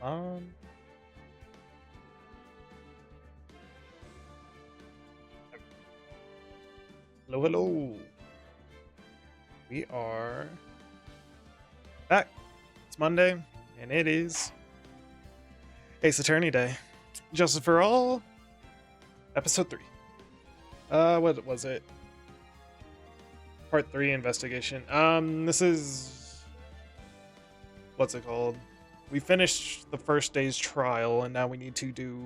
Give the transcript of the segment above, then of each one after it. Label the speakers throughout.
Speaker 1: Um, hello, hello. We are back. It's Monday, and it is Ace Attorney Day. Justice for All, Episode 3. What was it? Part 3 investigation. This is... What's it called? We finished the first day's trial, and now we need to do...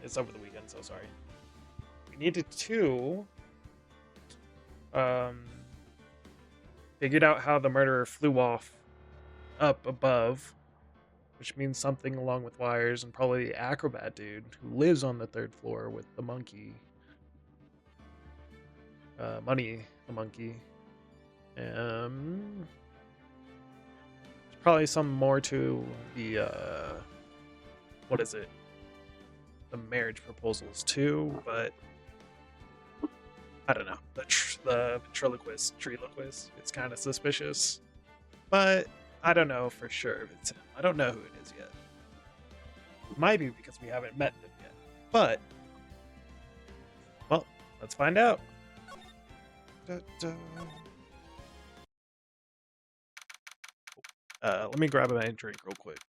Speaker 1: It's over the weekend, so sorry. We needed to... Figured out how the murderer flew off up above, which means something along with wires, and probably the acrobat dude who lives on the 3rd floor with the monkey. Money, the monkey. There's probably some more to the, what is it? The marriage proposals too, but I don't know. The ventriloquist, it's kind of suspicious, but I don't know for sure if it's him. I don't know who it is yet. It might be because we haven't met them yet, but, well, let's find out. Let me grab a drink real quick.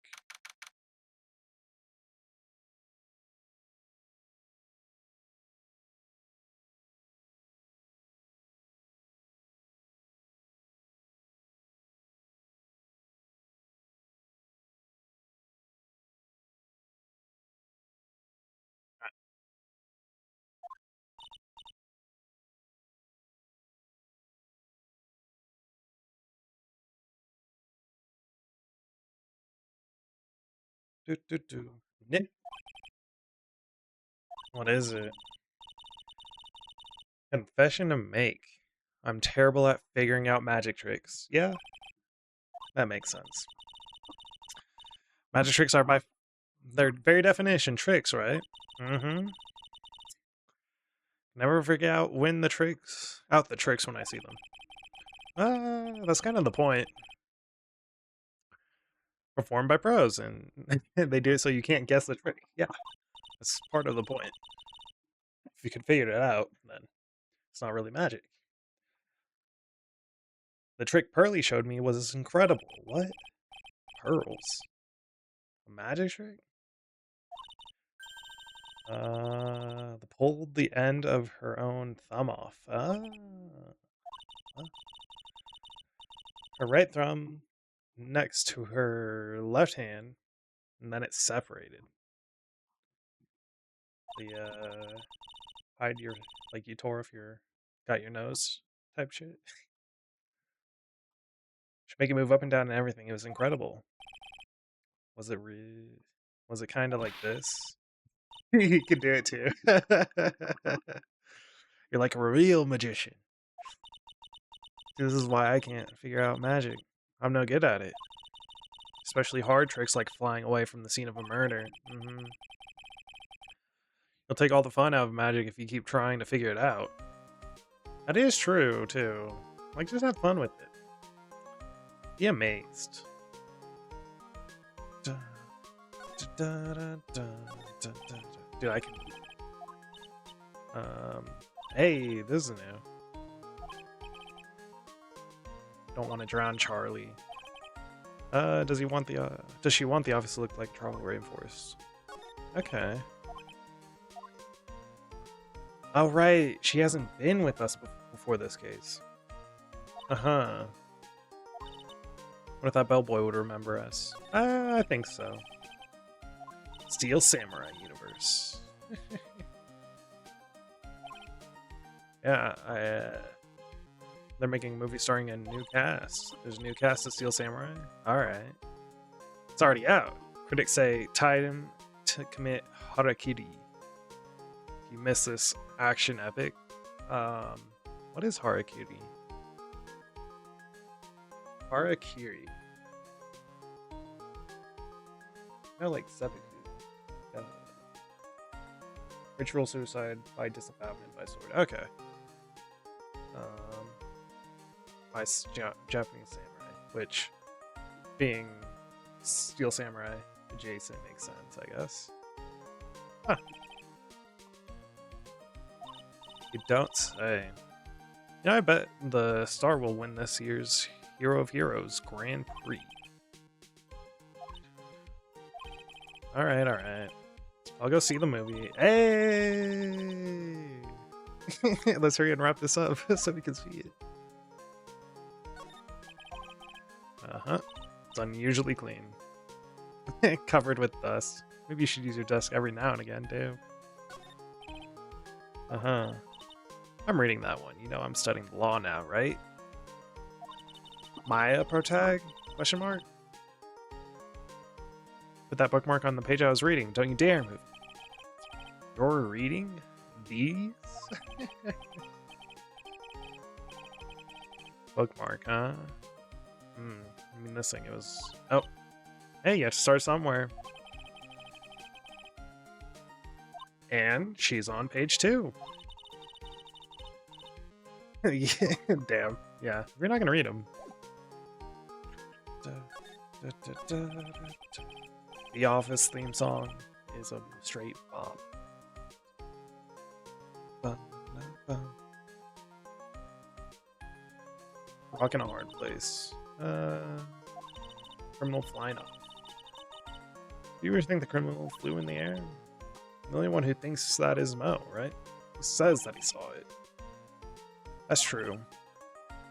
Speaker 1: Nick, what is it? Confession to make. I'm terrible at figuring out magic tricks. Yeah, that makes sense. Magic tricks are by their very definition tricks, right? Mm-hmm. Never figure out the tricks when I see them. That's kind of the point. Performed by pros, and they do it so you can't guess the trick. Yeah, that's part of the point. If you can figure it out, then it's not really magic. The trick Pearly showed me was incredible. What? Pearls? A magic trick? Pulled the end of her own thumb off. Her right thumb next to her left hand, and then it's separated. The, hide your, like you tore off got your nose type shit. Should make it move up and down and everything. It was incredible. Was it kind of like this? You could do it too. You're like a real magician. This is why I can't figure out magic. I'm no good at it. Especially hard tricks like flying away from the scene of a murder. You'll take all the fun out of magic if you keep trying to figure it out. That is true, too. Like, just have fun with it. Be amazed. Dude, I can... Hey, this is new. Don't want to drown Charlie. Does she want the office to look like tropical rainforest? Okay. Oh, right. She hasn't been with us before this case. Uh-huh. What if that bellboy would remember us? I think so. Steel Samurai universe. Yeah, they're making a movie starring a new cast. There's a new cast of Steel Samurai? Alright. It's already out. Critics say, tied him to commit harakiri. If you miss this action epic. What is harakiri? Harakiri. I like seppuku. Ritual suicide by disembowelment by sword. Okay. By Japanese samurai, which being Steel Samurai adjacent makes sense, I guess. Huh. You don't say. You know, I bet the Star will win this year's Hero of Heroes Grand Prix. Alright, alright. I'll go see the movie. Hey! Let's hurry and wrap this up so we can see it. Uh-huh. It's unusually clean. Covered with dust. Maybe you should use your desk every now and again, too. Uh-huh. I'm reading that one. You know I'm studying law now, right? Maya protag? Question mark? Put that bookmark on the page I was reading. Don't you dare move. You're reading these? Bookmark, huh? I mean, this thing, it was... Oh. Hey, you have to start somewhere. And she's on page 2. Damn. Yeah, we're not gonna read them. The Office theme song is a straight bop. Rockin' a hard place. Criminal flying up. Do you ever think the criminal flew in the air? The only one who thinks that is Mo, right? He says that he saw it. That's true.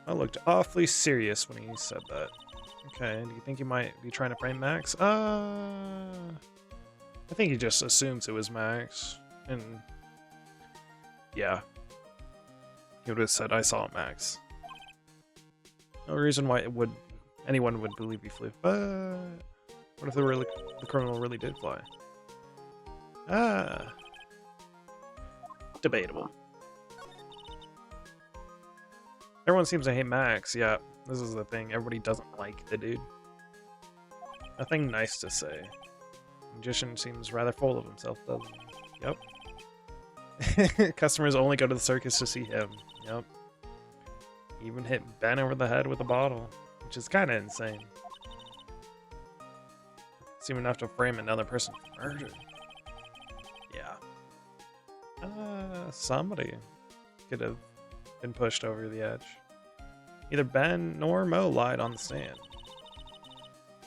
Speaker 1: I looked awfully serious when he said that. Okay, do you think he might be trying to frame Max? I think he just assumes it was Max. And yeah. He would have said, I saw Max. No reason why anyone would believe he flew. But what if the criminal really did fly? Debatable. Everyone seems to hate Max. Yeah, this is the thing. Everybody doesn't like the dude. Nothing nice to say. Magician seems rather full of himself, doesn't he? Yep. Customers only go to the circus to see him. Yep. Even hit Ben over the head with a bottle, which is kind of insane. Seem enough to frame another person for murder. Yeah. Somebody could have been pushed over the edge. Neither Ben nor Mo lied on the stand.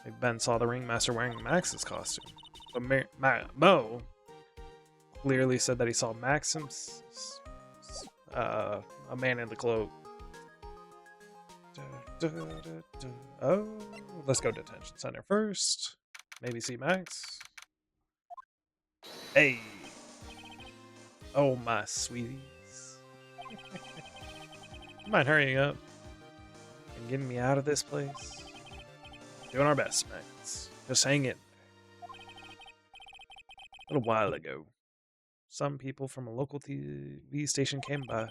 Speaker 1: Maybe Ben saw the ringmaster wearing Max's costume, but Mo clearly said that he saw Maxim's a man in the cloak. Oh, let's go to detention center first. Maybe see Max. Hey. Oh, my sweeties. Mind hurrying up and getting me out of this place? Doing our best, Max. Just hang it. A little while ago, some people from a local TV station came by.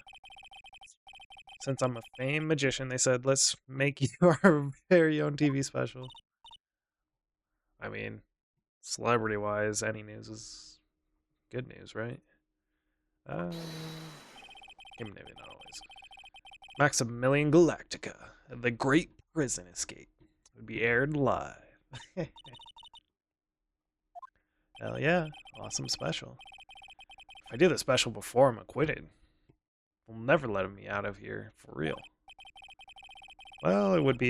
Speaker 1: Since I'm a famed magician, they said, let's make you our very own TV special. I mean, celebrity-wise, any news is good news, right? Maybe not always. Maximilian Galactica, The Great Prison Escape, would be aired live. Hell yeah, awesome special. If I do the special before I'm acquitted, we'll never let me out of here for real. Well, it would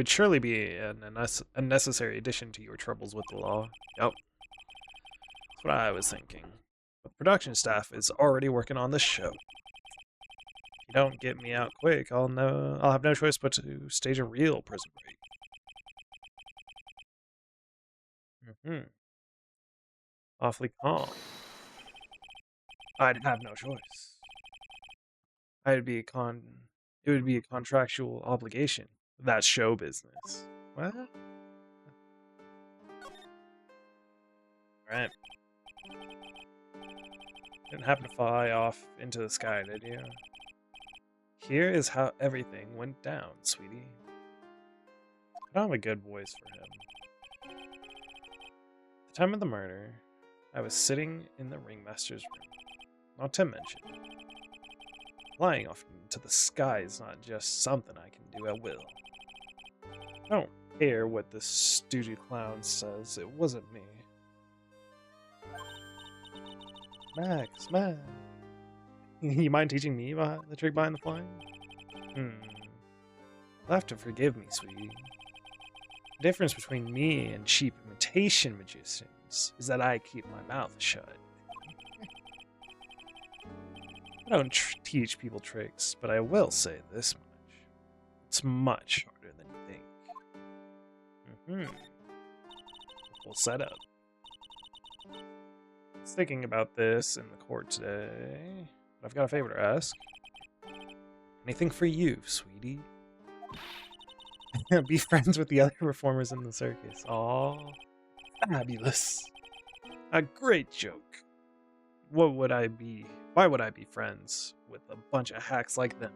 Speaker 1: surely be an unnecessary addition to your troubles with the law. Yep. That's what I was thinking. The production staff is already working on the show. If you don't get me out quick, I'll have no choice but to stage a real prison break. Awfully calm. I'd have no choice. It would be a contractual obligation. That's show business. What? Alright. Didn't happen to fly off into the sky, did you? Here is how everything went down, sweetie. I don't have a good voice for him. At the time of the murder, I was sitting in the ringmaster's room. Not to mention, flying off into the sky is not just something I can do at will. I don't care what the stoogy clown says. It wasn't me. Max. You mind teaching me the trick behind the flying? Hmm. You'll have to forgive me, sweetie. The difference between me and cheap imitation magicians is that I keep my mouth shut. I don't teach people tricks, but I will say this much. It's much harder than you think. Full setup. I was thinking about this in the court today, but I've got a favor to ask. Anything for you, sweetie? Be friends with the other performers in the circus. Aw, fabulous. A great joke. Why would I be friends with a bunch of hacks like them?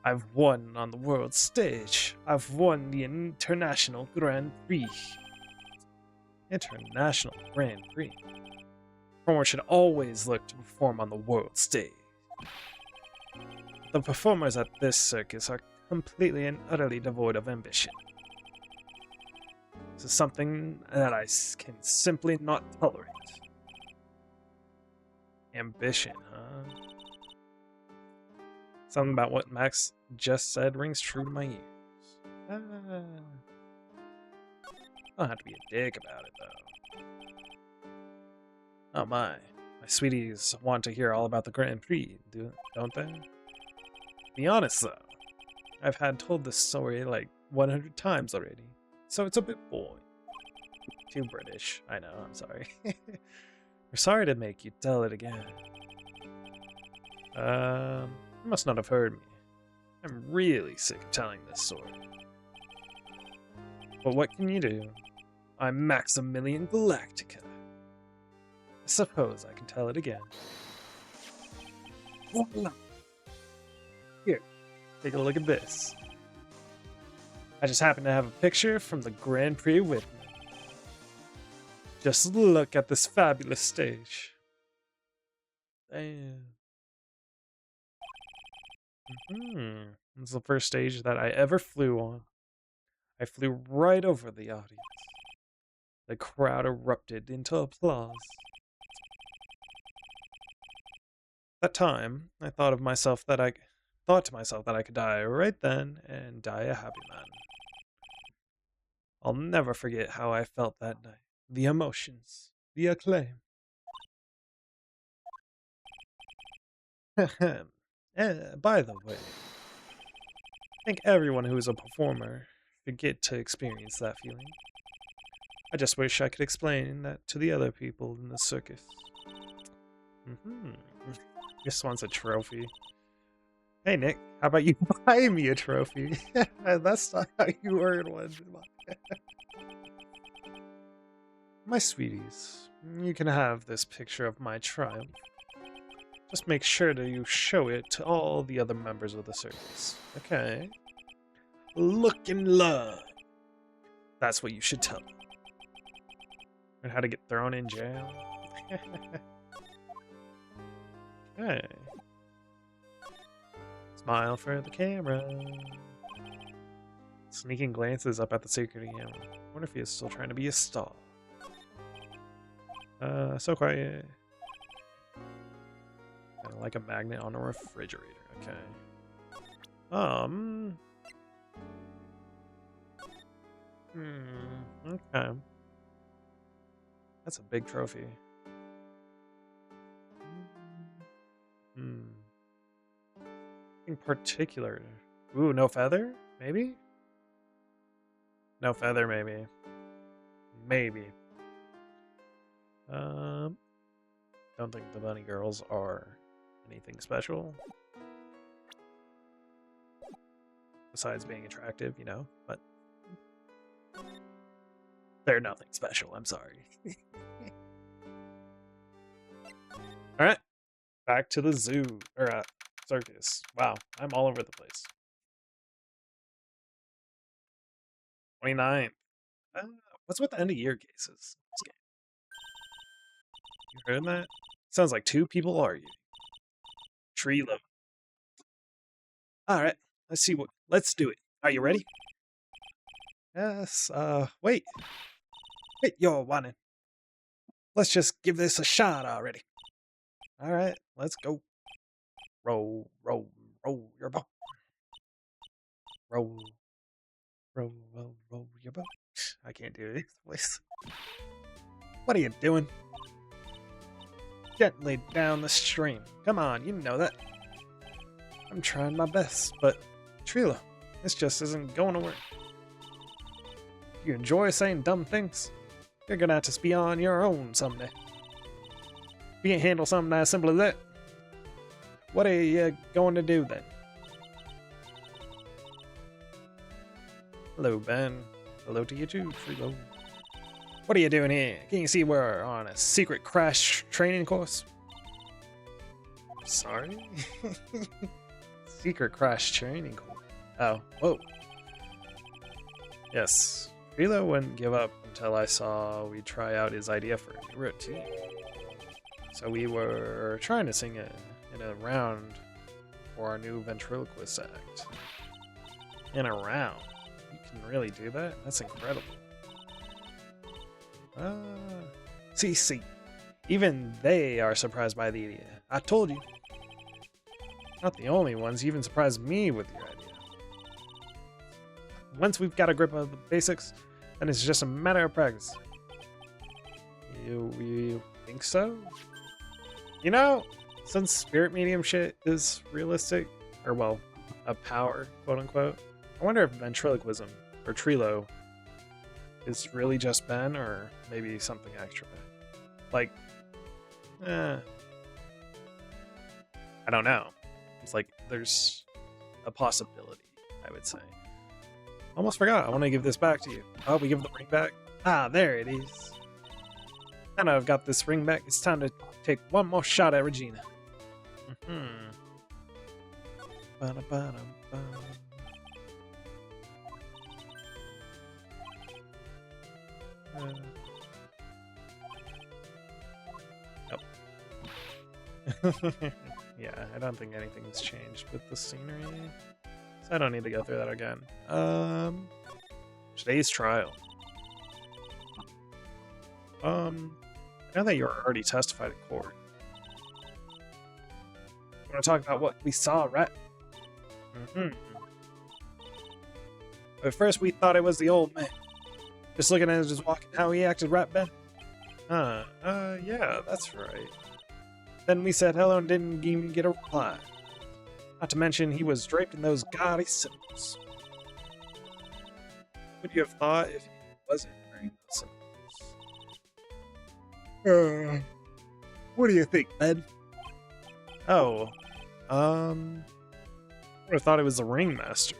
Speaker 1: I've won on the world stage. I've won the International Grand Prix. International Grand Prix. Performers should always look to perform on the world stage. The performers at this circus are completely and utterly devoid of ambition. This is something that I can simply not tolerate. Ambition, huh? Something about what Max just said rings true to my ears. Don't have to be a dick about it, though. Oh my sweeties want to hear all about the Grand Prix, don't they? Be honest, though. I've had told this story like 100 times already, so it's a bit boring. Too British, I know, I'm sorry. We're sorry to make you tell it again. You must not have heard me. I'm really sick of telling this story. But what can you do? I'm Maximilian Galactica. I suppose I can tell it again. Here, take a look at this. I just happen to have a picture from the Grand Prix with me. Just look at this fabulous stage. Damn. This is the first stage that I ever flew on. I flew right over the audience. The crowd erupted into applause. That time, I thought to myself that I could die right then and die a happy man. I'll never forget how I felt that night. The emotions, the acclaim. By the way, I think everyone who is a performer should get to experience that feeling. I just wish I could explain that to the other people in the circus. Just wants a trophy. Hey Nick, how about you buy me a trophy? That's not how you earn one. My sweeties, you can have this picture of my triumph. Just make sure that you show it to all the other members of the circus, okay? Look and love. That's what you should tell them. Learn how to get thrown in jail. Okay. Smile for the camera. Sneaking glances up at the security camera. Wonder if he is still trying to be a star. So quiet. Kind of like a magnet on a refrigerator. Okay. Okay. That's a big trophy. In particular. Ooh, no feather? Maybe? No feather, maybe. Maybe. Don't think the bunny girls are anything special. Besides being attractive, you know, but they're nothing special, I'm sorry. Alright. Back to the zoo. Or, circus. Wow, I'm all over the place. 29th. What's with the end of year cases? You heard that? Sounds like two people arguing. Trilo. All right, let's do it. Are you ready? Yes, wait, you're wanting. Let's just give this a shot already. All right, let's go. Roll, roll, roll your boat. Roll, roll your boat. I can't do this voice. What are you doing? Gently down the stream. Come on, you know that. I'm trying my best, but Trilo, this just isn't going to work. You enjoy saying dumb things? You're gonna have to be on your own someday. You can't handle something as simple as that. What are you going to do then? Hello, Ben. Hello to you too, Trilo. What are you doing here? Can you see we're on a secret crash training course? Sorry? Secret crash training course. Oh, whoa. Yes, Trilo wouldn't give up until I saw we try out his idea for a new routine. So we were trying to sing it in a round for our new ventriloquist act. In a round? You can really do that? That's incredible. See, even they are surprised by the idea. I told you. Not the only ones, you even surprised me with your idea. Once we've got a grip of the basics, then it's just a matter of practice. You think so? You know, since spirit medium shit is realistic, or well, a power, quote unquote, I wonder if ventriloquism, or Trilo, is really just Ben, or maybe something extra. Like, I don't know. It's like, there's a possibility, I would say. Almost forgot, I want to give this back to you. Oh, we give the ring back? Ah, there it is. Now that I've got this ring back, it's time to take one more shot at Regina. Nope. Yeah, I don't think anything's changed with the scenery. So I don't need to go through that again. Today's trial. Now that you're already testified in court, I want to talk about what we saw, right? But first we thought it was the old man. Just looking at him just walking, how he acted, right, Ben? Yeah, that's right. Then we said hello and didn't even get a reply. Not to mention he was draped in those gaudy symbols. Would you have thought if he wasn't wearing those symbols? What do you think, Ben? Oh, I would have thought it was the ringmaster.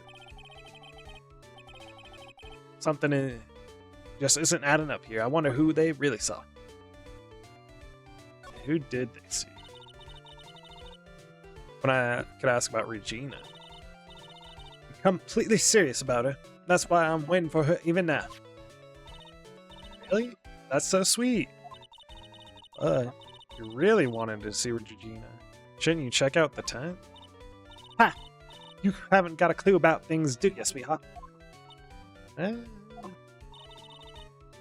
Speaker 1: Something just isn't adding up here. I wonder who they really saw. Who did they see? When I could ask about Regina. I'm completely serious about her. That's why I'm waiting for her even now. Really? That's so sweet. You really wanted to see Regina. Shouldn't you check out the tent? Ha! You haven't got a clue about things, do you, sweetheart?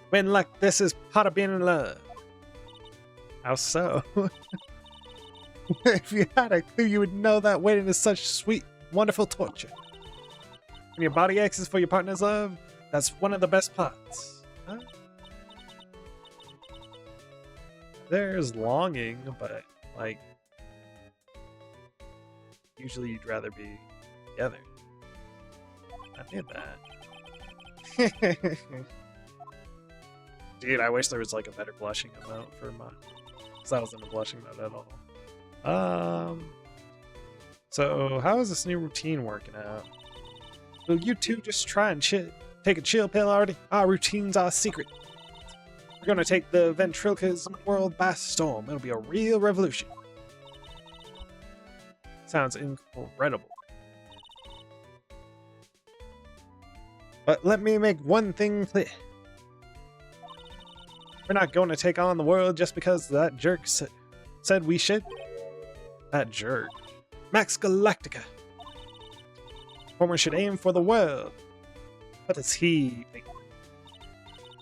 Speaker 1: When like this is part of being in love. How so? If you had a clue, you would know that waiting is such sweet, wonderful torture. When your body aches for your partner's love, that's one of the best parts. Huh? There's longing, but, like, usually you'd rather be together. I did that. Dude, I wish there was, like, a better blushing amount for my... Because I wasn't a blushing mode at all. So how is this new routine working out? Will you two just try and take a chill pill already? Our routines are secret. We're gonna take the ventriloquism world by storm. It'll be a real revolution. Sounds incredible. But let me make one thing clear. We're not going to take on the world just because that jerk said we should. That jerk. Max Galactica. Homer should aim for the world. What does he think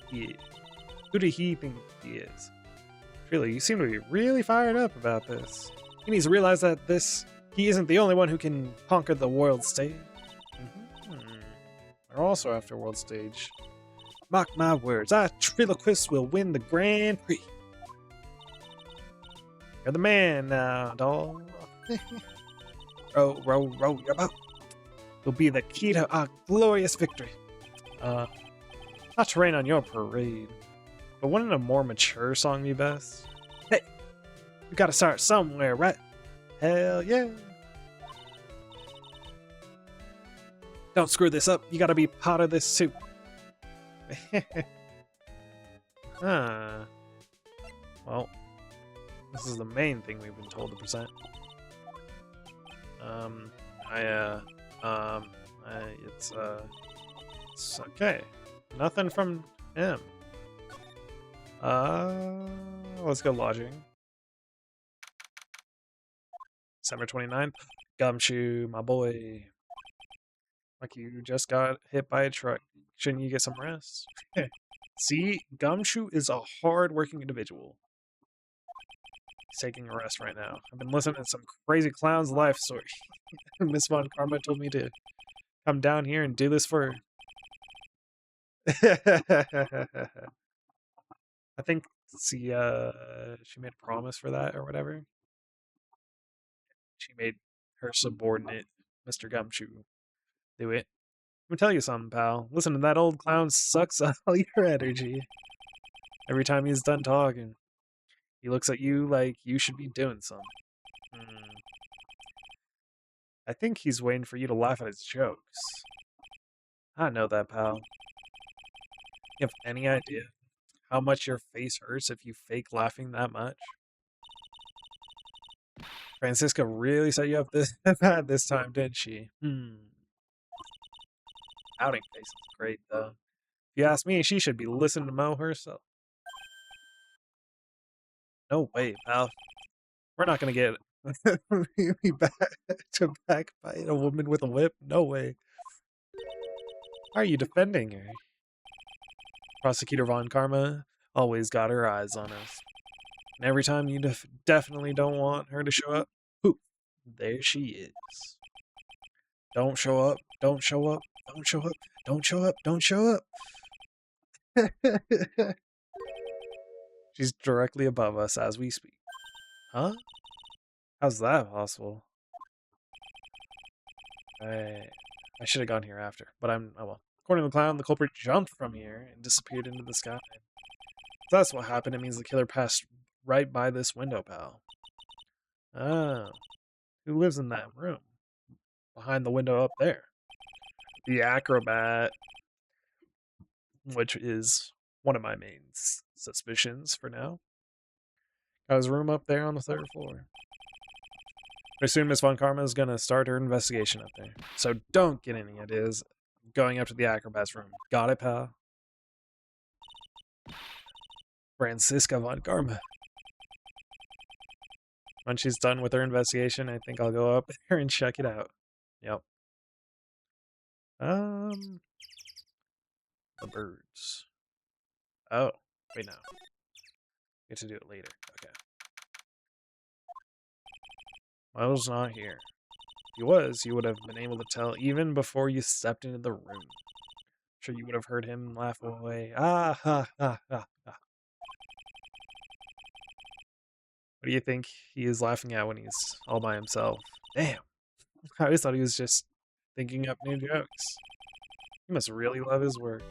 Speaker 1: he is? Who do he think he is? Really, you seem to be really fired up about this. He needs to realize that he isn't the only one who can conquer the world stage. We're also after world stage. Mark my words, our Triloquist will win the Grand Prix. You're the man now, doll. Row, row, row your boat. Will be the key to our glorious victory. Not to rain on your parade, but wouldn't a more mature song be best? Hey, we gotta start somewhere, right? Hell yeah. Don't screw this up. You gotta be part of this too. Huh. Well, this is the main thing we've been told to present. It's okay. Nothing from him. Let's go lodging. December 29th. Gumshoe, my boy. Like you just got hit by a truck. Shouldn't you get some rest? See, Gumshoe is a hard-working individual. He's taking a rest right now. I've been listening to some crazy clown's life story. Miss Von Karma told me to come down here and do this for her. I think she made a promise for that or whatever. She made her subordinate, Mr. Gumshoe, do it. Let me tell you something, pal. Listen to that old clown sucks all your energy. Every time he's done talking, he looks at you like you should be doing something. I think he's waiting for you to laugh at his jokes. I know that, pal. You have any idea how much your face hurts if you fake laughing that much? Francisca really set you up this time, didn't she? Outing face is great, though. If you ask me, she should be listening to Mo herself. No way, pal. We're not gonna get me back to backbite a woman with a whip. No way. How are you defending her? Prosecutor Von Karma always got her eyes on us. And every time you definitely don't want her to show up, poof, there she is. Don't show up, don't show up, don't show up, don't show up, don't show up. She's directly above us as we speak. Huh? How's that possible? I should have gone here after, but oh well. According to the clown, the culprit jumped from here and disappeared into the sky. If that's what happened, it means the killer passed right by this window, pal. Oh. Who lives in that room? Behind the window up there. The acrobat. Which is one of my main suspicions for now. Got his room up there on the 3rd floor. I assume Miss Von Karma is going to start her investigation up there. So don't get any ideas going up to the acrobat's room. Got it, pal? Francisca Von Karma. When she's done with her investigation, I think I'll go up there and check it out. Yep. The birds. Oh, wait, no. Get to do it later. Okay. Miles not here. If he was, you would have been able to tell even before you stepped into the room. I'm sure you would have heard him laugh away. Ah, ha, ha, ha, ha. What do you think he is laughing at when he's all by himself? Damn. I always thought he was just thinking up new jokes. He must really love his work.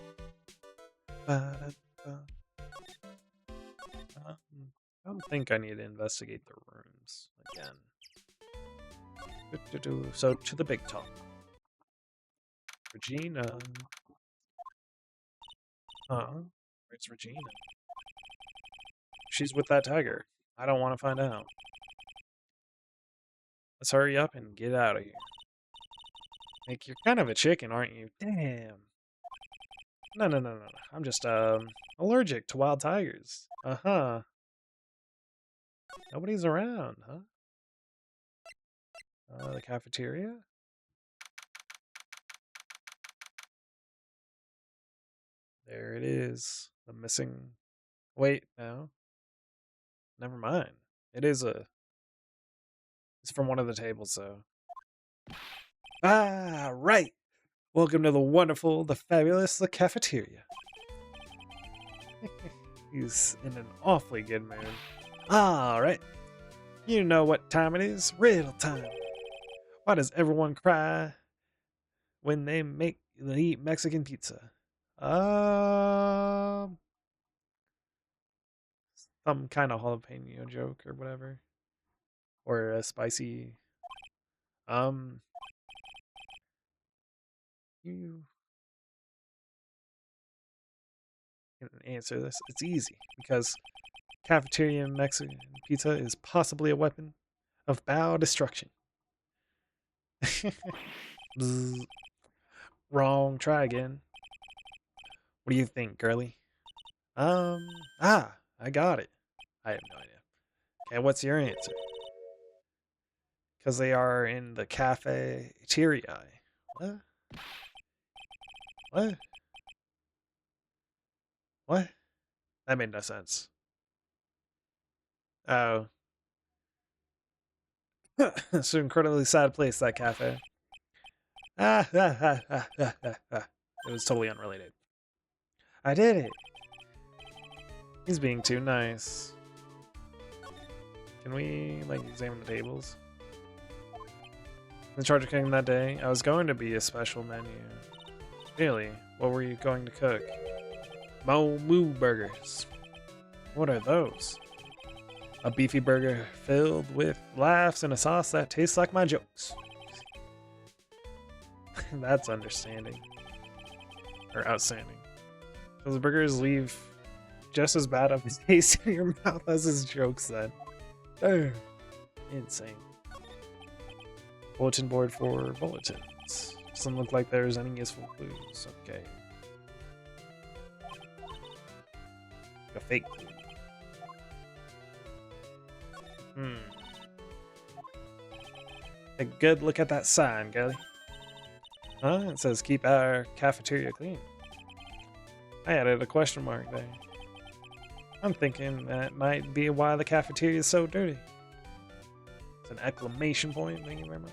Speaker 1: I don't think I need to investigate the rooms again. So, to the big talk. Regina. Where's Regina? She's with that tiger. I don't want to find out. Let's hurry up and get out of here. Nick, you're kind of a chicken, aren't you? Damn. No. I'm just, allergic to wild tigers. Uh-huh. Nobody's around, huh? The cafeteria? There it is. The missing... Wait, no. Never mind. It is a... It's from one of the tables, so... Ah, right! Welcome to the wonderful, the fabulous, the cafeteria. He's in an awfully good mood. All right. You know what time it is. Riddle time. Why does everyone cry when they eat Mexican pizza? Some kind of jalapeno joke or whatever, or a spicy. Um, you can answer this. It's easy because cafeteria Mexican pizza is possibly a weapon of bow destruction. Wrong. Try again. What do you think, girly? I got it. I have no idea. Okay, what's your answer? Because they are in the cafeteria. What? What? What? That made no sense. Oh. It's an incredibly sad place, that cafe. It was totally unrelated. I did it. He's being too nice. Can we, like, examine the tables? In charge of cooking that day, I was going to be a special menu. Really? What were you going to cook? Moo burgers. What are those? A beefy burger filled with laughs and a sauce that tastes like my jokes. That's understanding. Or outstanding. Those burgers leave just as bad of a taste in your mouth as his jokes then. Insane. Bulletin board for bulletins. Doesn't look like there's any useful clues. Okay. A fake clue. Take a good look at that sign, girlie. Huh? It says keep our cafeteria clean. I added a question mark there. I'm thinking that might be why the cafeteria is so dirty. It's an exclamation point. Thank you very much.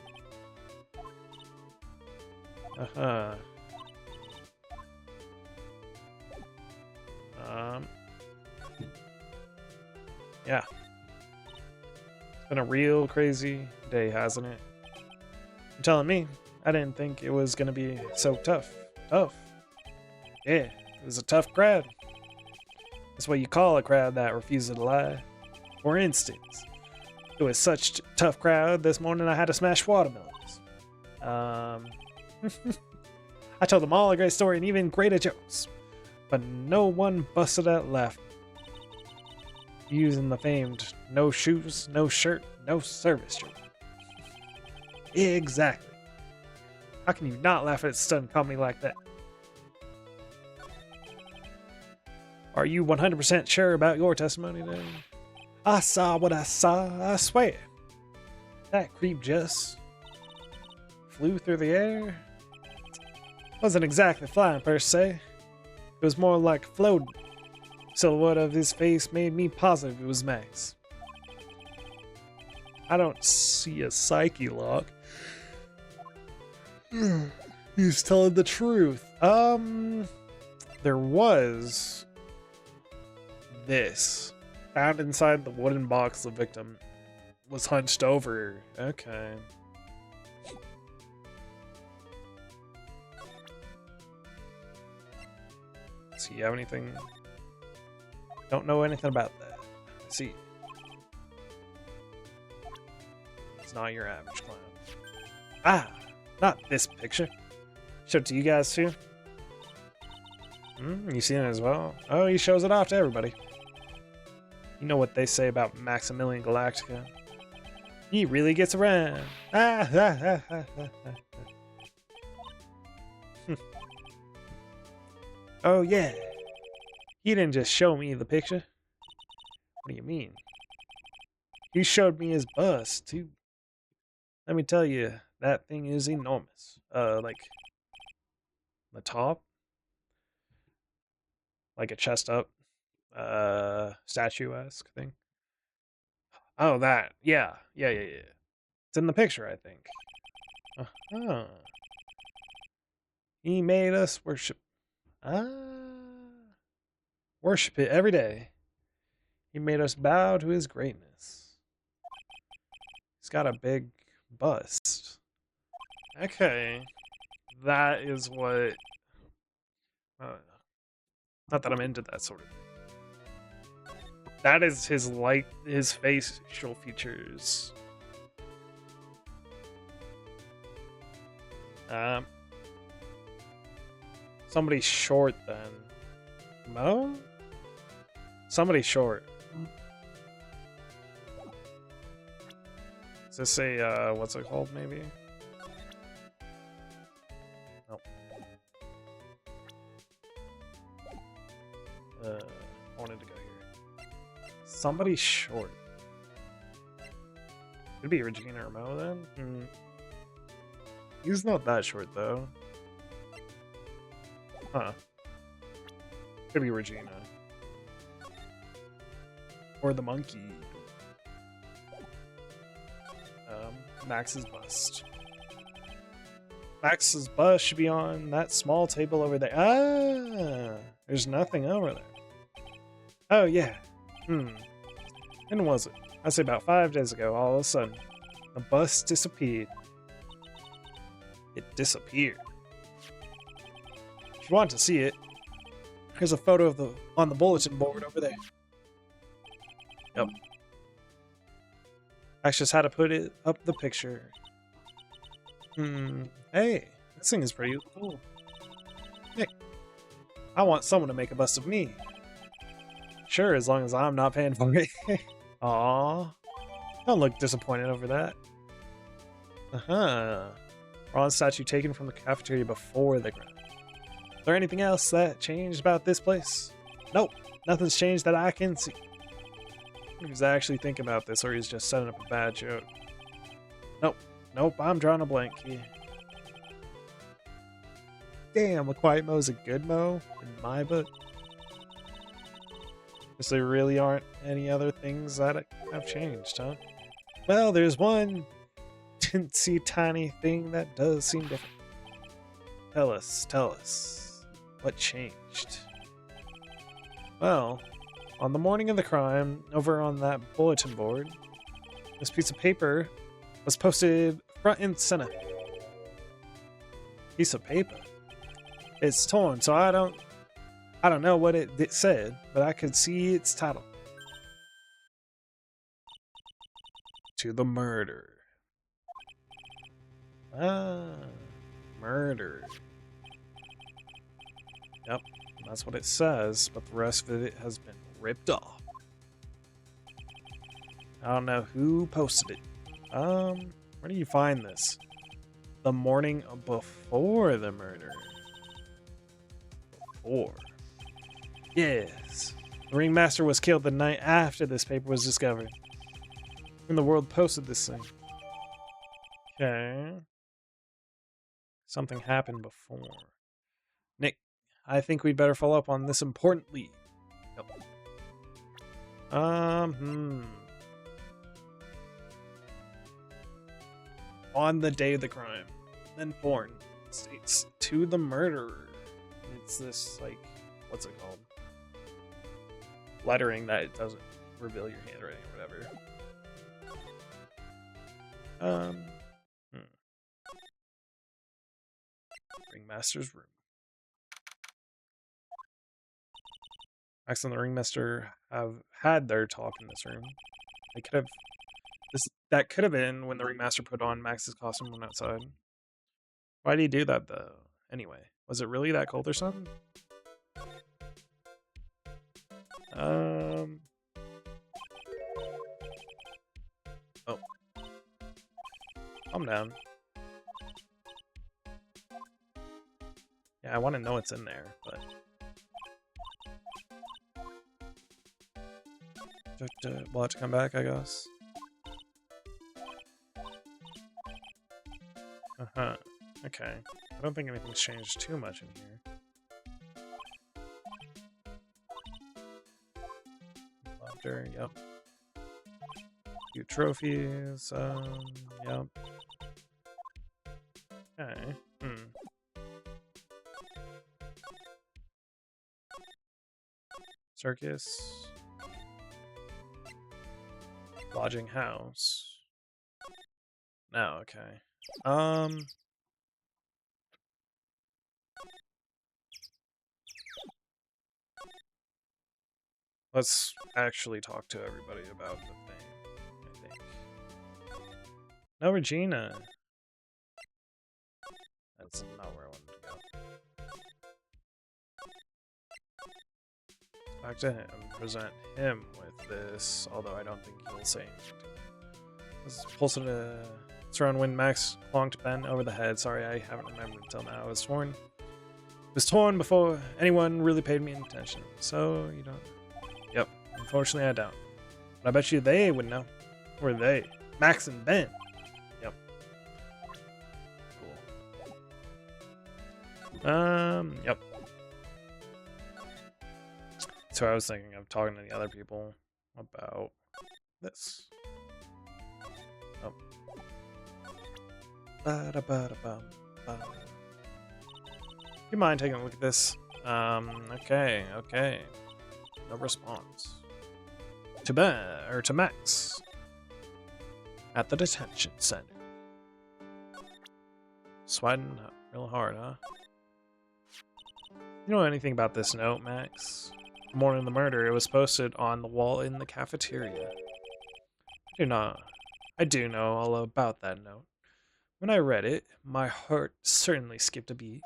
Speaker 1: Yeah. It's been a real crazy day, hasn't it? You're telling me. I didn't think it was gonna be so tough. Tough. Yeah, it was a tough crowd. That's what you call a crowd that refuses to lie. For instance, it was such a tough crowd this morning I had to smash watermelons. I told them all a great story and even greater jokes, but no one busted out laughing. Using the famed no shoes, no shirt, no service joke. Exactly. How can you not laugh at stunt comedy like that? Are you 100% sure about your testimony then? I saw what I saw, I swear. That creep just flew through the air. Wasn't exactly flying per se. It was more like floating. Silhouette of his face made me positive it was Max. I don't see a psyche lock. He's telling the truth. There was this found inside the wooden box the victim was hunched over. Okay. So you have anything? Don't know anything about that. Let's see. It's not your average clown. Ah, not this picture. Showed it to you guys too. You seen it as well? Oh, he shows it off to everybody. You know what they say about Maximilian Galactica. He really gets around. Oh yeah. He didn't just show me the picture. What do you mean? He showed me his bust too. Let me tell you, that thing is enormous. Like the top, like a chest up, statue-esque thing. Oh, that. Yeah. Yeah, yeah, yeah. It's in the picture, I think. Uh-huh. He made us worship. Worship it every day. He made us bow to his greatness. He's got a big bust. Okay. That is what... not that I'm into that sort of thing. That is his facial features. Somebody short then. Mo? Somebody short. Is this a, what's it called, maybe? Nope. I wanted to go here. Somebody short. Could be Regina or Mo then? He's not that short, though. Huh. Could be Regina. Or the monkey. Max's bust. Max's bust should be on that small table over there. Ah! There's nothing over there. Oh, yeah. When was it? I'd say about 5 days ago, all of a sudden. The bust disappeared. It disappeared. If you want to see it, here's a photo of on the bulletin board over there. Yep. I just had to put it up the picture. Hey, this thing is pretty cool. Nick, I want someone to make a bust of me. Sure, as long as I'm not paying for it. Aw. Don't look disappointed over that. Bronze statue taken from the cafeteria before the ground. Is there anything else that changed about this place? Nope, nothing's changed that I can see. He's actually thinking about this, or he's just setting up a bad joke. Nope, I'm drawing a blank here. Damn, a quiet Mo's a good Mo in my book. Guess there really aren't any other things that have changed, huh? Well, there's one teensy tiny thing that does seem different. Tell us, what changed? Well, on the morning of the crime, over on that bulletin board, this piece of paper was posted front and center. Piece of paper? It's torn, so I don't know what it said, but I could see its title. To the murder. Murder. Yep, that's what it says, but the rest of it has been ripped off. I don't know who posted it. Where do you find this? The morning before the murder. Before. Yes. The ringmaster was killed the night after this paper was discovered. When the world posted this thing. Okay. Something happened before. Nick, I think we'd better follow up on this important lead. Yep. On the day of the crime. Then born. States to the murderer. It's this, like, what's it called? Lettering that it doesn't reveal your handwriting or whatever. Ringmaster's room. Max and the Ringmaster have had their talk in this room. They could have... That could have been when the Ringmaster put on Max's costume when outside. Why did he do that, though? Anyway, was it really that cold or something? Oh. Calm down. Yeah, I want to know what's in there, but... We'll have to come back, I guess. Uh-huh. Okay. I don't think anything's changed too much in here. Lobster, yep. Few trophies, yep. Okay. Circus. Lodging house. No, okay. Let's actually talk to everybody about the thing, I think. No, Regina. That's not where I wanted to go. Back to him. Present him with this, although I don't think he'll say anything to me. Let's pulse it surround wind max plonked Ben over the head. Sorry, I haven't remembered until now. It was torn before anyone really paid me attention. So you don't. Yep. Unfortunately, I don't. But I bet you they would know. Who are they? Max and Ben. Yep. Cool. Yep. So I was thinking of talking to the other people about this. Oh. You mind taking a look at this? Okay. No response. To Ben, or to Max. At the detention center. Sweating real hard, huh? You know anything about this note, Max? The morning of the murder, it was posted on the wall in the cafeteria. I do know all about that note. When I read it, my heart certainly skipped a beat.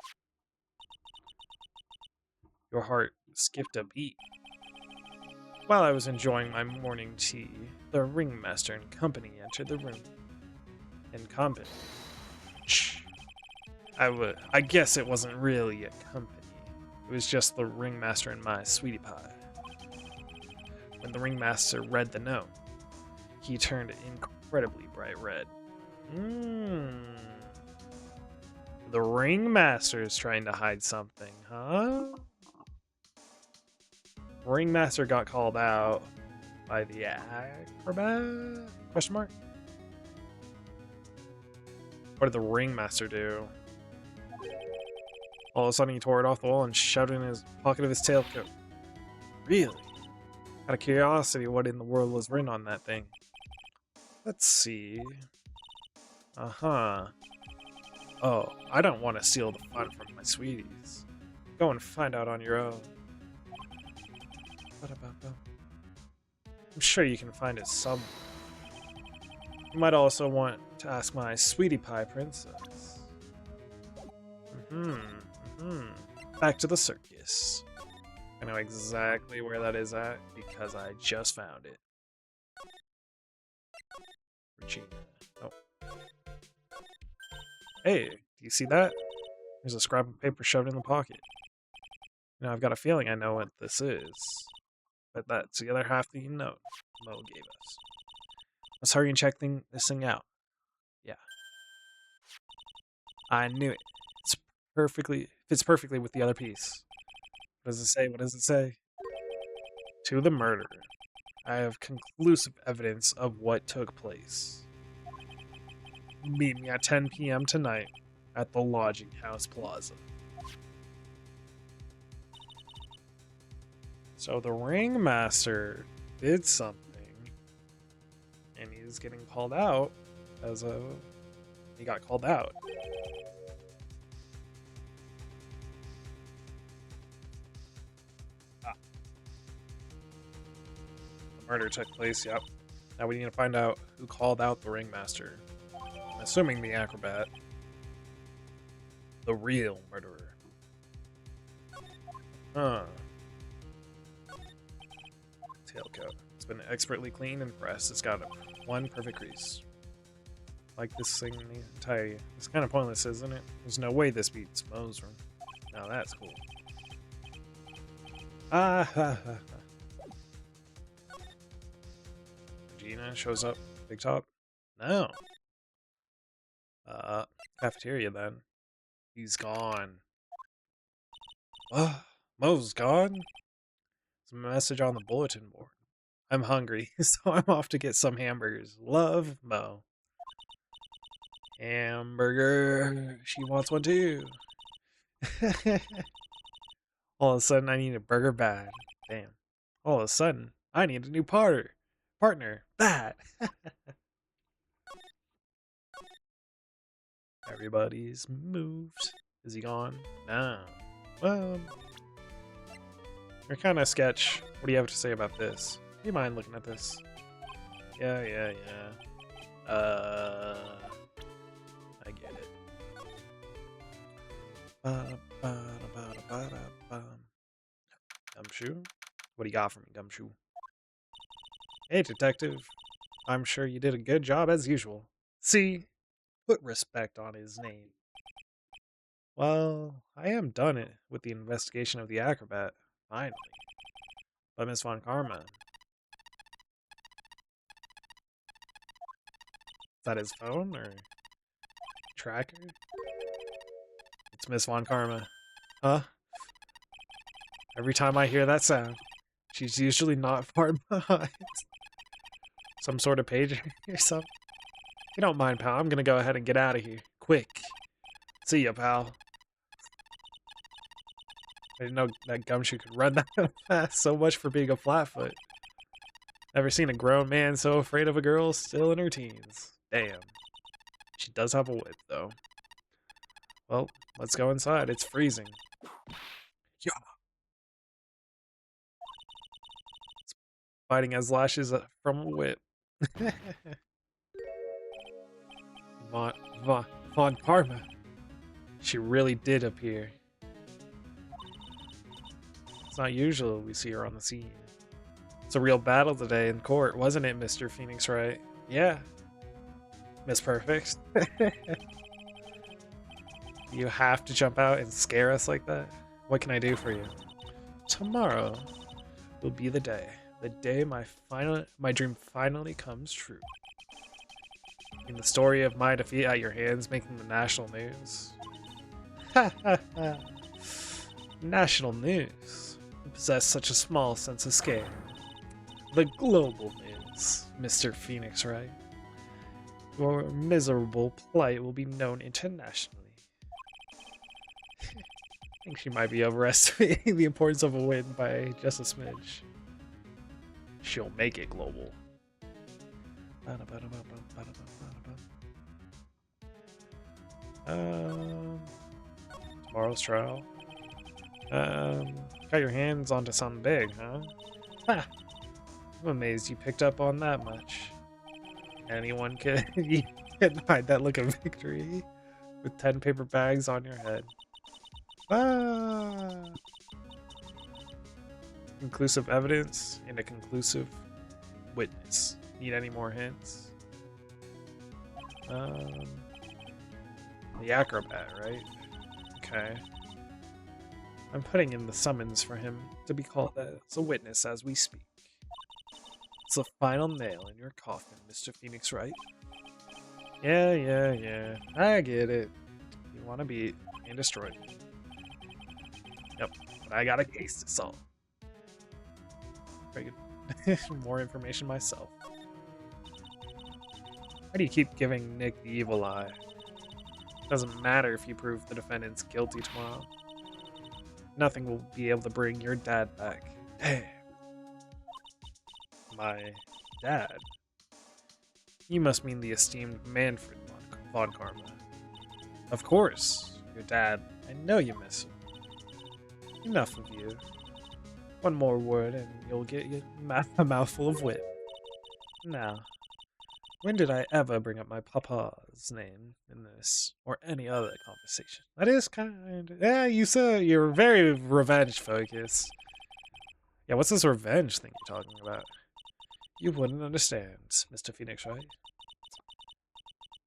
Speaker 1: Your heart skipped a beat. While I was enjoying my morning tea, the ringmaster and company entered the room. And company. Shh. I guess it wasn't really a company. It was just the ringmaster and my sweetie pie. When the ringmaster read the note, he turned incredibly bright red. The ringmaster is trying to hide something, huh? Ringmaster got called out by the acrobat? Question mark? What did the ringmaster do? All of a sudden he tore it off the wall and shoved it in his pocket of his tailcoat. Really? Out of curiosity, what in the world was written on that thing? Let's see. Uh-huh. Oh, I don't want to steal the fun from my sweeties. Go and find out on your own. I'm sure you can find it somewhere. You might also want to ask my sweetie pie princess. Back to the circus. I know exactly where that is at because I just found it. Regina. Oh. Hey, do you see that? There's a scrap of paper shoved in the pocket. You know, I've got a feeling I know what this is. But that's the other half of the note Mo gave us. Let's hurry and check this thing out. Yeah. I knew it. Fits perfectly with the other piece. What does it say? What does it say? To the murder. I have conclusive evidence of what took place. Meet me at 10 p.m. tonight at the Lodging House Plaza. So the ringmaster did something, and he's getting called out he got called out. The murder took place, yep. Now we need to find out who called out the ringmaster. I'm assuming the acrobat. The real murderer. Huh. Tailcoat. It's been expertly cleaned and pressed. It's got one perfect crease. Like this thing in the entirety. It's kind of pointless, isn't it? There's no way this beats Mo's room. Now that's cool. Regina shows up. Big top. No. Cafeteria then. He's gone. Mo's gone? There's a message on the bulletin board. I'm hungry, so I'm off to get some hamburgers. Love, Mo. Hamburger. She wants one too. All of a sudden, I need a burger bad. Damn. All of a sudden, I need a new partner. Bad. Everybody's moved. Is he gone? No. Well, you're kind of sketch. What do you have to say about this? Do you mind looking at this? Yeah. I get it. Gumshoe? What do you got for me, Gumshoe? Hey, detective. I'm sure you did a good job as usual. See? Put respect on his name. Well, I am done it with the investigation of the acrobat, finally. But Miss Von Karma. Is that his phone or tracker? It's Miss Von Karma. Huh? Every time I hear that sound, she's usually not far behind. Some sort of pager or something. If you don't mind, pal, I'm gonna go ahead and get out of here. Quick. See ya, pal. I didn't know that Gumshoe could run that fast. So much for being a flatfoot. Never seen a grown man so afraid of a girl still in her teens. Damn. She does have a whip, though. Well, let's go inside. It's freezing. Yeah. It's biting as lashes from a whip. Von Parma. She really did appear. It's not usual we see her on the scene. It's a real battle today in court, wasn't it, Mr. Phoenix Wright? Yeah. Miss Perfect. You have to jump out and scare us like that? What can I do for you? Tomorrow will be the day my dream finally comes true. In the story of my defeat at your hands making the national news. Ha ha ha. National news. You possess such a small sense of scale. The global news, Mr. Phoenix Wright. Your miserable plight will be known internationally. I think she might be overestimating the importance of a win by just a smidge. She'll make it global. Tomorrow's trial. Got your hands onto something big, huh? Ha! I'm amazed you picked up on that much. Anyone can hide that look of victory with 10 paper bags on your head. Ah! Conclusive evidence and a conclusive witness. Need any more hints? The acrobat, right? Okay. I'm putting in the summons for him to be called as a witness as we speak. It's the final nail in your coffin, Mr. Phoenix Wright. Yeah. I get it. You want to beat and destroy me. Yep, but I got a case to solve. Very good. More information myself. Why do you keep giving Nick the evil eye? Doesn't matter if you prove the defendant's guilty tomorrow. Nothing will be able to bring your dad back. Damn. My dad? You must mean the esteemed Manfred von Karma. Of course, your dad. I know you miss him. Enough of you. One more word and you'll get a mouthful of whip. Now, when did I ever bring up my papa's name in this or any other conversation? That is kind. Yeah, you said you're very revenge focused. Yeah, what's this revenge thing you're talking about? You wouldn't understand, Mr. Phoenix Wright.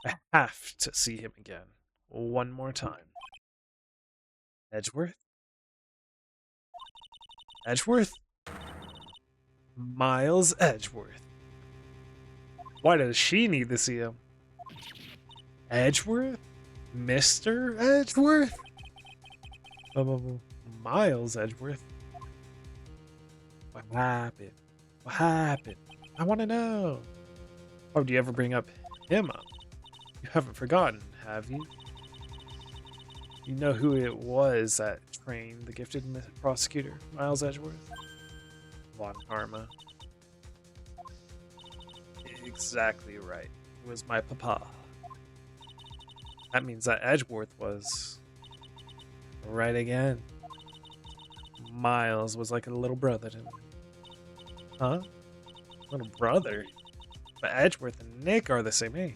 Speaker 1: I have to see him again. One more time. Edgeworth? Edgeworth? Miles Edgeworth. Why does she need to see him? Edgeworth? Mr. Edgeworth? Miles Edgeworth? What happened? What happened? I want to know. Oh, do you ever bring up him up? You haven't forgotten, have you? You know who it was that trained the gifted prosecutor, Miles Edgeworth? Von Karma. Exactly right. It was my papa. That means that Edgeworth was right again. Miles was like a little brother to me. Huh? Little brother? But Edgeworth and Nick are the same age.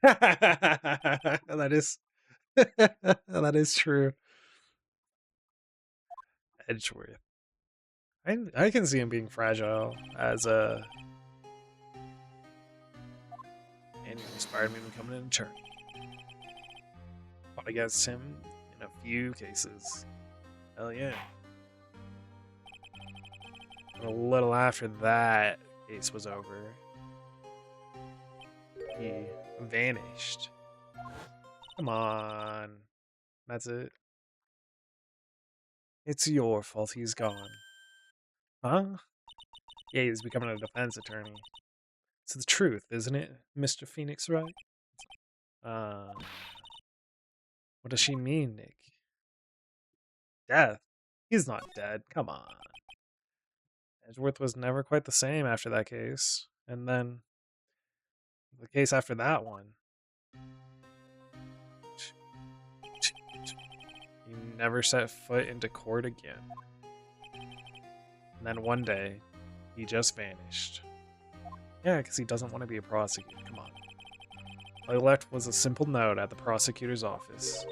Speaker 1: That is that is true. Edgeworth. I can see him being fragile as a and he inspired me becoming an attorney. Fought against him in a few cases. Hell yeah. And a little after that case was over, he vanished. Come on. That's it. It's your fault he's gone. Huh? Yeah, he's becoming a defense attorney. It's the truth, isn't it, Mr. Phoenix Wright? Uh, what does she mean, Nick? Death? He's not dead. Come on. Edgeworth was never quite the same after that case. And then the case after that one. He never set foot into court again. And then one day, he just vanished. Yeah, because he doesn't want to be a prosecutor. Come on. All he left was a simple note at the prosecutor's office.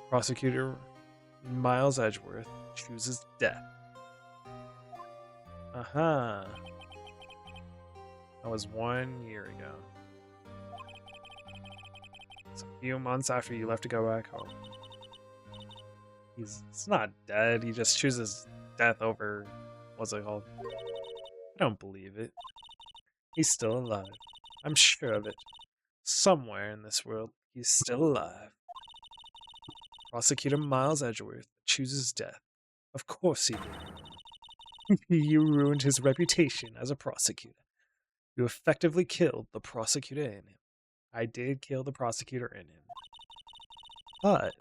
Speaker 1: Prosecutor Miles Edgeworth chooses death. Uh-huh. That was 1 year ago. It's a few months after you left to go back home. He's not dead, he just chooses death over, what's it called? I don't believe it. He's still alive. I'm sure of it. Somewhere in this world, he's still alive. Prosecutor Miles Edgeworth chooses death. Of course he did. You ruined his reputation as a prosecutor. You effectively killed the prosecutor in him. I did kill the prosecutor in him. But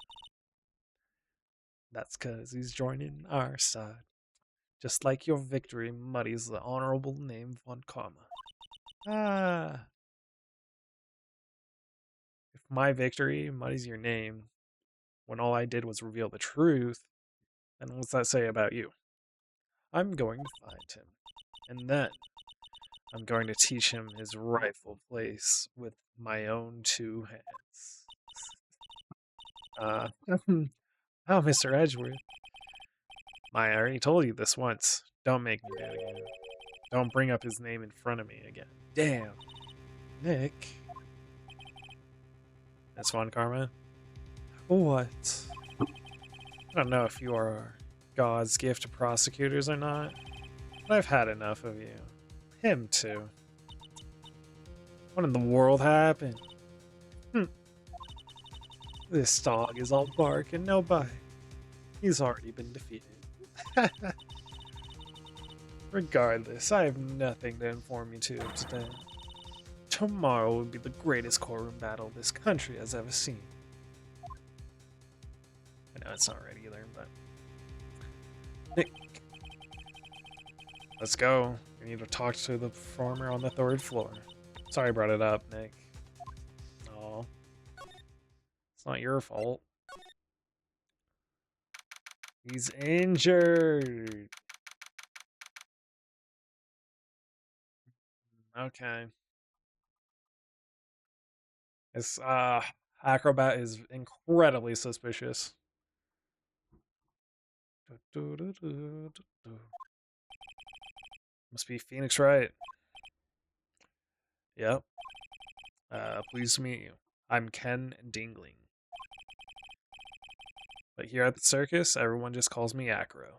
Speaker 1: that's because he's joining our side. Just like your victory muddies the honorable name Von Karma. Ah. If my victory muddies your name, when all I did was reveal the truth, then what's that say about you? I'm going to find him. And then I'm going to teach him his rightful place with my own 2 hands. Oh, Mr. Edgeworth. I already told you this once. Don't make me do it again. Don't bring up his name in front of me again. Damn. Nick. That's Von Karma. What? I don't know if you are God's gift to prosecutors or not, but I've had enough of you. Him too. What in the world happened? This dog is all bark and no bite. He's already been defeated. Regardless, I have nothing to inform you to today. Tomorrow will be the greatest courtroom battle this country has ever seen. I know it's not right either, but... Nick. Let's go. We need to talk to the performer on the 3rd floor. Sorry I brought it up, Nick. Aw. It's not your fault. He's injured. Okay. This acrobat is incredibly suspicious. Must be Phoenix Wright. Yep. Pleased to meet you. I'm Ken Dingling. But here at the circus, everyone just calls me Acro.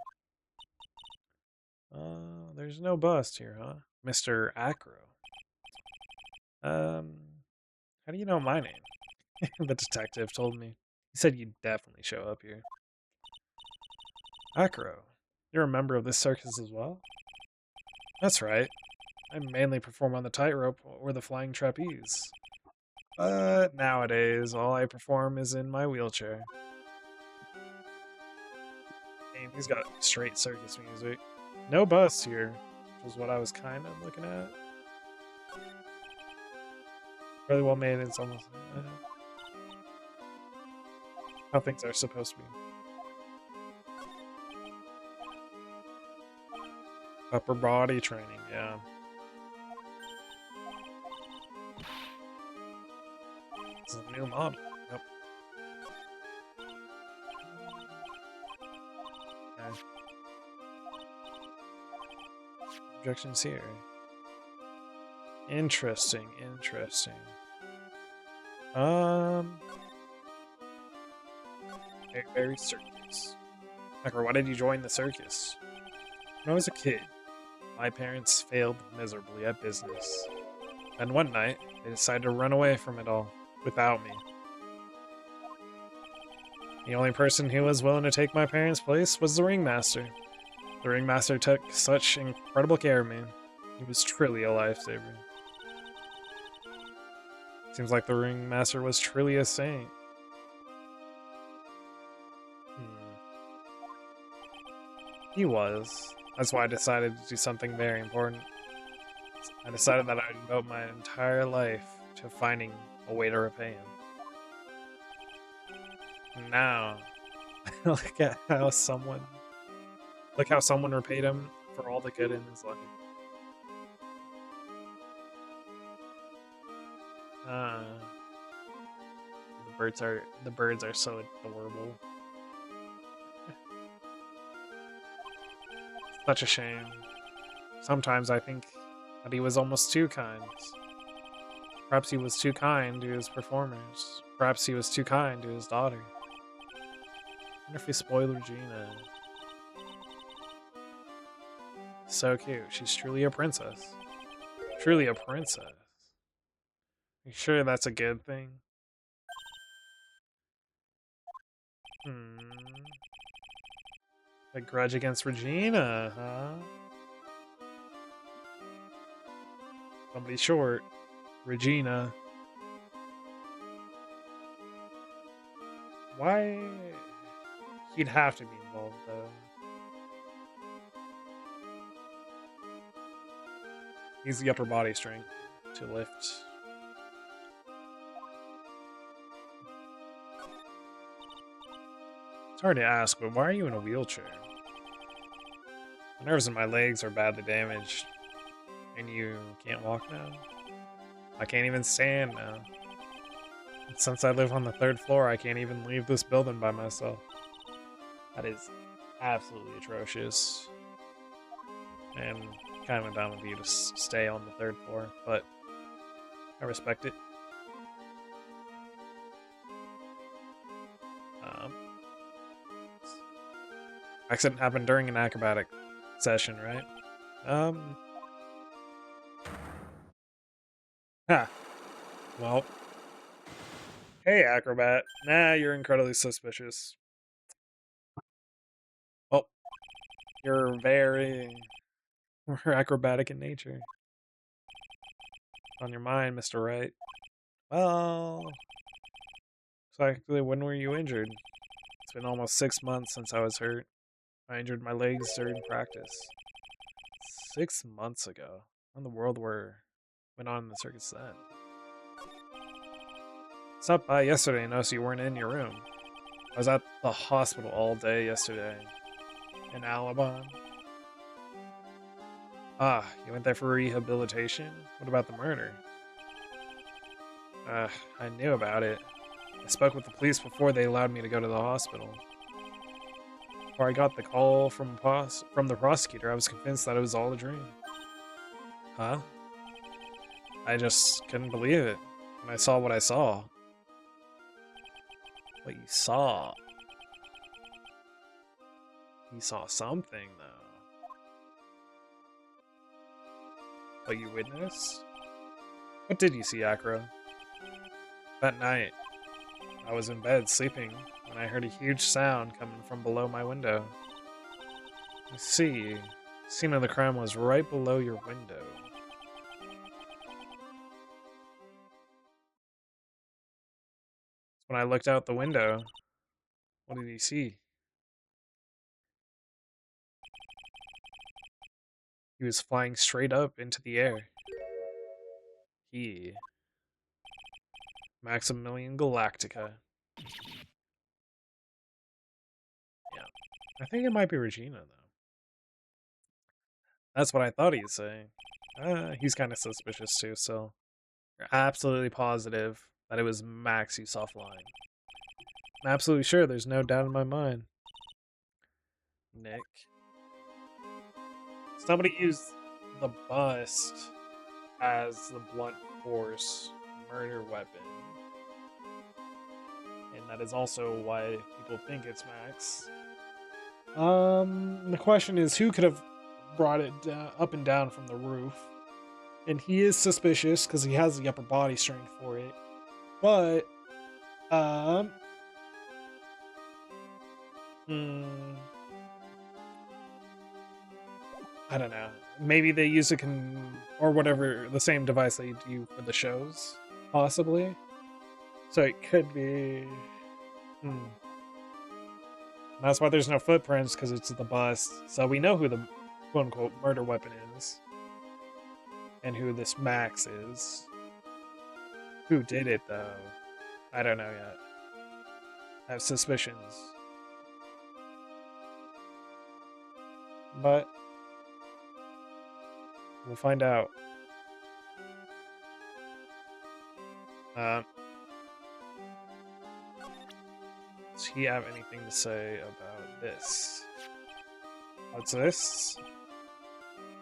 Speaker 1: There's no bust here, huh? Mr. Acro. How do you know my name? The detective told me. He said you'd definitely show up here. Acro, you're a member of this circus as well? That's right. I mainly perform on the tightrope or the flying trapeze. But nowadays, all I perform is in my wheelchair. Damn, he's got straight circus music. No bus here, which was what I was kind of looking at. Really well made. It's almost how things are supposed to be. Upper body training, yeah. This is a new model. Yep. Okay. Objections here. Interesting, interesting. Very circus. Tucker, why did you join the circus? When I was a kid, my parents failed miserably at business. And one night, they decided to run away from it all, without me. The only person who was willing to take my parents' place was the ringmaster. The ringmaster took such incredible care of me. He was truly a lifesaver. Seems like the ringmaster was truly a saint. He was. That's why I decided to do something very important. I decided that I'd devote my entire life to finding a way to repay him. Now, look how someone repaid him for all the good in his life. The birds are so adorable. Such a shame. Sometimes I think that he was almost too kind. Perhaps he was too kind to his performers. Perhaps he was too kind to his daughter. I wonder if he spoiled Regina. So cute. She's truly a princess. Truly a princess. You sure that's a good thing? A grudge against Regina, huh? Somebody short. Regina. Why? He'd have to be involved, though. He's the upper body strength to lift. It's hard to ask, but why are you in a wheelchair? My nerves in my legs are badly damaged. And you can't walk now? I can't even stand now. Since I live on the 3rd floor, I can't even leave this building by myself. That is absolutely atrocious. And kind of dumb of you to stay on the 3rd floor, but I respect it. Accident happened during an acrobatic session, right? Well. Hey, acrobat. Nah, you're incredibly suspicious. Oh, you're very acrobatic in nature. On your mind, Mr. Wright. Well, so actually, when were you injured? It's been almost 6 months since I was hurt. I injured my legs during practice. 6 months ago. How in the world went on in the circus then? Stopped by yesterday and noticed you weren't in your room. I was at the hospital all day yesterday. In Alabama. Ah, you went there for rehabilitation? What about the murder? I knew about it. I spoke with the police before they allowed me to go to the hospital. Before I got the call from the prosecutor, I was convinced that it was all a dream. Huh? I just couldn't believe it when I saw what I saw. What you saw? You saw something, though. What you witnessed? What did you see, Acro? That night, I was in bed sleeping when I heard a huge sound coming from below my window. I see. Scene of the crime was right below your window. When I looked out the window, what did he see? He was flying straight up into the air. He. Maximilian Galactica. Yeah. I think it might be Regina, though. That's what I thought he'd say. He's kind of suspicious, too, so. You're absolutely positive that it was Max you saw flying. I'm absolutely sure, there's no doubt in my mind. Nick. Somebody used the bust as the blunt force murder weapon. And that is also why people think it's Max. The question is, who could have brought it up and down from the roof? And he is suspicious because he has the upper body strength for it. But, I don't know. Maybe they use a or whatever, the same device they do for the shows, possibly. So it could be. That's why there's no footprints, because it's the bust. So we know who the quote-unquote murder weapon is. And who this Max is. Who did it, though? I don't know yet. I have suspicions. But we'll find out. Does he have anything to say about this? What's this?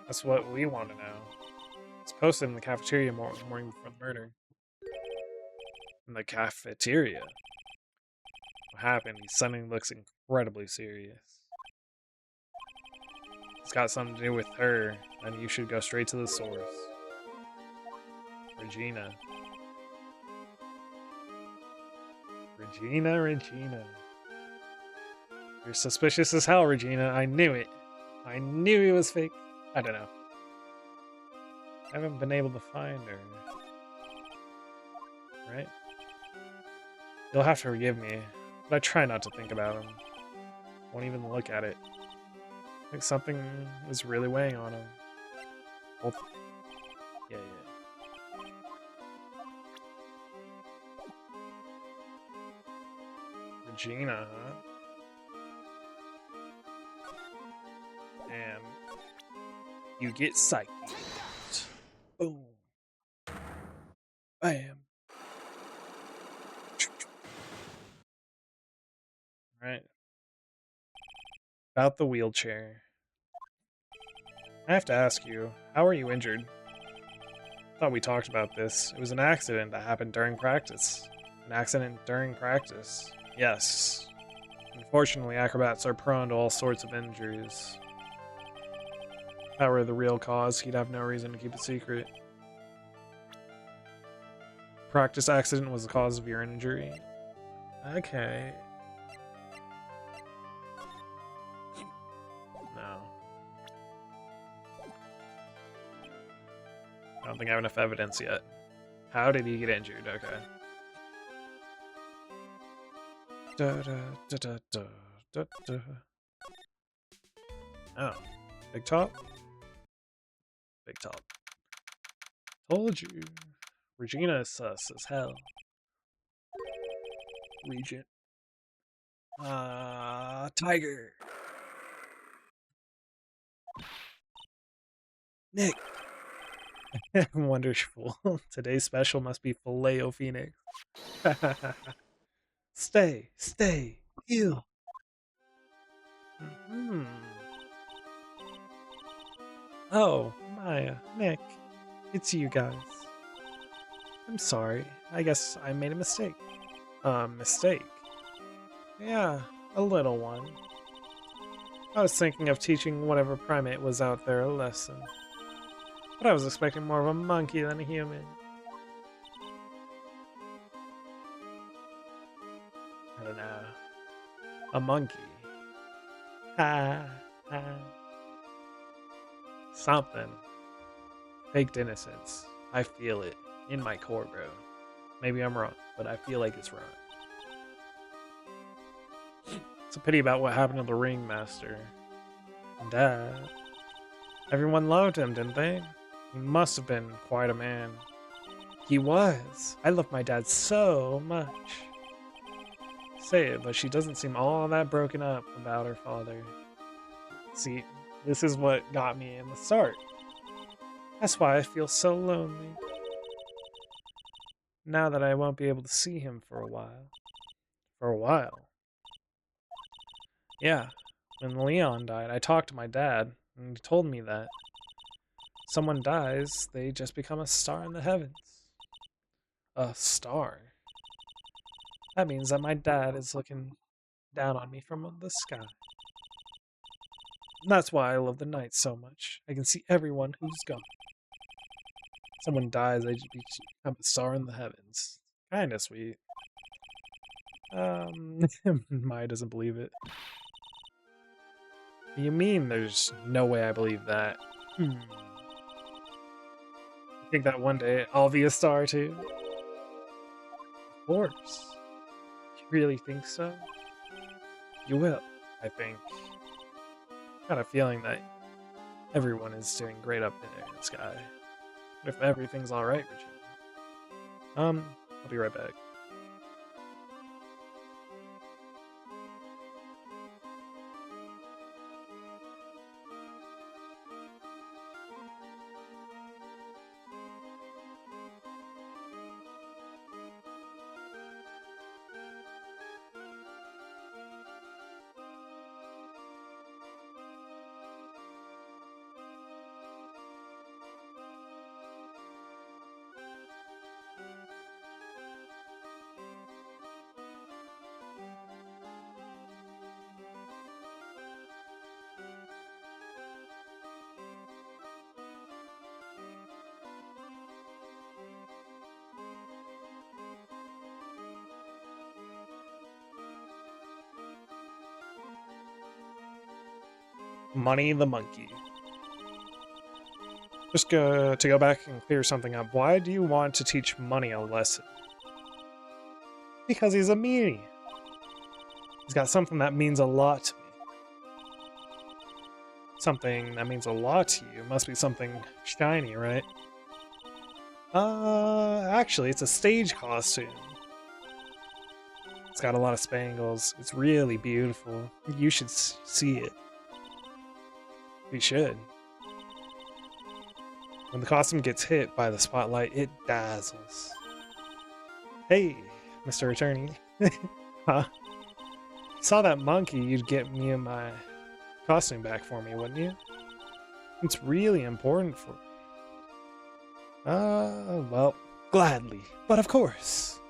Speaker 1: That's what we want to know. It's posted in the cafeteria morning before the murder. In the cafeteria? What happened? He suddenly looks incredibly serious. It's got something to do with her, and you should go straight to the source. Regina. Regina. You're suspicious as hell, Regina. I knew it. I knew he was fake. I don't know. I haven't been able to find her. Right? You'll have to forgive me, but I try not to think about him. Won't even look at it. I think something was really weighing on him. Well, yeah. Regina, huh? And you get psyched. Boom. Bam. Right. About the wheelchair. I have to ask you, how are you injured? I thought we talked about this. It was an accident that happened during practice. An accident during practice. Yes. Unfortunately, acrobats are prone to all sorts of injuries. If that were the real cause, he'd have no reason to keep it secret. Practice accident was the cause of your injury. Okay. No. I don't think I have enough evidence yet. How did he get injured? Okay. Oh. Big top? Big top. Told you. Regina is sus as hell. Regent. Tiger. Nick. Wonderful. Today's special must be Filet-O Phoenix. Stay. Heal. Oh, Maya, Nick. It's you guys. I'm sorry. I guess I made a mistake. Mistake? Yeah, a little one. I was thinking of teaching whatever primate was out there a lesson. But I was expecting more of a monkey than a human. I don't know. A monkey. Ha, ha. Something. Faked innocence. I feel it in my core, bro. Maybe I'm wrong, but I feel like it's wrong. It's a pity about what happened to the ringmaster. Dad. Everyone loved him, didn't they? He must have been quite a man. He was. I love my dad so much. Say it, but she doesn't seem all that broken up about her father. See, this is what got me in the start. That's why I feel so lonely. Now that I won't be able to see him for a while. For a while? Yeah. When Leon died, I talked to my dad, and he told me that someone dies, they just become a star in the heavens. A star? That means that my dad is looking down on me from the sky. And that's why I love the night so much. I can see everyone who's gone. Someone dies, I just become a star in the heavens. Kinda sweet. Maya doesn't believe it. You mean there's no way I believe that? I think that one day I'll be a star too. Of course. You really think so? You will, I think. Got a feeling that everyone is doing great up there in the sky. If everything's alright, Regina. I'll be right back. Money the Monkey. Just to go back and clear something up. Why do you want to teach Money a lesson? Because he's a meanie. He's got something that means a lot to me. Something that means a lot to you must be something shiny, right? Actually, it's a stage costume. It's got a lot of spangles. It's really beautiful. You should see it. We should. When the costume gets hit by the spotlight, it dazzles. Hey, Mr. Attorney. Huh? Saw that monkey, you'd get me and my costume back for me, wouldn't you? It's really important for... well, gladly. But of course,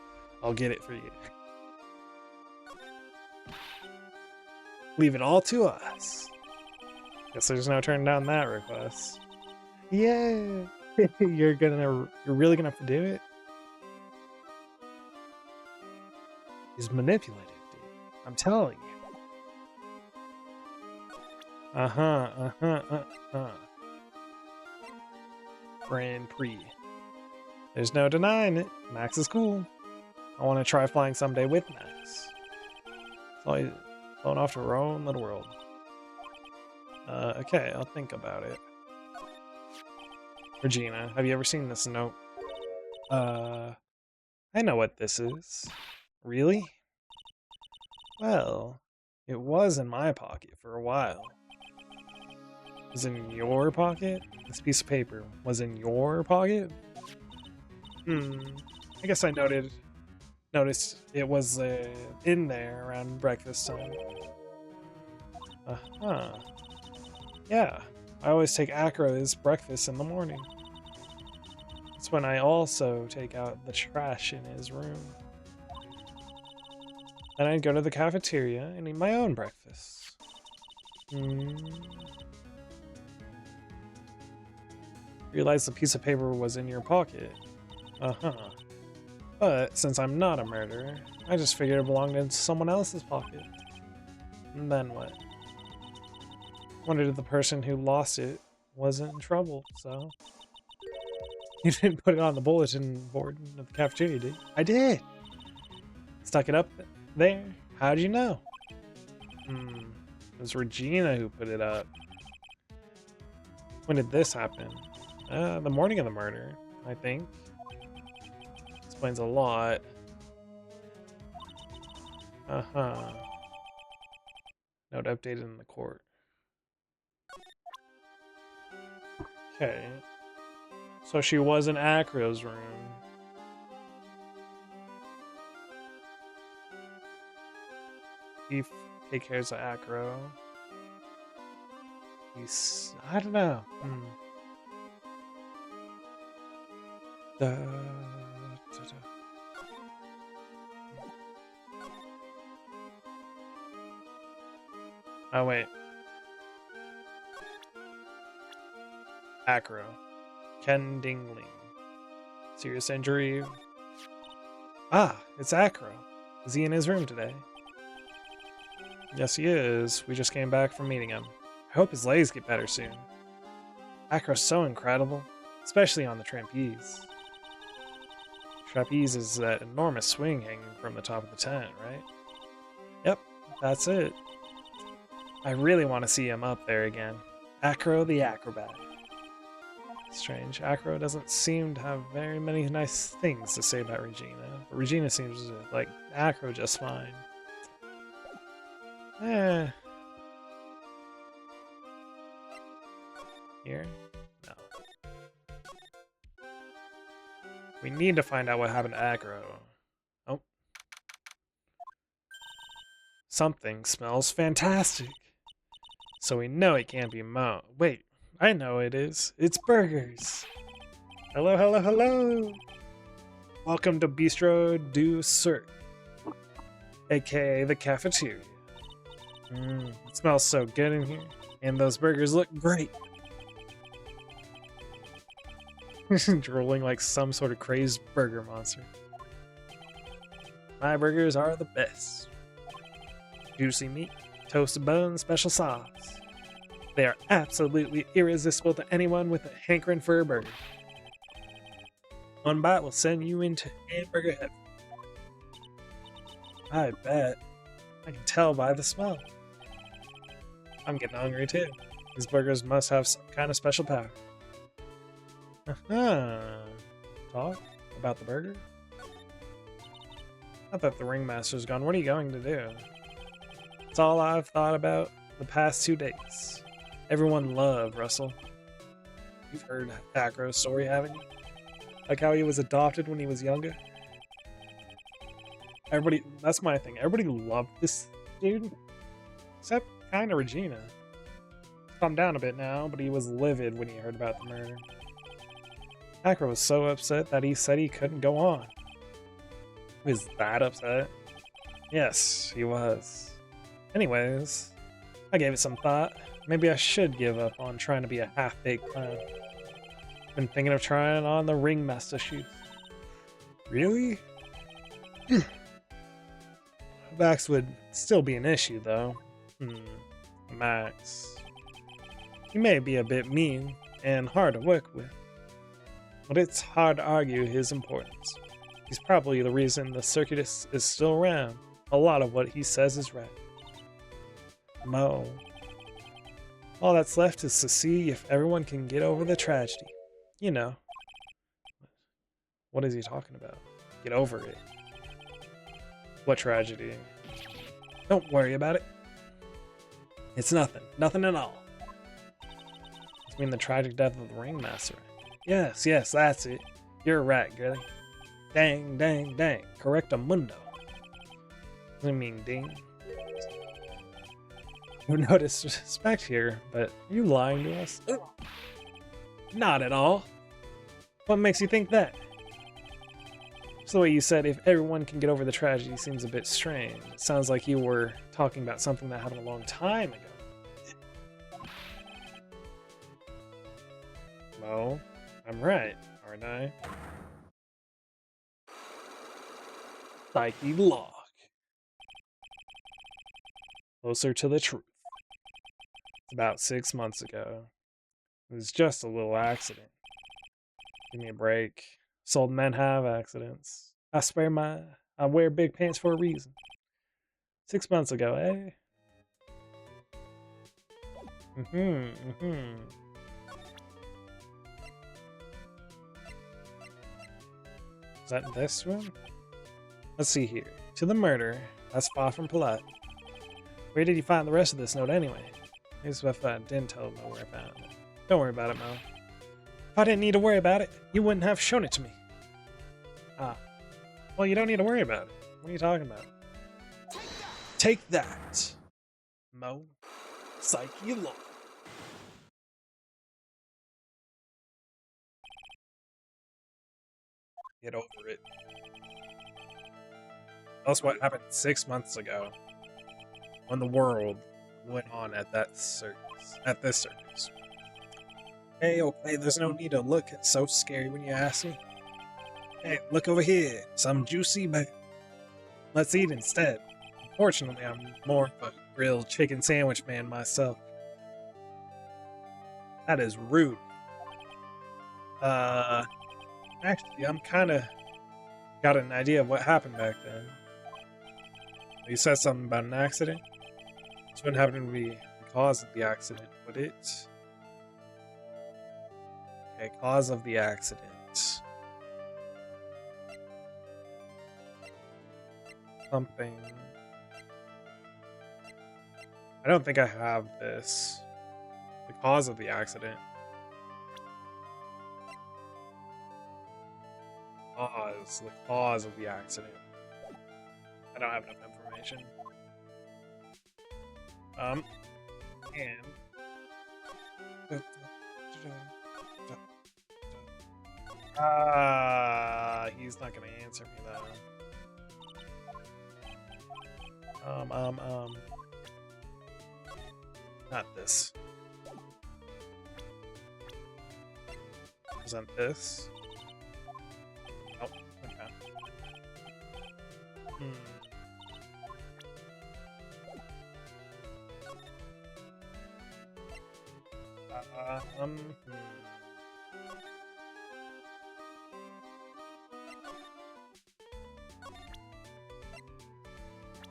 Speaker 1: I'll get it for you. Leave it all to us. Guess there's no turning down that request. Yeah, you're really gonna do it? He's manipulative, dude. I'm telling you. Grand Prix. There's no denying it. Max is cool. I want to try flying someday with Max. So I flown off to her own little world. Okay, I'll think about it. Regina, have you ever seen this note? I know what this is. Really? Well, it was in my pocket for a while. It was in your pocket? This piece of paper was in your pocket? I guess I noticed it was in there around breakfast time. Yeah, I always take Acro's breakfast in the morning. It's when I also take out the trash in his room. Then I'd go to the cafeteria and eat my own breakfast. Realized the piece of paper was in your pocket. But since I'm not a murderer, I just figured it belonged in someone else's pocket. And then what? Wondered if the person who lost it wasn't in trouble, so... You didn't put it on the bulletin board of the cafeteria, did you? I did! Stuck it up there? How'd you know? It was Regina who put it up. When did this happen? The morning of the murder, I think. Explains a lot. Uh-huh. Note updated in the court. Okay. So she was in Acro's room. He take cares of Acro. I don't know. Da, da, da. Oh wait. Acro. Ken Dingling. Serious injury. Ah, it's Acro. Is he in his room today? Yes, he is. We just came back from meeting him. I hope his legs get better soon. Acro's so incredible, especially on the trapeze. Trapeze is that enormous swing hanging from the top of the tent, right? Yep, that's it. I really want to see him up there again. Acro the Acrobat. Strange. Acro doesn't seem to have very many nice things to say about Regina, but Regina seems to like Acro just fine. Here? No. We need to find out what happened to Acro. Oh. Something smells fantastic. So we know it can't be Mo. Wait, I know it is. It's burgers. Hello, hello, hello. Welcome to Bistro du Cirque, aka the cafeteria. It smells so good in here, and those burgers look great. Drooling like some sort of crazed burger monster. My burgers are the best. Juicy meat, toasted bun, special sauce. They are absolutely irresistible to anyone with a hankering for a burger. One bite will send you into hamburger heaven. I bet. I can tell by the smell. I'm getting hungry too. These burgers must have some kind of special power. Talk about the burger? Now that the ringmaster's gone, what are you going to do? It's all I've thought about the past 2 days. Everyone loved Russell. You've heard Acro's story, haven't you? Like how he was adopted when he was younger? Everybody, that's my thing. Everybody loved this dude. Except kind of Regina. Calmed down a bit now, but he was livid when he heard about the murder. Acro was so upset that he said he couldn't go on. He was that upset? Yes, he was. Anyways, I gave it some thought. Maybe I should give up on trying to be a half-baked clown. Been thinking of trying on the ringmaster shoes. Really? Max would still be an issue, though. Max. He may be a bit mean and hard to work with, but it's hard to argue his importance. He's probably the reason the circus is still around. A lot of what he says is right. Mo. All that's left is to see if everyone can get over the tragedy. You know. What is he talking about? Get over it. What tragedy? Don't worry about it. It's nothing. Nothing at all. I mean the tragic death of the ringmaster. Yes, that's it. You're right, girlie. Dang, dang, dang. Correctamundo. Doesn't mean ding. You notice respect here, but are you lying to us? Ooh. Not at all. What makes you think that? Just the way you said if everyone can get over the tragedy seems a bit strange. It sounds like you were talking about something that happened a long time ago. Well, I'm right, aren't I? Psyche log. Closer to the truth. About 6 months ago. It was just a little accident. Give me a break. Old men have accidents. I wear big pants for a reason. 6 months ago, eh? Is that this one? Let's see here. To the murder. That's far from polite. Where did you find the rest of this note anyway? Here's what I didn't tell Mo where I found it. Don't worry about it, Mo. If I didn't need to worry about it, you wouldn't have shown it to me. Ah. Well, you don't need to worry about it. What are you talking about? Take that, Mo. Psyche law. Get over it. That's what happened 6 months ago when the world went on at that circus. At this circus. Hey, okay, there's no need to look so scary when you ask me. Hey, look over here. Some juicy bait. Let's eat instead. Unfortunately, I'm more of a grilled chicken sandwich man myself. That is rude. Actually, I'm kinda got an idea of what happened back then. You said something about an accident? This wouldn't happen to be the cause of the accident, would it? Okay, cause of the accident. Something. I don't think I have this. The cause of the accident. The cause of the accident. I don't have enough information. And he's not gonna answer me though. Not this. Isn't this? Oh, okay.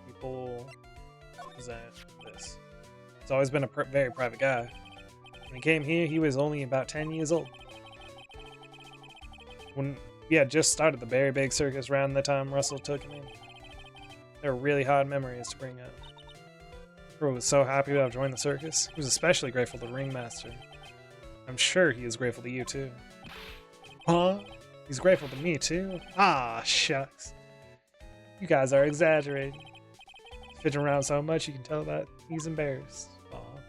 Speaker 1: People present this. He's always been a very private guy. When he came here, he was only about 10 years old. When he had just started the very big circus around the time Russell took him in. They were really hard memories to bring up. Bro was so happy to have joined the circus. He was especially grateful to the ringmaster. I'm sure he is grateful to you too. Huh? He's grateful to me too? Ah, shucks. You guys are exaggerating. Fidgeting around so much you can tell that he's embarrassed. Aw.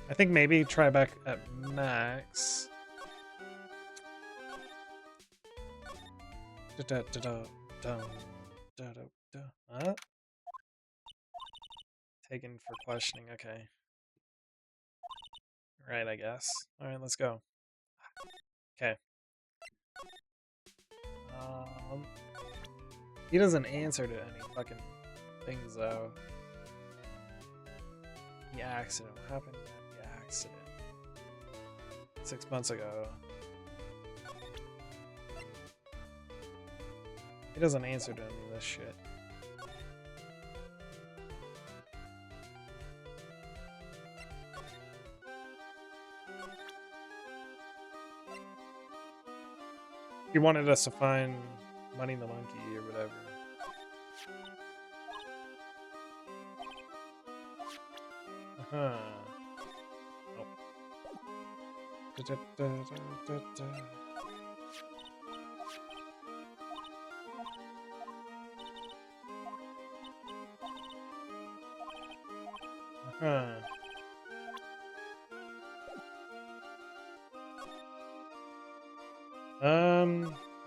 Speaker 1: I think maybe try back at max. Huh? Taken for questioning, okay. Right, I guess. Alright, let's go. Okay. He doesn't answer to any fucking things, though. The accident. What happened at the accident? 6 months ago. He doesn't answer to any of this shit. He wanted us to find Money the Monkey or whatever. Uh-huh. Oh.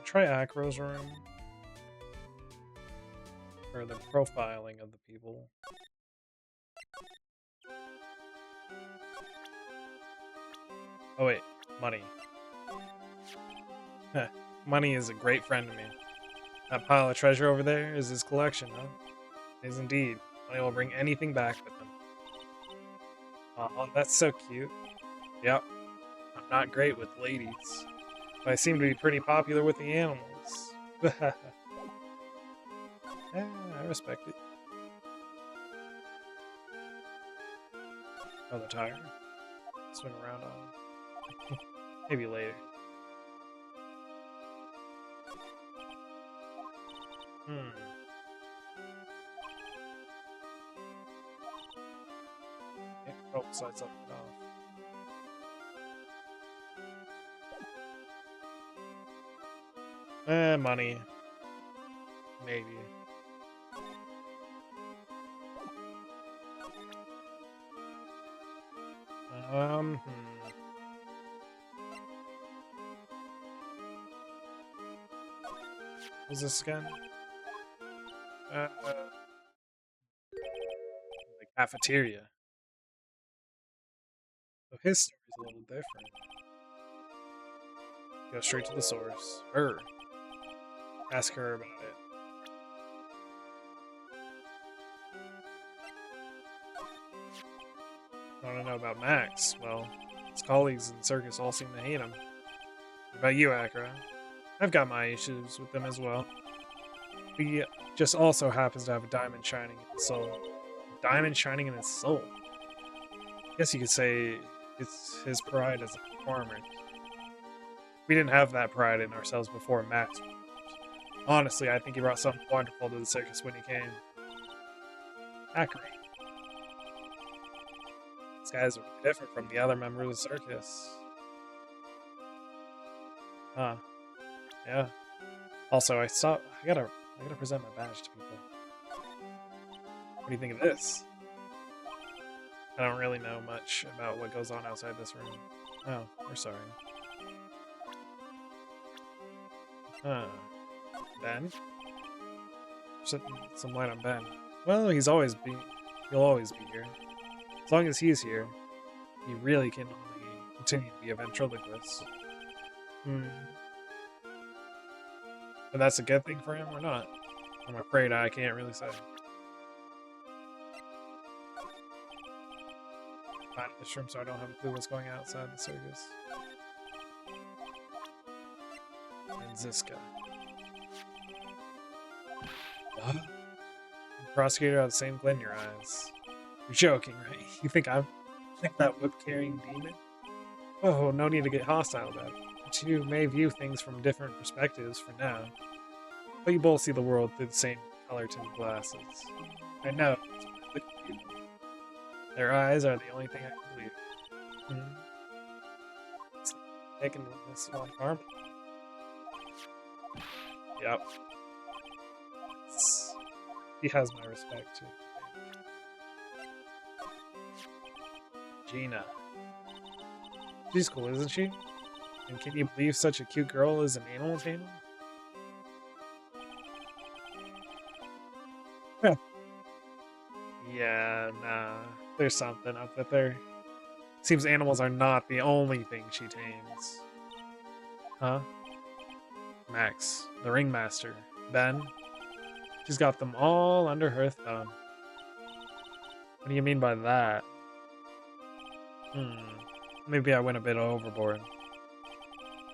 Speaker 1: Try Acro's room. For the profiling of the people. Oh wait, Money. Money is a great friend to me. That pile of treasure over there is his collection, huh? It is indeed. I will bring anything back with him. Oh, that's so cute. Yep, I'm not great with ladies, but I seem to be pretty popular with the animals. I respect it. Oh, the tire. Swing around on. Maybe later. Hmm. Yeah, oh, besides up and off. Money. Maybe. Hmm. What's this again? The cafeteria. So his story's a little different. Go straight to the source. Her. Ask her about it. I want to know about Max. Well, his colleagues in the circus all seem to hate him. What about you, Akra? I've got my issues with them as well. He just also happens to have a diamond shining in his soul. Diamond shining in his soul? I guess you could say it's his pride as a performer. We didn't have that pride in ourselves before Max. Honestly, I think he brought something wonderful to the circus when he came. Akra. These guys are different from the other members of the circus. Huh. Yeah. Also, I gotta present my badge to people. What do you think of this? I don't really know much about what goes on outside this room. Oh, we're sorry. Huh. Ben? Some light on Ben. Well, he'll always be here. As long as he's here, he really can only continue to be a ventriloquist. Hmm. But that's a good thing for him or not? I'm afraid I can't really say. I'm not in this room, so I don't have a clue what's going on outside the circus. And Ziska. What? The prosecutor has the same glint in your eyes. You're joking, right? You think I'm that whip-carrying demon? Oh, no need to get hostile about it. The two may view things from different perspectives for now, but you both see the world through the same color-tinted glasses. I know. Their eyes are the only thing I can believe. Hmm. It's taking this one arm. Yep. He has my respect too. Gina. She's cool, isn't she? And can you believe such a cute girl is an animal channel? Yeah, nah. There's something up with her. Seems animals are not the only thing she tames. Huh? Max, the ringmaster. Ben? She's got them all under her thumb. What do you mean by that? Maybe I went a bit overboard.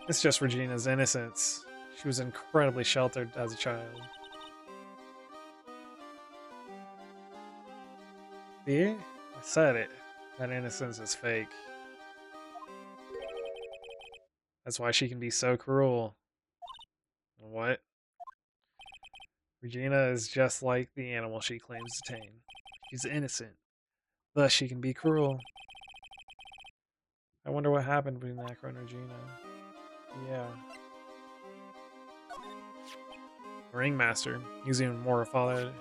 Speaker 1: It's just Regina's innocence. She was incredibly sheltered as a child. See? I said it. That innocence is fake. That's why she can be so cruel. What? Regina is just like the animal she claims to tame. She's innocent. Thus she can be cruel. I wonder what happened between Akra and Regina. Yeah. The ringmaster. He's even more a father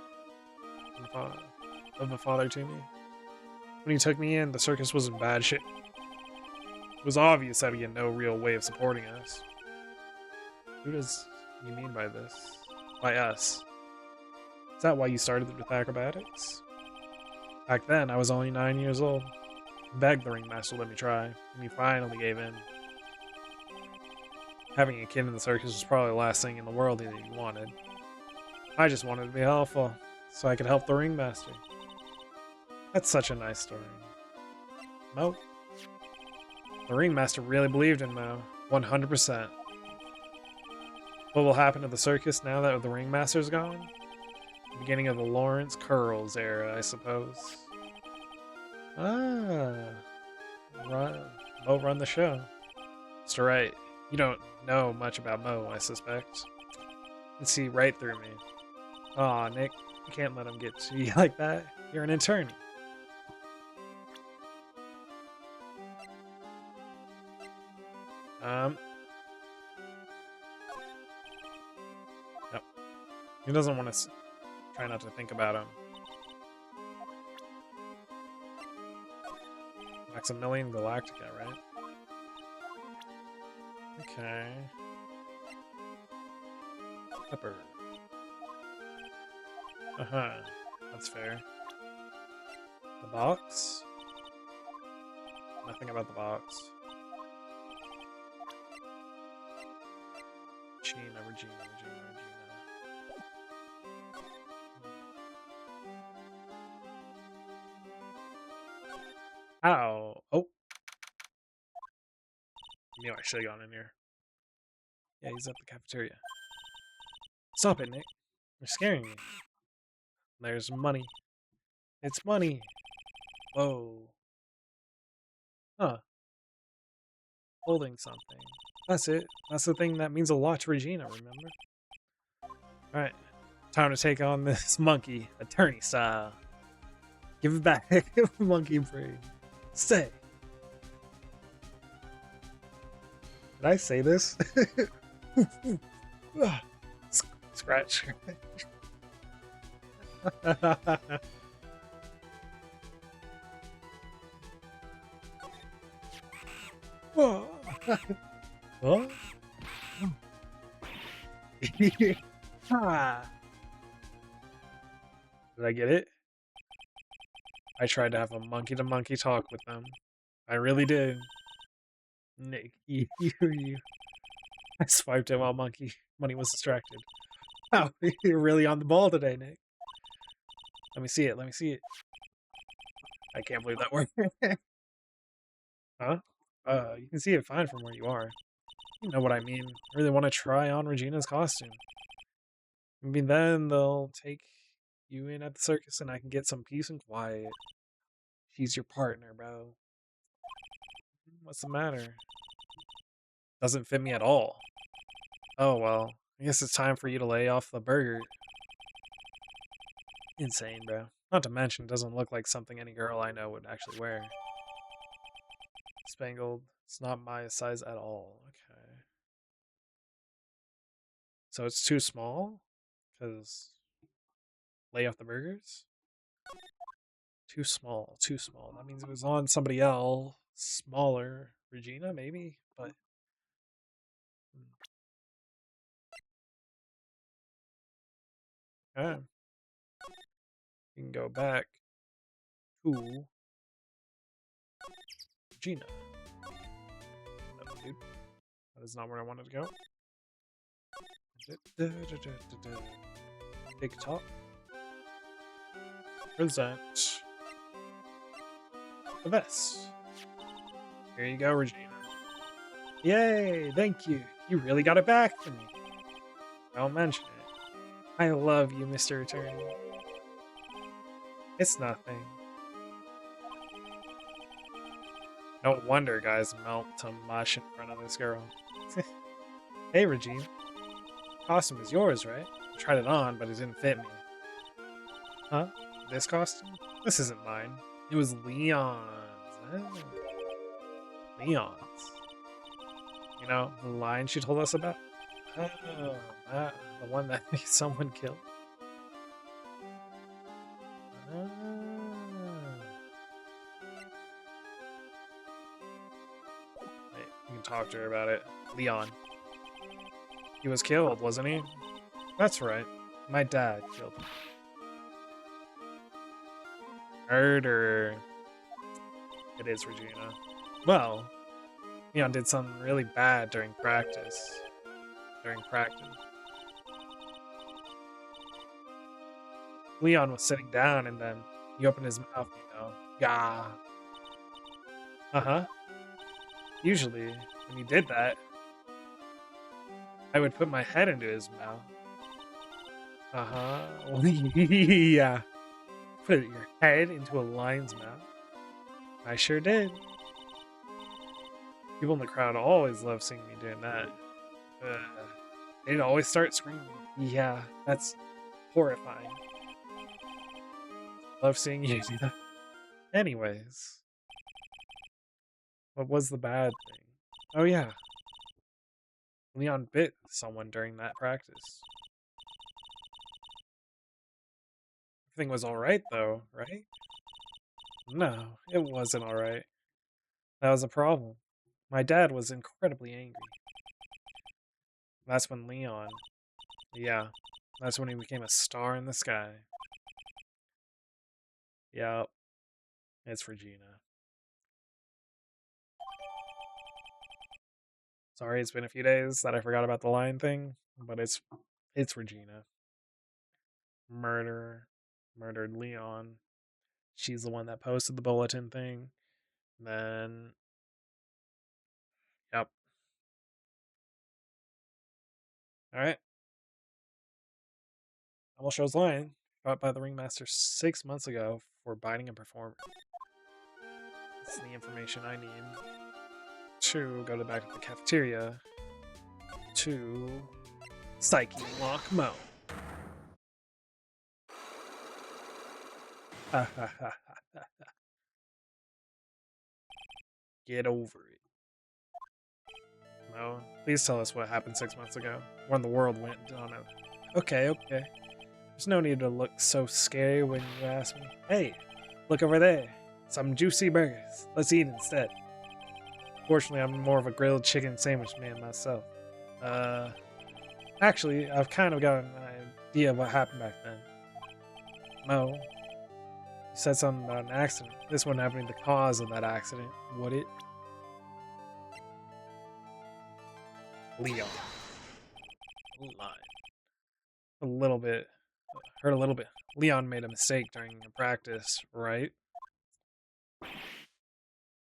Speaker 1: of a father to me. When he took me in, the circus was in bad shape. It was obvious that he had no real way of supporting us. Who does you mean by this? By us? Is that why you started with acrobatics? Back then, I was only 9 years old. I begged the ringmaster to let me try, and he finally gave in. Having a kid in the circus was probably the last thing in the world that he wanted. I just wanted to be helpful, so I could help the ringmaster. That's such a nice story. Mo? The ringmaster really believed in Mo. 100%. What will happen to the circus now that the ringmaster's gone? The beginning of the Lawrence Curls era, I suppose. Ah. Mo run the show. That's right. You don't know much about Mo, I suspect. You can see right through me. Aw, Nick, you can't let him get to you like that. You're an attorney. Yep. He doesn't want to try not to think about him. Maximilian Galactica, right? Okay. Pepper. Uh-huh. That's fair. The box? Nothing about the box. Regina. Ow. Oh. I knew I should have gone in here. Yeah, he's at the cafeteria. Stop it, Nick. You're scaring me. There's money. It's money. Whoa. Huh. Holding something. That's it. That's the thing that means a lot to Regina, remember? Alright. Time to take on this monkey, attorney style. Give it back, monkey brain. Stay. Did I say this? Scratch. Whoa. Huh? Did I get it? I tried to have a monkey-to-monkey talk with them. I really did. Nick, you. I swiped him while Money was distracted. Wow, you're really on the ball today, Nick. Let me see it. I can't believe that worked. Huh? You can see it fine from where you are. You know what I mean. I really want to try on Regina's costume. I mean, then they'll take you in at the circus and I can get some peace and quiet. She's your partner, bro. What's the matter? Doesn't fit me at all. Oh, well. I guess it's time for you to lay off the burger. Insane, bro. Not to mention, it doesn't look like something any girl I know would actually wear. Spangled. It's not my size at all. Okay. So it's too small? Because lay off the burgers? Too small. That means it was on somebody else. Smaller. Regina, maybe? But... Okay. You can go back to Regina. No, dude. That is not where I wanted to go. Big top. Present the vest. Here you go, Regina. Yay, thank you. You really got it back for me. Don't mention it. I love you, Mr. Attorney. It's nothing. No wonder guys melt to mush in front of this girl. Hey, Regina. Costume is yours, right? I tried it on, but it didn't fit me. Huh? This costume? This isn't mine. It was Leon's. Oh. Leon's. You know, the line she told us about? Oh, the one that someone killed. Oh. Wait, you can talk to her about it. Leon. He was killed, wasn't he? That's right. My dad killed him. Murder. It is, Regina. Well, Leon did something really bad during practice. Leon was sitting down and then he opened his mouth, you know. Yeah. Uh-huh. Usually, when he did that, I would put my head into his mouth. Uh-huh. Yeah. Put your head into a lion's mouth. I sure did. People in the crowd always love seeing me doing that. They'd always start screaming. Yeah, that's horrifying. Love seeing you do that. Anyways, what was the bad thing? Oh yeah, Leon bit someone during that practice. Everything was alright though, right? No, it wasn't alright. That was a problem. My dad was incredibly angry. That's when Leon, yeah, that's when he became a star in the sky. Yep, it's Regina. Sorry, it's been a few days that I forgot about the lion thing, but it's Regina. Murdered Leon. She's the one that posted the bulletin thing. Then, yep. All right. Almost shows lion brought by the ringmaster 6 months ago for biting a performer. That's the information I need to go back to the cafeteria to Psyche Lock Mo. Get over it. No, please tell us what happened 6 months ago when the world went on a. Okay. There's no need to look so scary when you ask me. Hey, look over there. Some juicy burgers. Let's eat instead. Fortunately, I'm more of a grilled chicken sandwich man myself. Actually, I've kind of got an idea of what happened back then. Mo, you said something about an accident. This wouldn't have been the cause of that accident, would it? Leon. Lie. A little bit. Heard a little bit. Leon made a mistake during a practice, right?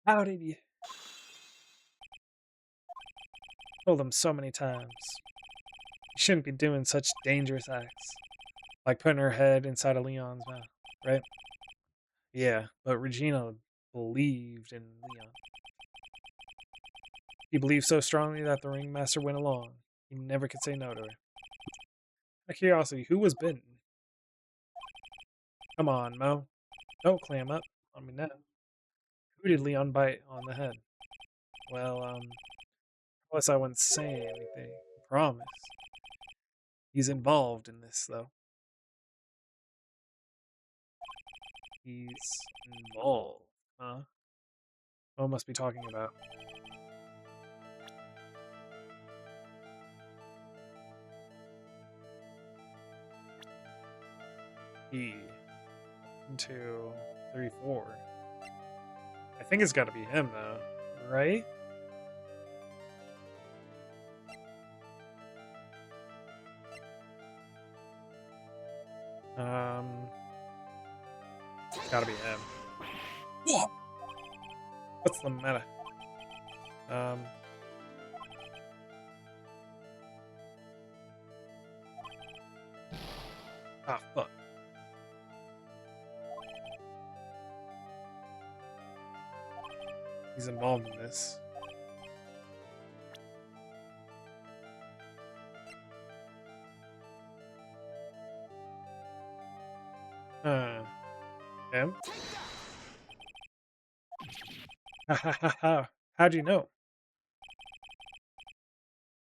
Speaker 1: How did you? Told him so many times. You shouldn't be doing such dangerous acts. Like putting her head inside of Leon's mouth, right? Yeah, but Regina believed in Leon. He believed so strongly that the ringmaster went along. He never could say no to her. Out of curiosity, who was bitten? Come on, Mo. Don't clam up. Let me know. Who did Leon bite on the head? Well, unless I wouldn't say anything. I promise. He's involved in this, though. He's involved, huh? What must be talking about? He. 1, 2, 3, 4. I think it's got to be him, though, right? It's got to be him. What? What's the matter? Ah, fuck. He's involved in this. Him? Ha ha ha ha. How'd you know?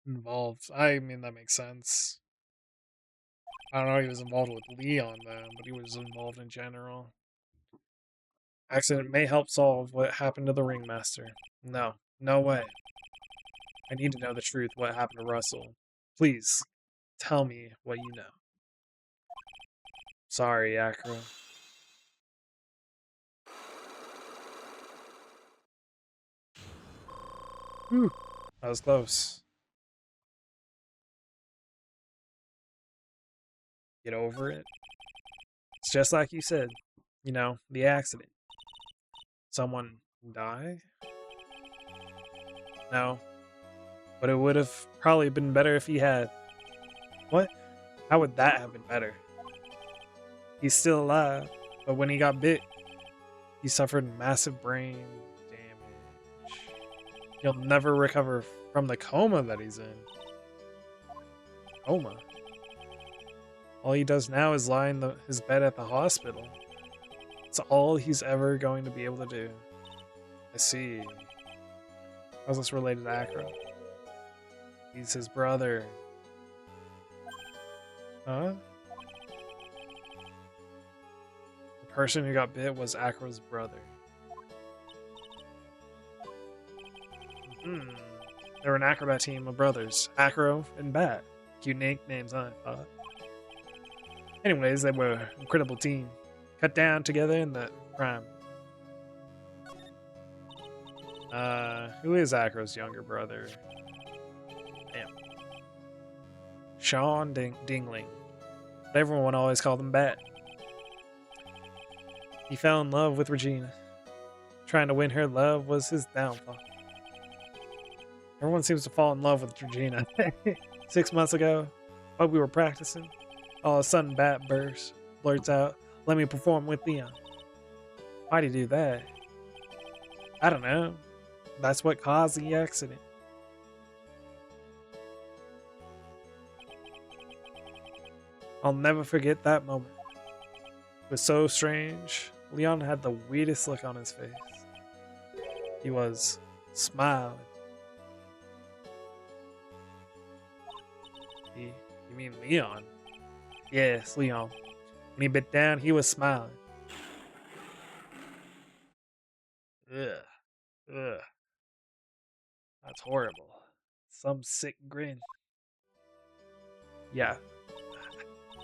Speaker 1: Involved. I mean, that makes sense. I don't know, he was involved with Leon, though, but he was involved in general. Accident may help solve what happened to the ringmaster. No, no way. I need to know the truth, what happened to Russell. Please, tell me what you know. Sorry, Acro. Whew. That was close. Get over it. It's just like you said. You know, the accident. Someone die? No. But it would have probably been better if he had. What? How would that have been better? He's still alive, but when he got bit, he suffered massive brain damage. He'll never recover from the coma that he's in. Coma? All he does now is lie in his bed at the hospital. It's all he's ever going to be able to do. I see. How's this related to Acro? He's his brother. Huh? The person who got bit was Acro's brother. They were an acrobat team of brothers, Acro and Bat. Cute nicknames, huh? Anyways, they were an incredible team. Cut down together in the crime. Who is Acro's younger brother? Damn. Sean Dingling. But everyone always called him Bat. He fell in love with Regina. Trying to win her love was his downfall. Everyone seems to fall in love with Regina. 6 months ago, while we were practicing, all of a sudden Bat blurts out, "Let me perform with Leon." Why'd he do that? I don't know. That's what caused the accident. I'll never forget that moment. It was so strange. Leon had the weirdest look on his face. He was smiling. You mean Leon? Yes, Leon. When he bit down, he was smiling. Ugh. Ugh. That's horrible. Some sick grin. Yeah.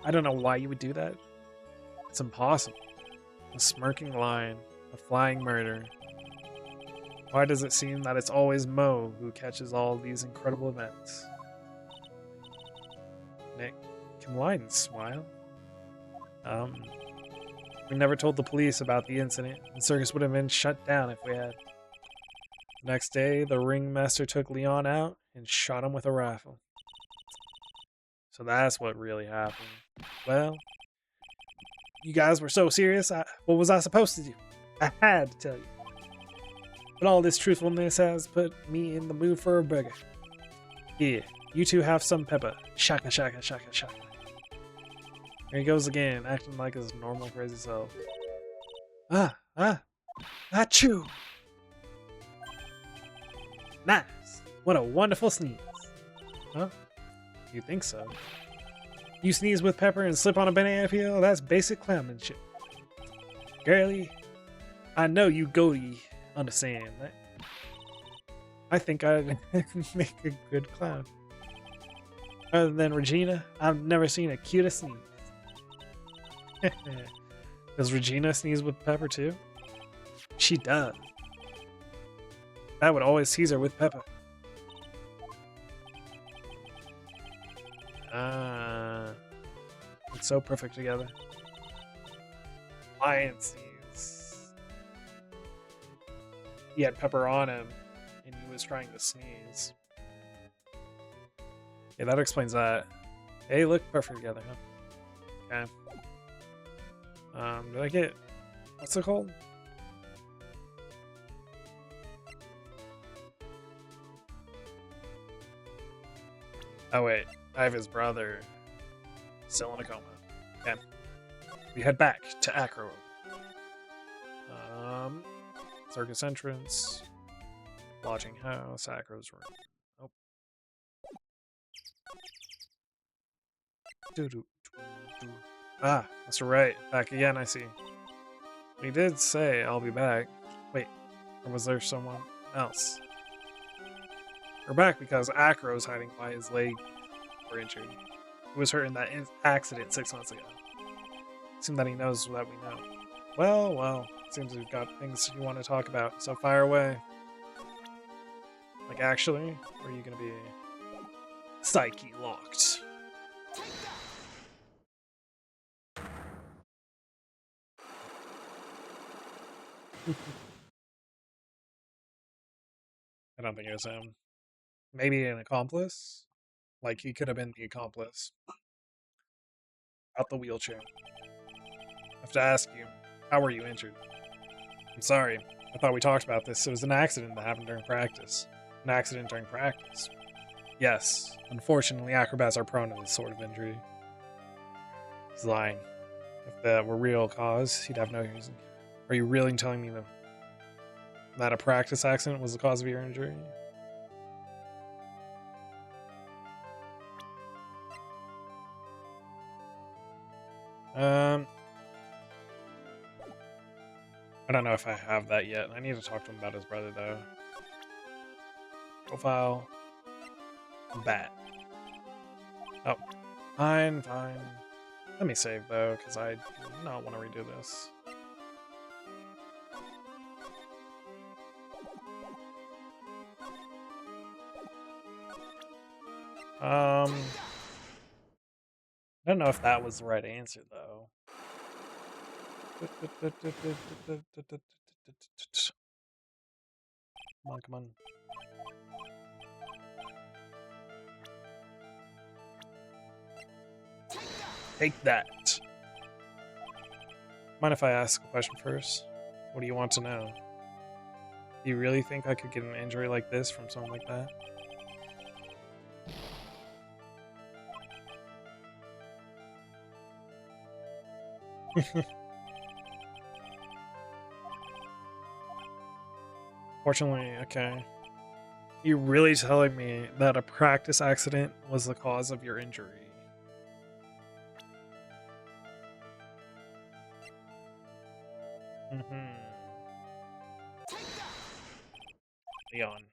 Speaker 1: I don't know why you would do that. It's impossible. A smirking lion, a flying murder. Why does it seem that it's always Mo who catches all these incredible events? Nick, can lions smile? We never told the police about the incident. The circus would have been shut down if we had. The next day, the ringmaster took Leon out and shot him with a rifle. So that's what really happened. Well, you guys were so serious. What was I supposed to do? I had to tell you. But all this truthfulness has put me in the mood for a burger. Here, you two have some pepper. Shaka, shaka, shaka, shaka. Here he goes again, acting like his normal crazy self. Achoo! Nice! What a wonderful sneeze. Huh? You think so? You sneeze with pepper and slip on a banana peel? That's basic clownmanship. Girlie, I know you goaty understand that. I think I'd make a good clown. Other than Regina, I've never seen a cuter sneeze. Does Regina sneeze with pepper too? She does. I would always tease her with pepper. It's so perfect together. Lion sneeze. He had pepper on him, and he was trying to sneeze. Yeah, that explains that. They look perfect together, huh? Okay. Did I get... What's it called? Oh wait, I have his brother still in a coma. Okay. We head back to Acro. Circus entrance. Lodging house, Acro's room. Oh. Ah, that's right. Back again, I see. He did say I'll be back. Wait, or was there someone else? We're back because Acro's hiding by his leg or injury. He was hurt in that accident 6 months ago. Seems that he knows that we know. Well, seems we've got things you want to talk about, so fire away. Like actually, or are you gonna be psyche locked? I don't think it was him. Maybe an accomplice? Like, he could have been the accomplice. Out the wheelchair. I have to ask you, how were you injured? I'm sorry. I thought we talked about this. It was an accident that happened during practice. An accident during practice? Yes. Unfortunately, acrobats are prone to this sort of injury. He's lying. If that were real cause, he'd have no reason. Are you really telling me that a practice accident was the cause of your injury? I don't know if I have that yet. I need to talk to him about his brother, though. Profile. Bat. Oh. Fine. Let me save, though, because I do not want to redo this. I don't know if that was the right answer, though. Come on. Take that. Mind if I ask a question first? What do you want to know? Do you really think I could get an injury like this from something like that? Fortunately, okay. You really telling me that a practice accident was the cause of your injury? Leon.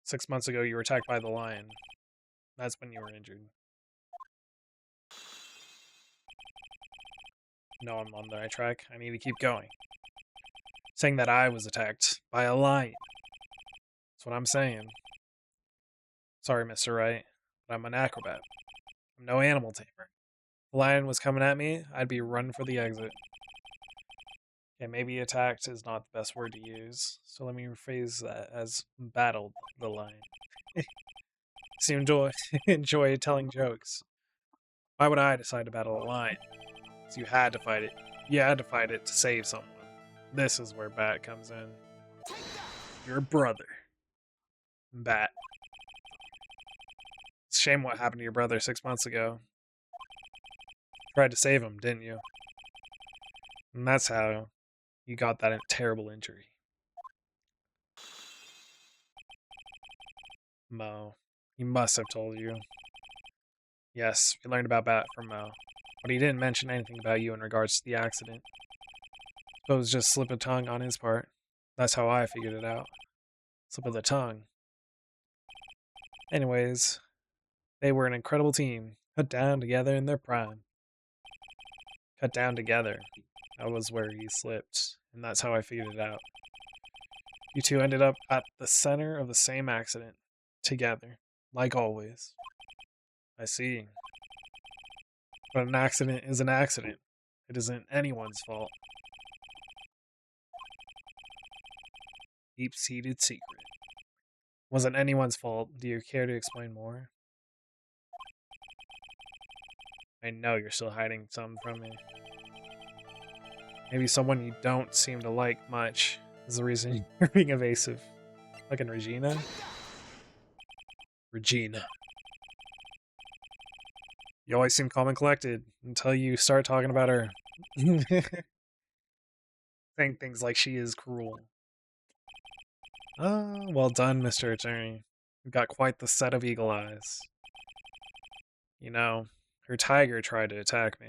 Speaker 1: 6 months ago, you were attacked by the lion. That's when you were injured. No, I'm on the right track. I need to keep going. Saying that I was attacked by a lion. That's what I'm saying. Sorry, Mr. Wright, but I'm an acrobat. I'm no animal tamer. If the lion was coming at me, I'd be running for the exit. Okay, maybe attacked is not the best word to use, so let me rephrase that as battled the lion. So you enjoy telling jokes. Why would I decide to battle a lion? So you had to fight it. You had to fight it to save someone. This is where Bat comes in. Your brother. Bat. It's a shame what happened to your brother 6 months ago. Tried to save him, didn't you? And that's how you got that terrible injury. Mo. He must have told you. Yes, we learned about Bat from Mo. But he didn't mention anything about you in regards to the accident. So it was just slip of tongue on his part. That's how I figured it out. Slip of the tongue. Anyways, they were an incredible team, cut down together in their prime. Cut down together. That was where he slipped, and that's how I figured it out. You two ended up at the center of the same accident, together, like always. I see. But an accident is an accident. It isn't anyone's fault. Deep-seated secret. Wasn't anyone's fault. Do you care to explain more? I know you're still hiding some from me. Maybe someone you don't seem to like much is the reason you're being evasive. Like in Regina? Regina. You always seem calm and collected until you start talking about her. Saying things like she is cruel. Ah, well done, Mr. Attorney. You've got quite the set of eagle eyes. You know, her tiger tried to attack me.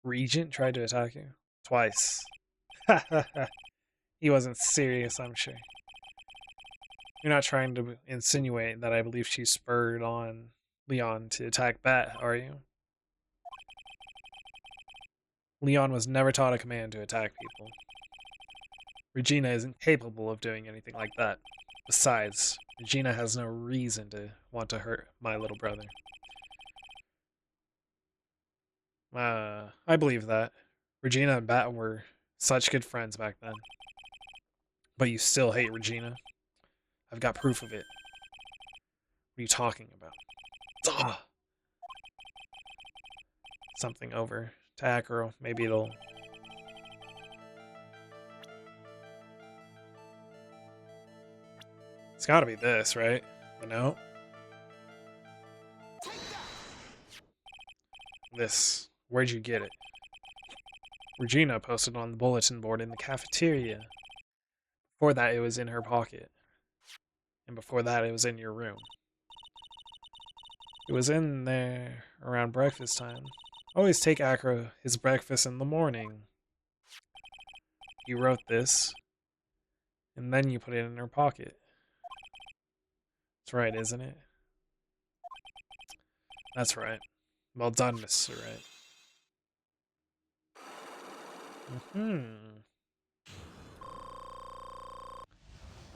Speaker 1: Regent tried to attack you? Twice. He wasn't serious, I'm sure. You're not trying to insinuate that I believe she spurred on Leon to attack Bat, are you? Leon was never taught a command to attack people. Regina isn't capable of doing anything like that. Besides, Regina has no reason to want to hurt my little brother. I believe that. Regina and Bat were Such good friends back then. But you still hate Regina. I've got proof of it. What are you talking about? Ugh. Something over to Acro. Maybe it'll... It's gotta be this, right? You know? This. Where'd you get it? Regina posted on the bulletin board in the cafeteria. Before that, it was in her pocket. And before that, it was in your room. It was in there around breakfast time. Always take Acro his breakfast in the morning. You wrote this, and then you put it in her pocket. That's right, isn't it? That's right. Well done, Mr. Right.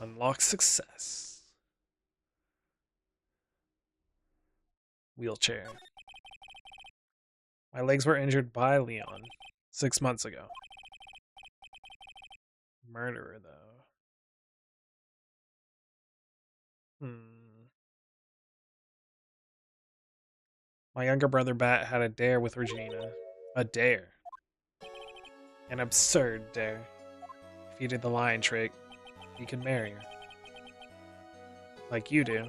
Speaker 1: Unlock success. Wheelchair. My legs were injured by Leon 6 months ago. Murderer, though. My younger brother Bat had a dare with Regina. A dare. An absurd dare. If you did the lion trick, you could marry her. Like you do.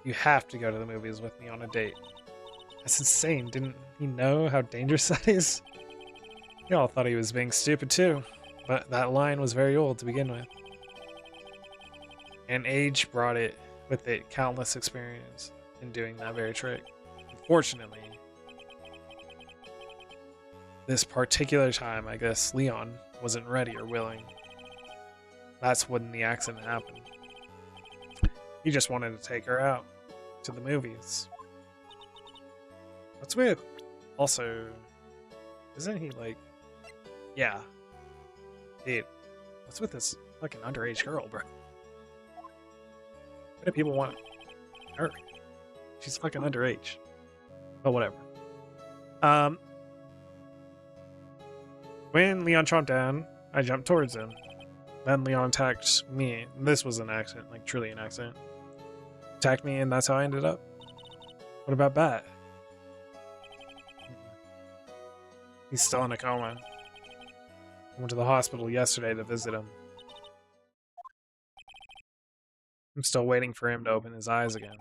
Speaker 1: You have to go to the movies with me on a date. That's insane. Didn't he know how dangerous that is? We all thought he was being stupid too. But that line was very old to begin with. And age brought it with it countless experience in doing that very trick. Unfortunately, this particular time, I guess Leon wasn't ready or willing. That's when the accident happened. He just wanted to take her out to the movies. What's with... Also, isn't he like... Yeah. Dude, what's with this fucking underage girl, bro? Why do people want her? She's fucking underage. But whatever. When Leon chomped down, I jumped towards him. Then Leon attacked me. This was an accident, like truly an accident. Attacked me, and that's how I ended up. What about Bat? He's still in a coma. I went to the hospital yesterday to visit him. I'm still waiting for him to open his eyes again.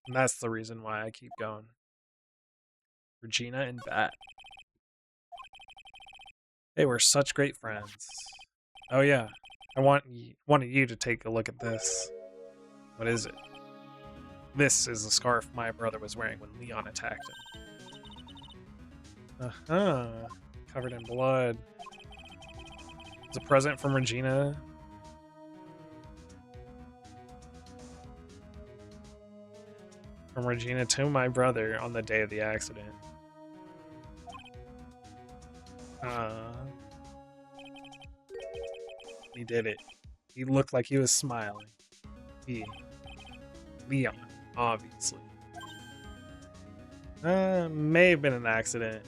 Speaker 1: And that's the reason why I keep going. Regina and Bat. They were such great friends. Oh yeah, I wanted you to take a look at this. What is it? This is the scarf my brother was wearing when Leon attacked him. Covered in blood. It's a present from Regina. From Regina to my brother on the day of the accident. He did it. He looked like he was smiling. Leon, obviously. May have been an accident.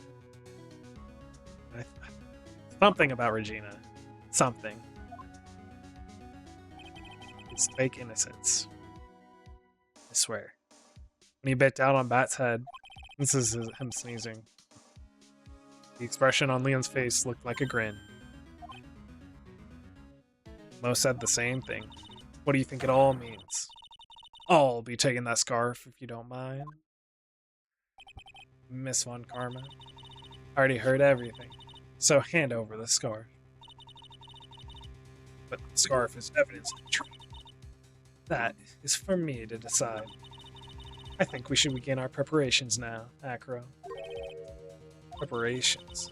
Speaker 1: Something about Regina. Something. It's fake innocence. I swear. When he bit down on Bat's head, this is him sneezing. The expression on Leon's face looked like a grin. Mo said the same thing. What do you think it all means? I'll be taking that scarf if you don't mind. Miss Von Karma. I already heard everything, so hand over the scarf. But the scarf is evidence of the truth. That is for me to decide. I think we should begin our preparations now, Acro. Preparations.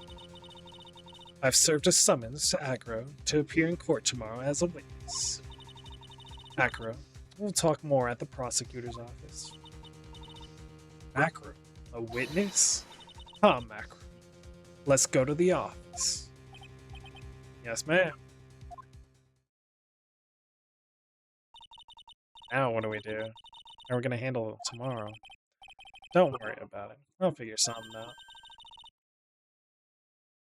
Speaker 1: I've served a summons to Acro to appear in court tomorrow as a witness. Acro, we'll talk more at the prosecutor's office. Acro, a witness? Come, Acro. Let's go to the office. Yes, ma'am. Now what do we do? How are we going to handle it tomorrow? Don't worry about it. I'll figure something out.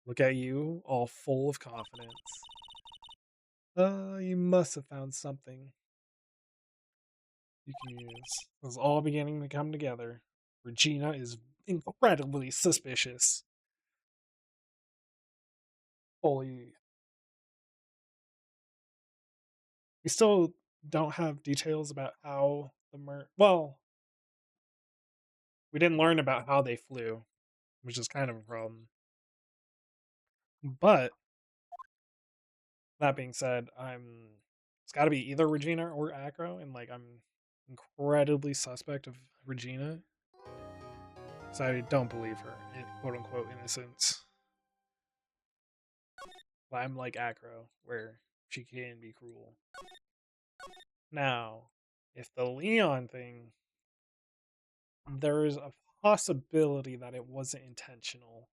Speaker 1: Look at you, all full of confidence. You must have found something you can use. It was all beginning to come together. Regina is incredibly suspicious. Holy. We still don't have details about how well, we didn't learn about how they flew, which is kind of a problem. But that being said, it's got to be either Regina or Acro, and like I'm incredibly suspect of Regina, so I don't believe her in quote unquote innocence. But I'm like Acro, where she can be cruel. Now, if the Leon thing, there is a possibility that it wasn't intentional,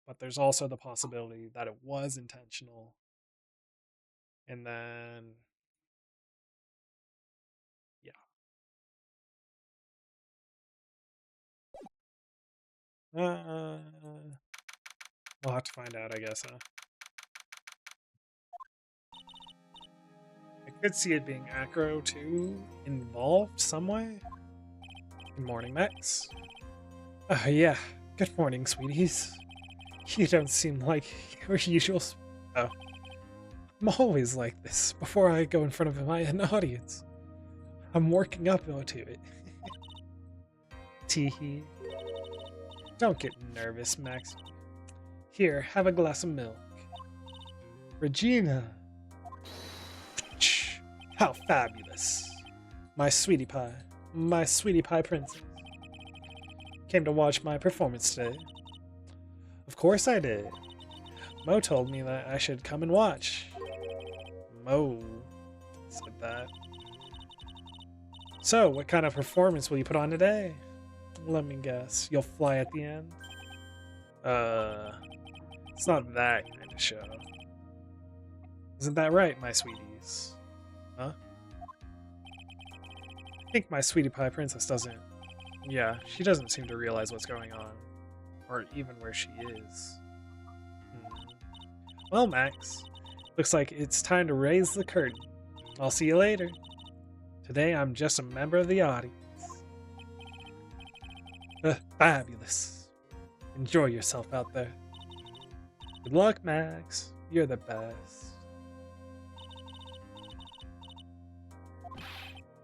Speaker 1: but there's also the possibility that it was intentional. And then, yeah. We'll have to find out, I guess, huh? I could see it being Acro too, involved some way. Good morning, Max. Yeah. Good morning, sweeties. You don't seem like your usual. Oh. I'm always like this before I go in front of an audience. I'm working up to it. Teehee. Don't get nervous, Max. Here, have a glass of milk. Regina. How fabulous. My sweetie pie princess. Came to watch my performance today. Of course I did. Mo told me that I should come and watch. Mo said that. So, what kind of performance will you put on today? Let me guess. You'll fly at the end? It's not that kind of show. Isn't that right, my sweeties? Huh? I think my sweetie pie princess doesn't. Yeah, she doesn't seem to realize what's going on. Or even where she is. Well, Max, looks like it's time to raise the curtain. I'll see you later. Today I'm just a member of the audience. Fabulous. Enjoy yourself out there. Good luck, Max. You're the best.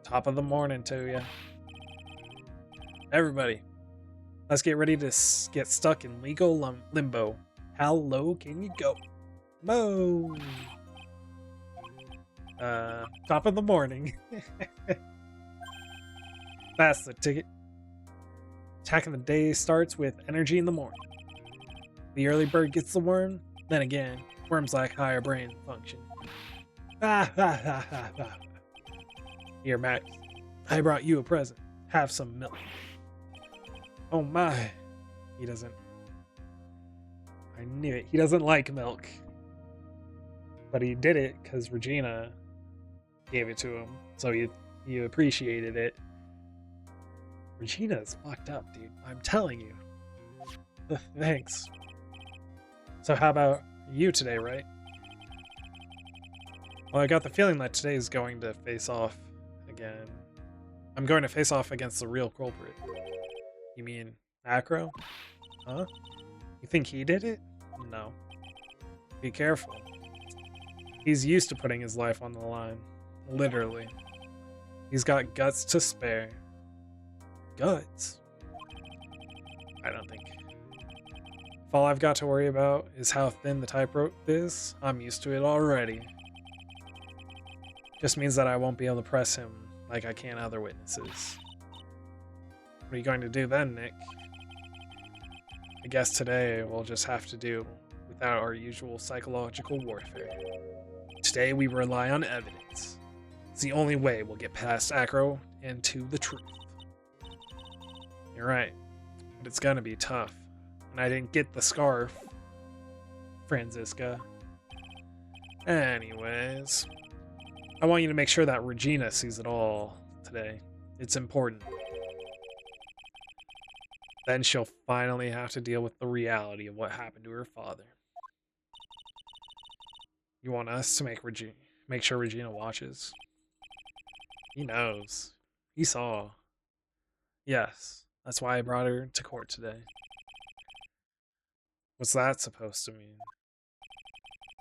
Speaker 1: Top of the morning to you. Everybody, let's get ready to get stuck in legal limbo. How low can you go? Mo! Top of the morning. That's the ticket. Attack of the day starts with energy in the morning. The early bird gets the worm. Then again, worms lack higher brain function. Here, Max. I brought you a present. Have some milk. Oh my. He doesn't. I knew it. He doesn't like milk. But he did it because Regina gave it to him. So he appreciated it. Regina's fucked up, dude. I'm telling you. Thanks. So how about you today, right? Well, I got the feeling that today is going to face off again. I'm going to face off against the real culprit. You mean Acro? Huh? You think he did it? No. Be careful. He's used to putting his life on the line. Literally. He's got guts to spare. Guts? I don't think. If all I've got to worry about is how thin the tightrope is, I'm used to it already. Just means that I won't be able to press him like I can other witnesses. What are you going to do then, Nick? I guess today we'll just have to do without our usual psychological warfare. Today we rely on evidence. It's the only way we'll get past Acro and to the truth. You're right, but it's gonna be tough. And I didn't get the scarf, Franziska. Anyways, I want you to make sure that Regina sees it all today. It's important. Then she'll finally have to deal with the reality of what happened to her father. You want us to make sure Regina watches? He knows. He saw. Yes, that's why I brought her to court today. What's that supposed to mean?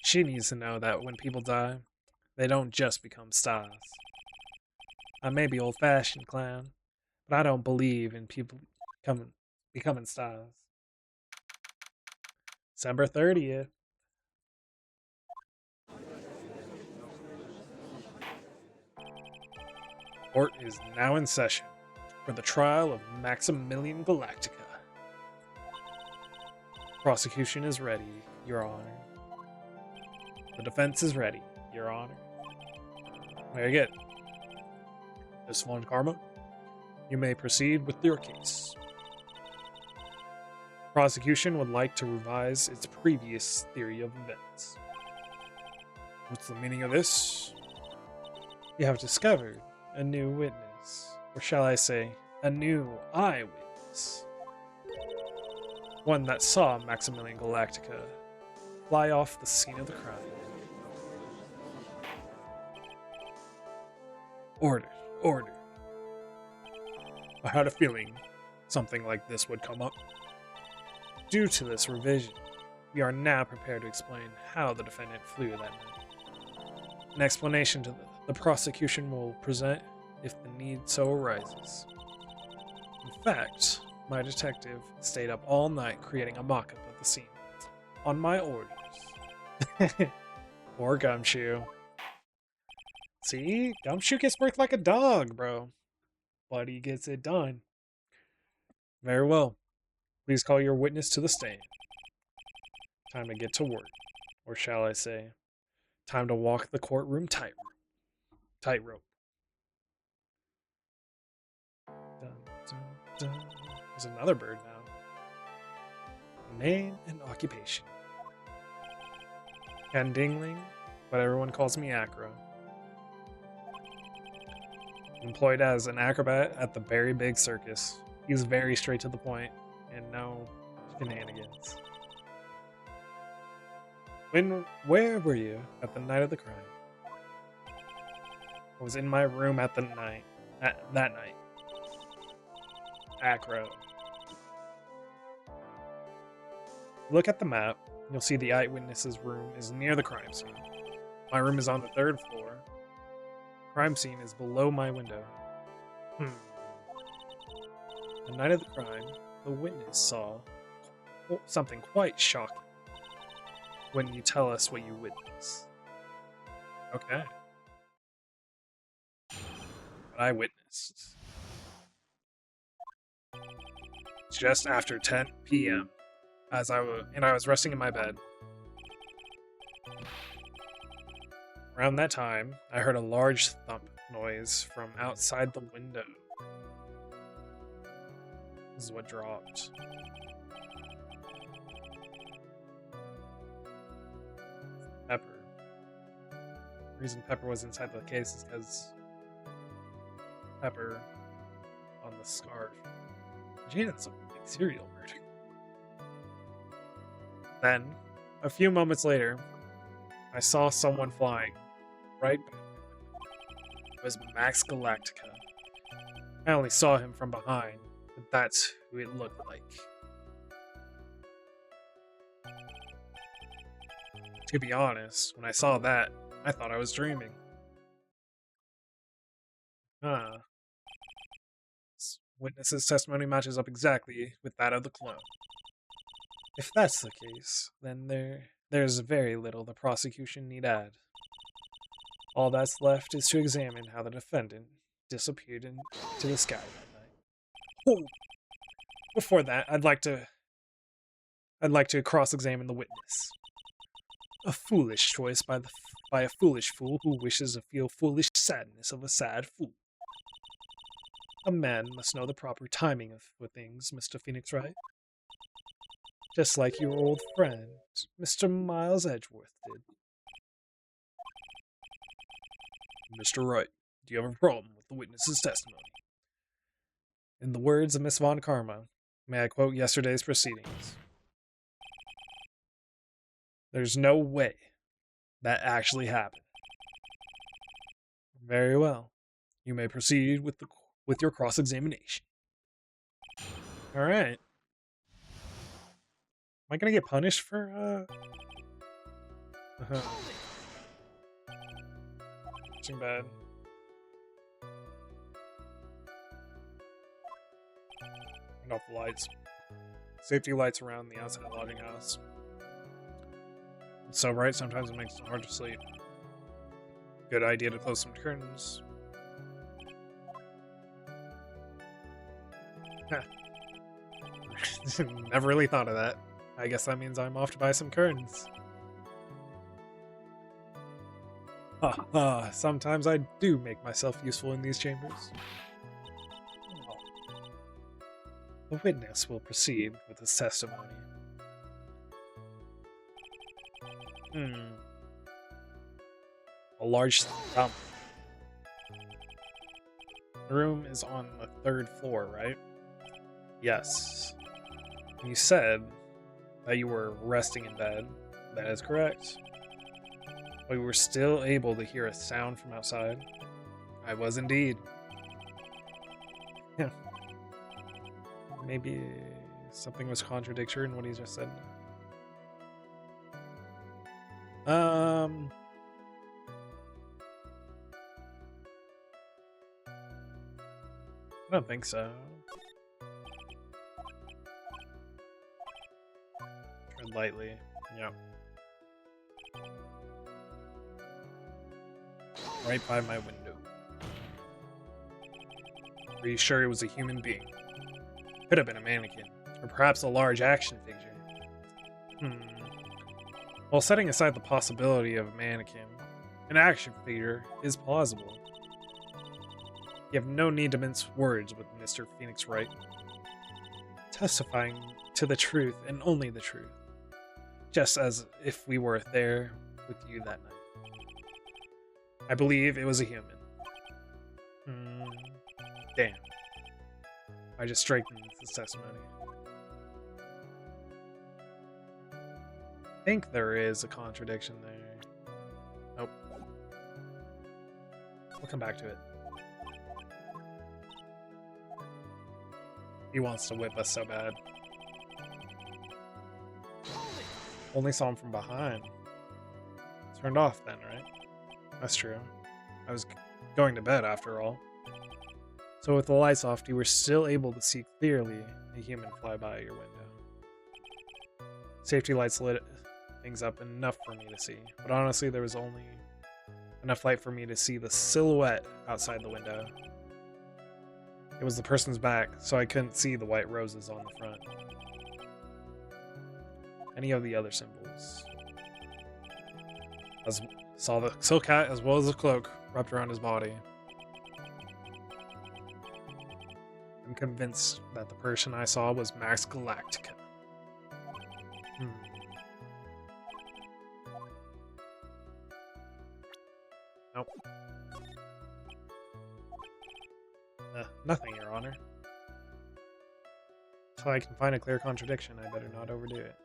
Speaker 1: She needs to know that when people die, they don't just become stars. I may be old-fashioned, clown, but I don't believe in people becoming stars. December 30th. Court is now in session for the trial of Maximilian Galactica. Prosecution is ready, Your Honor. The defense is ready, Your Honor. Very good. Miss Von Karma, you may proceed with your case. Prosecution would like to revise its previous theory of events. What's the meaning of this? You have discovered a new witness, or shall I say, a new eyewitness. One that saw Maximilian Galactica fly off the scene of the crime. Order, order. I had a feeling something like this would come up. Due to this revision, we are now prepared to explain how the defendant flew that night. An explanation to the prosecution will present if the need so arises. In fact, my detective stayed up all night creating a mock-up of the scene. On my orders. Poor Gumshoe. See? Gumshoe gets worked like a dog, bro. But he gets it done. Very well. Please call your witness to the stand. Time to get to work. Or shall I say, time to walk the courtroom tightrope. Dun, dun, dun. There's another bird now. Name and occupation. Ken Dingling, but everyone calls me Acro. Employed as an acrobat at the Very Big Circus. He's very straight to the point, and no shenanigans. Where were you at the night of the crime? I was in my room that night. Acro. Look at the map. You'll see the eyewitness's room is near the crime scene. My room is on the 3rd floor. Crime scene is below my window. The night of the crime, the witness saw something quite shocking. When you tell us what you witnessed. Okay. What I witnessed. Just after 10 p.m. I was resting in my bed. Around that time, I heard a large thump noise from outside the window. This is what dropped. Pepper. The reason Pepper was inside the case is because Pepper on the scarf. Jane had some big serial murder. Then, a few moments later, I saw someone flying right by me. It was Max Galactica. I only saw him from behind, but that's who it looked like. To be honest, when I saw that, I thought I was dreaming. This witness's testimony matches up exactly with that of the clone. If that's the case, then there's very little the prosecution need add. All that's left is to examine how the defendant disappeared into the sky that night. Oh. Before that, I'd like to cross-examine the witness. A foolish choice by a foolish fool who wishes to feel foolish sadness of a sad fool. A man must know the proper timing for things, Mr. Phoenix Wright. Just like your old friend, Mr. Miles Edgeworth did. Mr. Wright, do you have a problem with the witness's testimony? In the words of Miss Von Karma, May I quote yesterday's proceedings? There's no way that actually happened. Very well. You may proceed with your cross-examination. All right. Am I gonna get punished for Too bad. Turn off the lights. Safety lights around the outside lodging house. It's so bright sometimes it makes it hard to sleep. Good idea to close some curtains. Never really thought of that. I guess that means I'm off to buy some curtains. Sometimes I do make myself useful in these chambers. The witness will proceed with his testimony. A large stump. The room is on the 3rd floor, right? Yes. You said that you were resting in bed. That is correct. But you were still able to hear a sound from outside. I was indeed. Yeah. Maybe something was contradictory in what he just said. I don't think so. Tread lightly. Yeah. Right by my window. Are you sure it was a human being? Could have been a mannequin, or perhaps a large action figure. While setting aside the possibility of a mannequin, an action figure is plausible. You have no need to mince words with Mr. Phoenix Wright. Testifying to the truth and only the truth. Just as if we were there with you that night. I believe it was a human. Damn. I just straightened this testimony. I think there is a contradiction there. Nope. We'll come back to it. He wants to whip us so bad. Only saw him from behind. Turned off then, right? That's true. I was going to bed after all. So with the lights off, you were still able to see clearly a human fly by your window. Safety lights lit things up enough for me to see, but honestly there was only enough light for me to see the silhouette outside the window. It was the person's back, so I couldn't see the white roses on the front. Any of the other symbols. Saw the silk hat as well as the cloak wrapped around his body. I'm convinced that the person I saw was Max Galactica. Nope. Nothing, Your Honor. Until I can find a clear contradiction, I better not overdo it.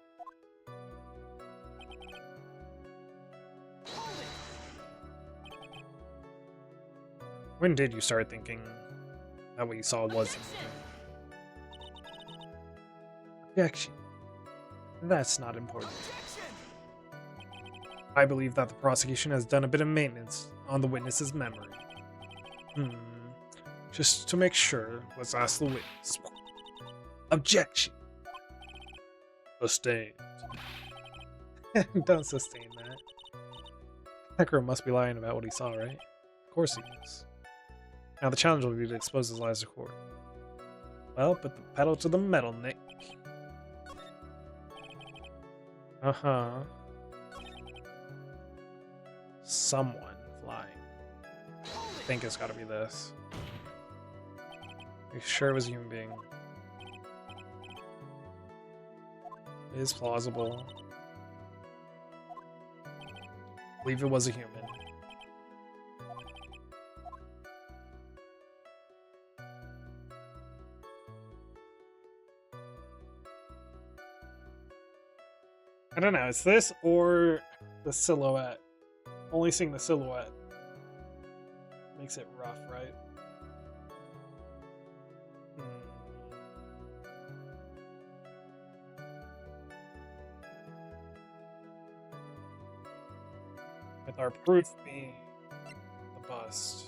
Speaker 1: When did you start thinking that what you saw wasn't? Objection. That's not important. I believe that the prosecution has done a bit of maintenance on the witness's memory. Just to make sure, let's ask the witness. Objection. Sustained. Don't sustain that. That girl must be lying about what he saw, right? Of course he is. Now the challenge will be to expose his lies to court. Well, put the pedal to the metal, Nick. Someone flying. I think it's gotta be this. Are you sure it was a human being? It is plausible. I believe it was a human. I don't know. It's this or the silhouette. Only seeing the silhouette makes it rough, right? With our proof being the bust.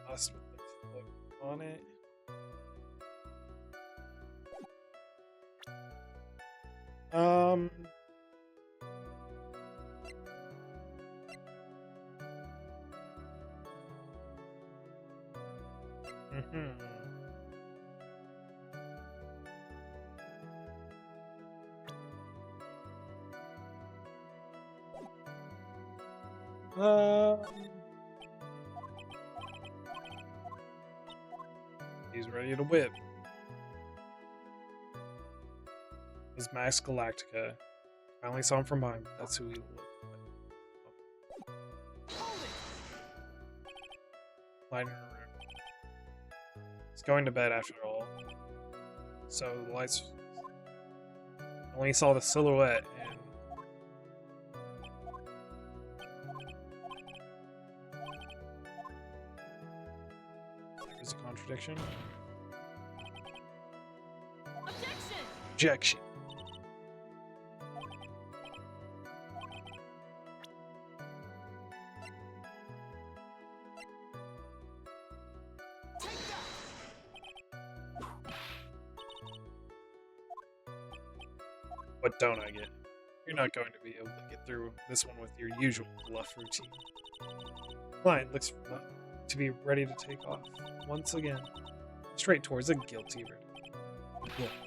Speaker 1: Bust with the float on it. He's ready to whip. Is Max Galactica. I only saw him from behind. That's who he looked like. Light in the room. He's going to bed after all. So the lights. I only saw the silhouette and. There's a contradiction. Objection. What don't I get? You're not going to be able to get through this one with your usual bluff routine. Client looks to be ready to take off once again, straight towards a guilty verdict.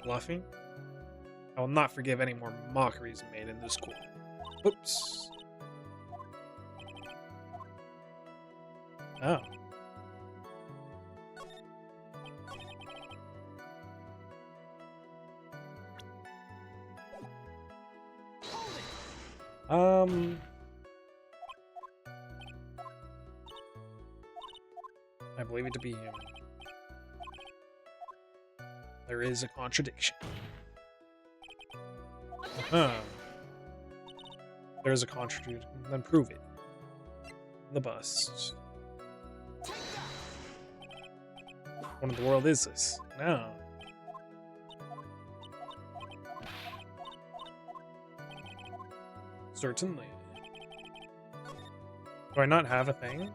Speaker 1: Bluffing? I will not forgive any more mockeries made in this court. Oops. Oh. I believe it to be him. There is a contradiction. There is a contradiction. Then prove it. The bust. What in the world is this? No. Certainly. Do I not have a thing?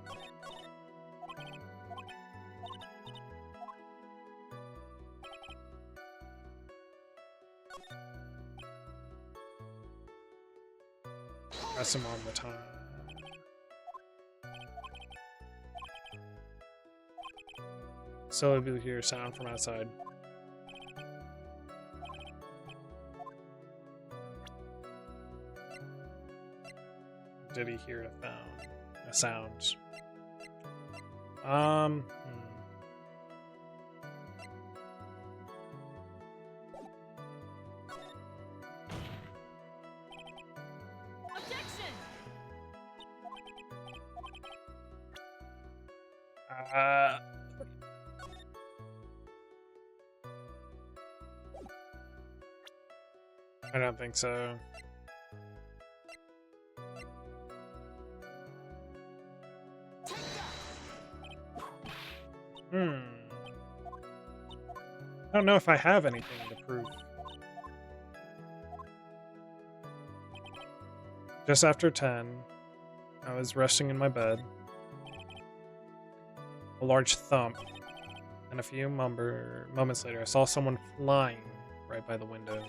Speaker 1: Press him on the time. So able to hear sound from outside. Did he hear a sound?
Speaker 2: Objection!
Speaker 1: I don't think so. I don't know if I have anything to prove. Just after 10, I was resting in my bed. A large thump, and a few moments later, I saw someone flying right by the window.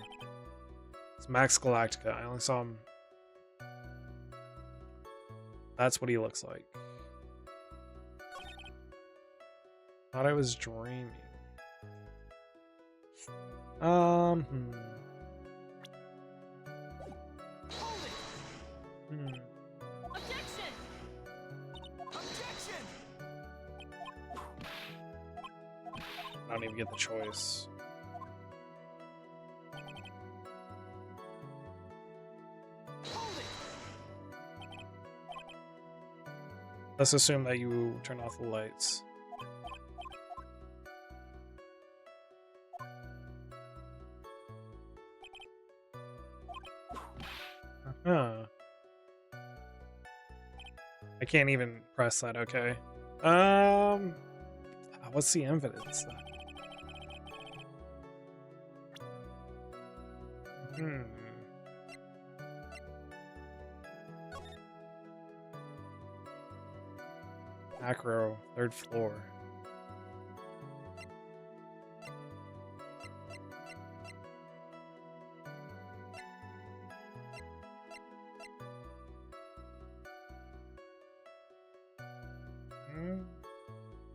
Speaker 1: It's Max Galactica. I only saw him. That's what he looks like. Thought I was dreaming.
Speaker 2: Objection! Objection!
Speaker 1: I don't even get the choice. Let's assume that you turn off the lights. Huh. I can't even press that, okay. What's the evidence then? Macro, 3rd floor.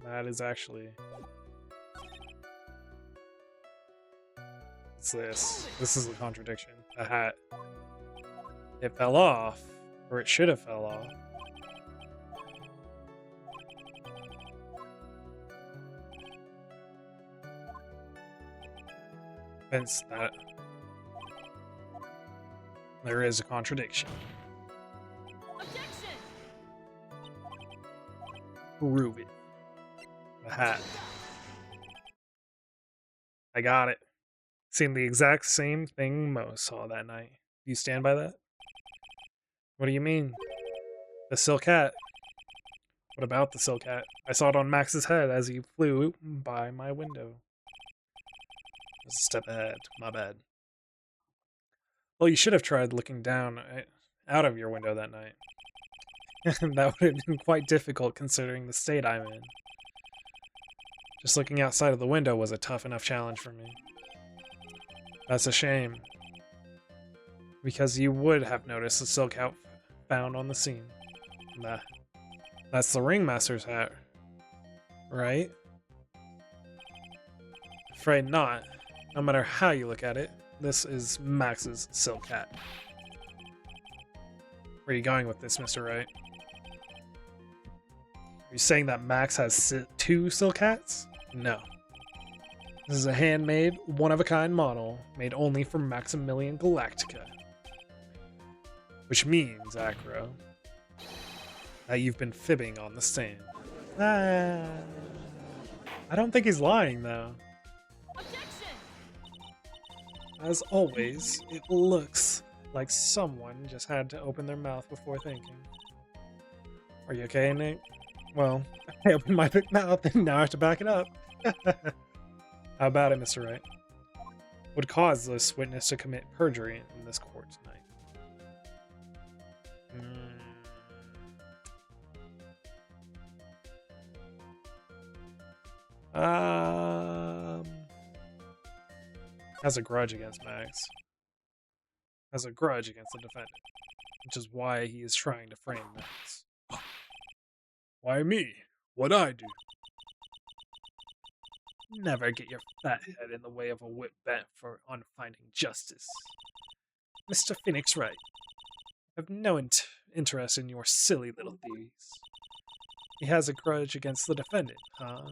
Speaker 1: That is actually... What's this? This is a contradiction. A hat. It fell off. Or it should have fell off. Hence that. There is a contradiction.
Speaker 2: Objection!
Speaker 1: Prove it. The hat. I got it. Seen the exact same thing Mo saw that night. Do you stand by that? What do you mean? The silk hat. What about the silk hat? I saw it on Max's head as he flew by my window. Just a step ahead. My bad. Well, you should have tried looking down out of your window that night. That would have been quite difficult considering the state I'm in. Just looking outside of the window was a tough enough challenge for me. That's a shame. Because you would have noticed the silk hat found on the scene. Nah. That's the ringmaster's hat, right? Afraid not. No matter how you look at it, this is Max's silk hat. Where are you going with this, Mr. Wright? Are you saying that Max has 2 silk hats? No. This is a handmade, one-of-a-kind model, made only for Maximilian Galactica. Which means, Acro, that you've been fibbing on the stand. I don't think he's lying, though.
Speaker 2: Objection!
Speaker 1: As always, it looks like someone just had to open their mouth before thinking. Are you okay, Nick? Well, I opened my big mouth and now I have to back it up. How about it, Mr. Wright? Would cause this witness to commit perjury in this court tonight. Has a grudge against Max. Has a grudge against the defendant, which is why he is trying to frame Max. Why me? What'd I do? Never get your fat head in the way of a whip bent on finding justice. Mr. Phoenix Wright, I have no interest in your silly little theories. He has a grudge against the defendant, huh?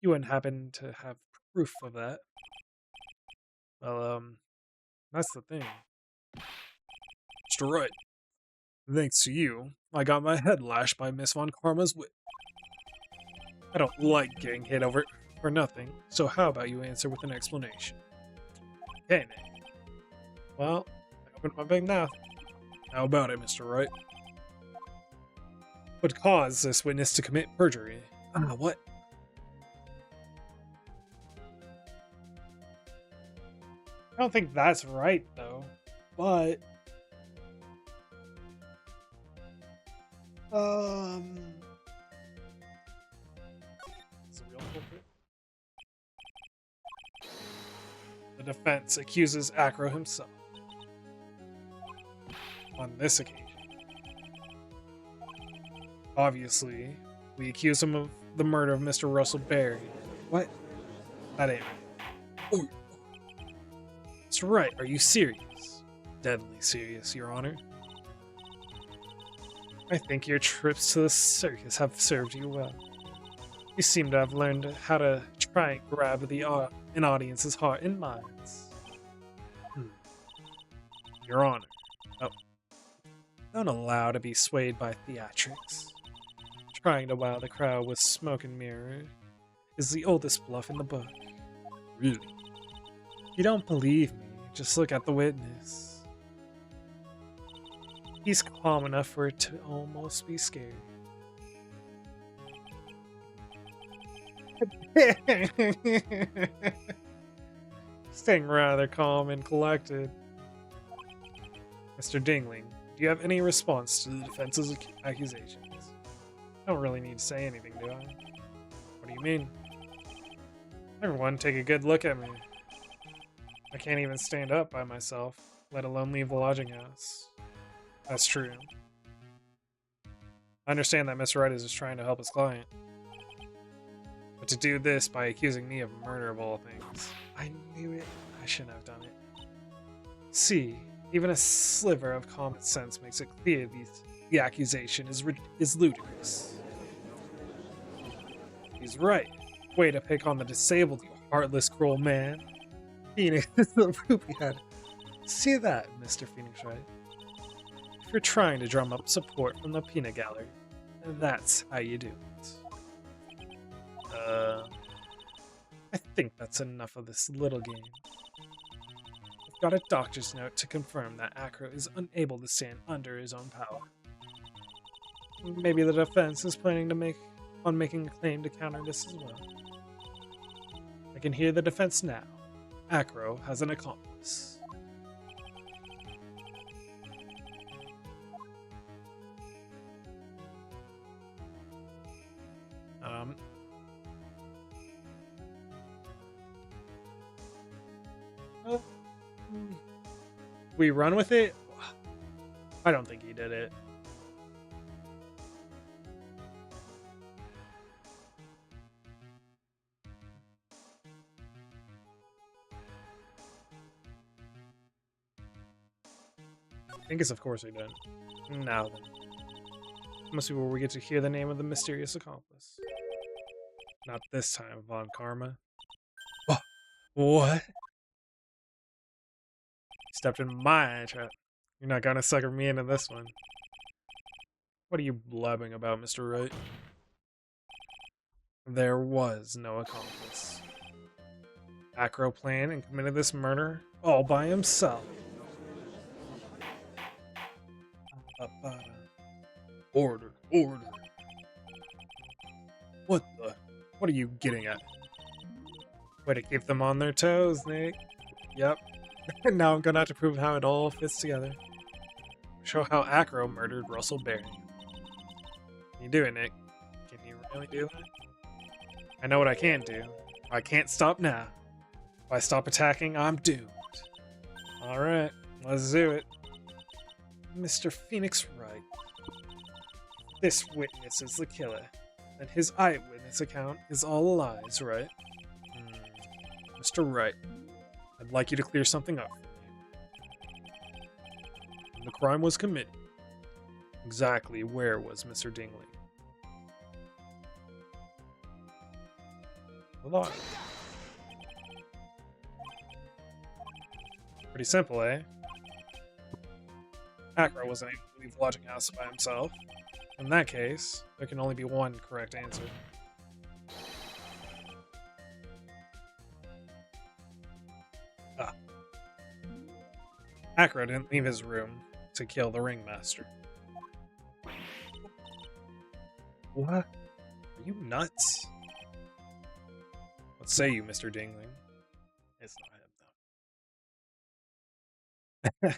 Speaker 1: You wouldn't happen to have proof of that? Well, that's the thing. Mr. Wright, thanks to you, I got my head lashed by Miss Von Karma's whip. I don't like getting hit over for nothing, so how about you answer with an explanation? Okay, Nick. Well, I opened my big mouth. How about it, Mr. Wright? Would cause this witness to commit perjury. What? I don't think that's right, though. But... Is the real culprit? The defense accuses Acro himself. On this occasion. Obviously, we accuse him of the murder of Mr. Russell Berry. What? That ain't right. Ooh. Mr. Wright, are you serious? Deadly serious, Your Honor. I think your trips to the circus have served you well. You seem to have learned how to try and grab an audience's heart and minds. Your Honor. Oh. Don't allow to be swayed by theatrics. trying to wow the crowd with smoke and mirror is the oldest bluff in the book. Really? You don't believe me, just look at the witness. He's calm enough for it to almost be scary. Staying rather calm and collected. Mr. Dingling, do you have any response to the defense's accusations? I don't really need to say anything, do I? What do you mean? Everyone, take a good look at me. I can't even stand up by myself, let alone leave the lodging house. That's true. I understand that Mr. Wright is just trying to help his client. But to do this by accusing me of murder of all things, I knew it. I shouldn't have done it. See, even a sliver of common sense makes it clear the accusation is ludicrous. He's right. Way to pick on the disabled, you heartless, cruel man. Phoenix is the poopy head. See that, Mr. Phoenix Wright? If you're trying to drum up support from the peanut gallery, that's how you do it. I think that's enough of this little game. I've got a doctor's note to confirm that Acro is unable to stand under his own power. Maybe the defense is planning to making a claim to counter this as well. I can hear the defense now. Acro has an accomplice. Well, we run with it? I don't think he did it. I think it's of course he did. Now then. Must be where we get to hear the name of the mysterious accomplice. Not this time, Von Karma. Oh, what? Stepped in my trap. You're not gonna sucker me into this one. What are you blabbing about, Mr. Wright? There was no accomplice. Acro planned and committed this murder all by himself. Order, order. What are you getting at? Way to keep them on their toes, Nick. Yep. Now I'm gonna have to prove how it all fits together. Show how Acro murdered Russell Berry. Can you do it, Nick? Can you really do it? I know what I can't do. I can't stop now. If I stop attacking, I'm doomed. Alright, let's do it. Mr. Phoenix Wright. This witness is the killer, and his eyewitness account is all lies, right? Mr. Wright, I'd like you to clear something up for me. When the crime was committed, exactly where was Mr. Dingley? Hold on. Pretty simple, eh? Acro wasn't able to leave the lodging house by himself. In that case, there can only be one correct answer. Acro didn't leave his room to kill the ringmaster. What? Are you nuts? What say you, Mr. Dingling? It's not him, though.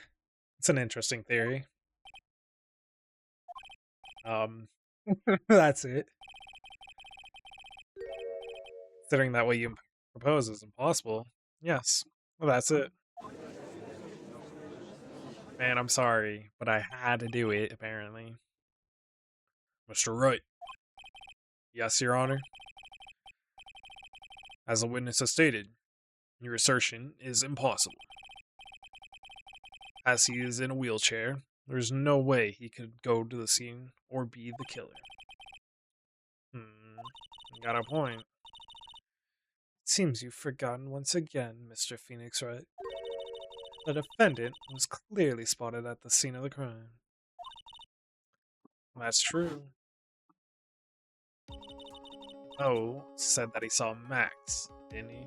Speaker 1: It's an interesting theory. That's it. Considering that what you propose is impossible, yes, well, that's it. Man, I'm sorry, but I had to do it, apparently. Mr. Wright. Yes, Your Honor. As the witness has stated, your assertion is impossible. As he is in a wheelchair, there's no way he could go to the scene or be the killer. Got a point. It seems you've forgotten once again, Mr. Phoenix Wright. The defendant was clearly spotted at the scene of the crime. That's true. Oh, said that he saw Max, didn't he?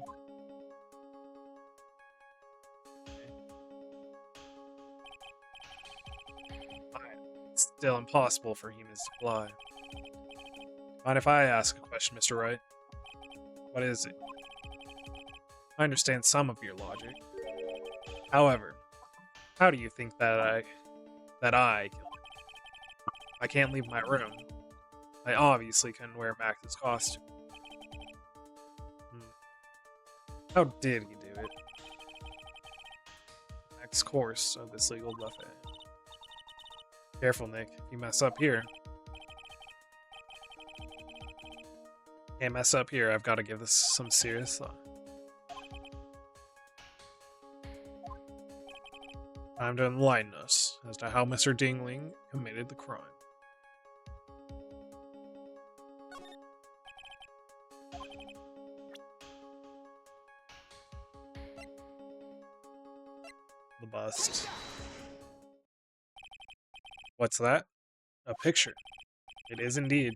Speaker 1: It's still impossible for humans to fly. Mind if I ask a question, Mr. Wright? What is it? I understand some of your logic. However, how do you think that I killed him? I can't leave my room. I obviously couldn't wear Max's costume. How did he do it? Next course of this legal buffet. Careful, Nick. If you mess up here. Can't mess up here. I've got to give this some serious thought. Time to enlighten us as to how Mr. Dingling committed the crime. The bust. What's that? A picture. It is indeed.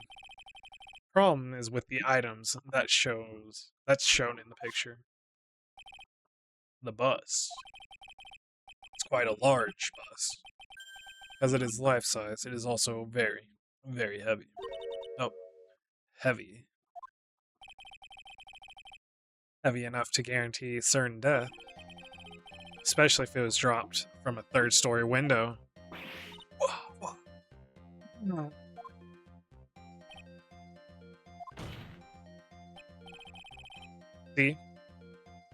Speaker 1: Problem is with the items that's shown in the picture. The bust. It's quite a large bust. As it is life-size, it is also very, very heavy. Oh, heavy. Heavy enough to guarantee certain death. Especially if it was dropped from a third-story window. No. See?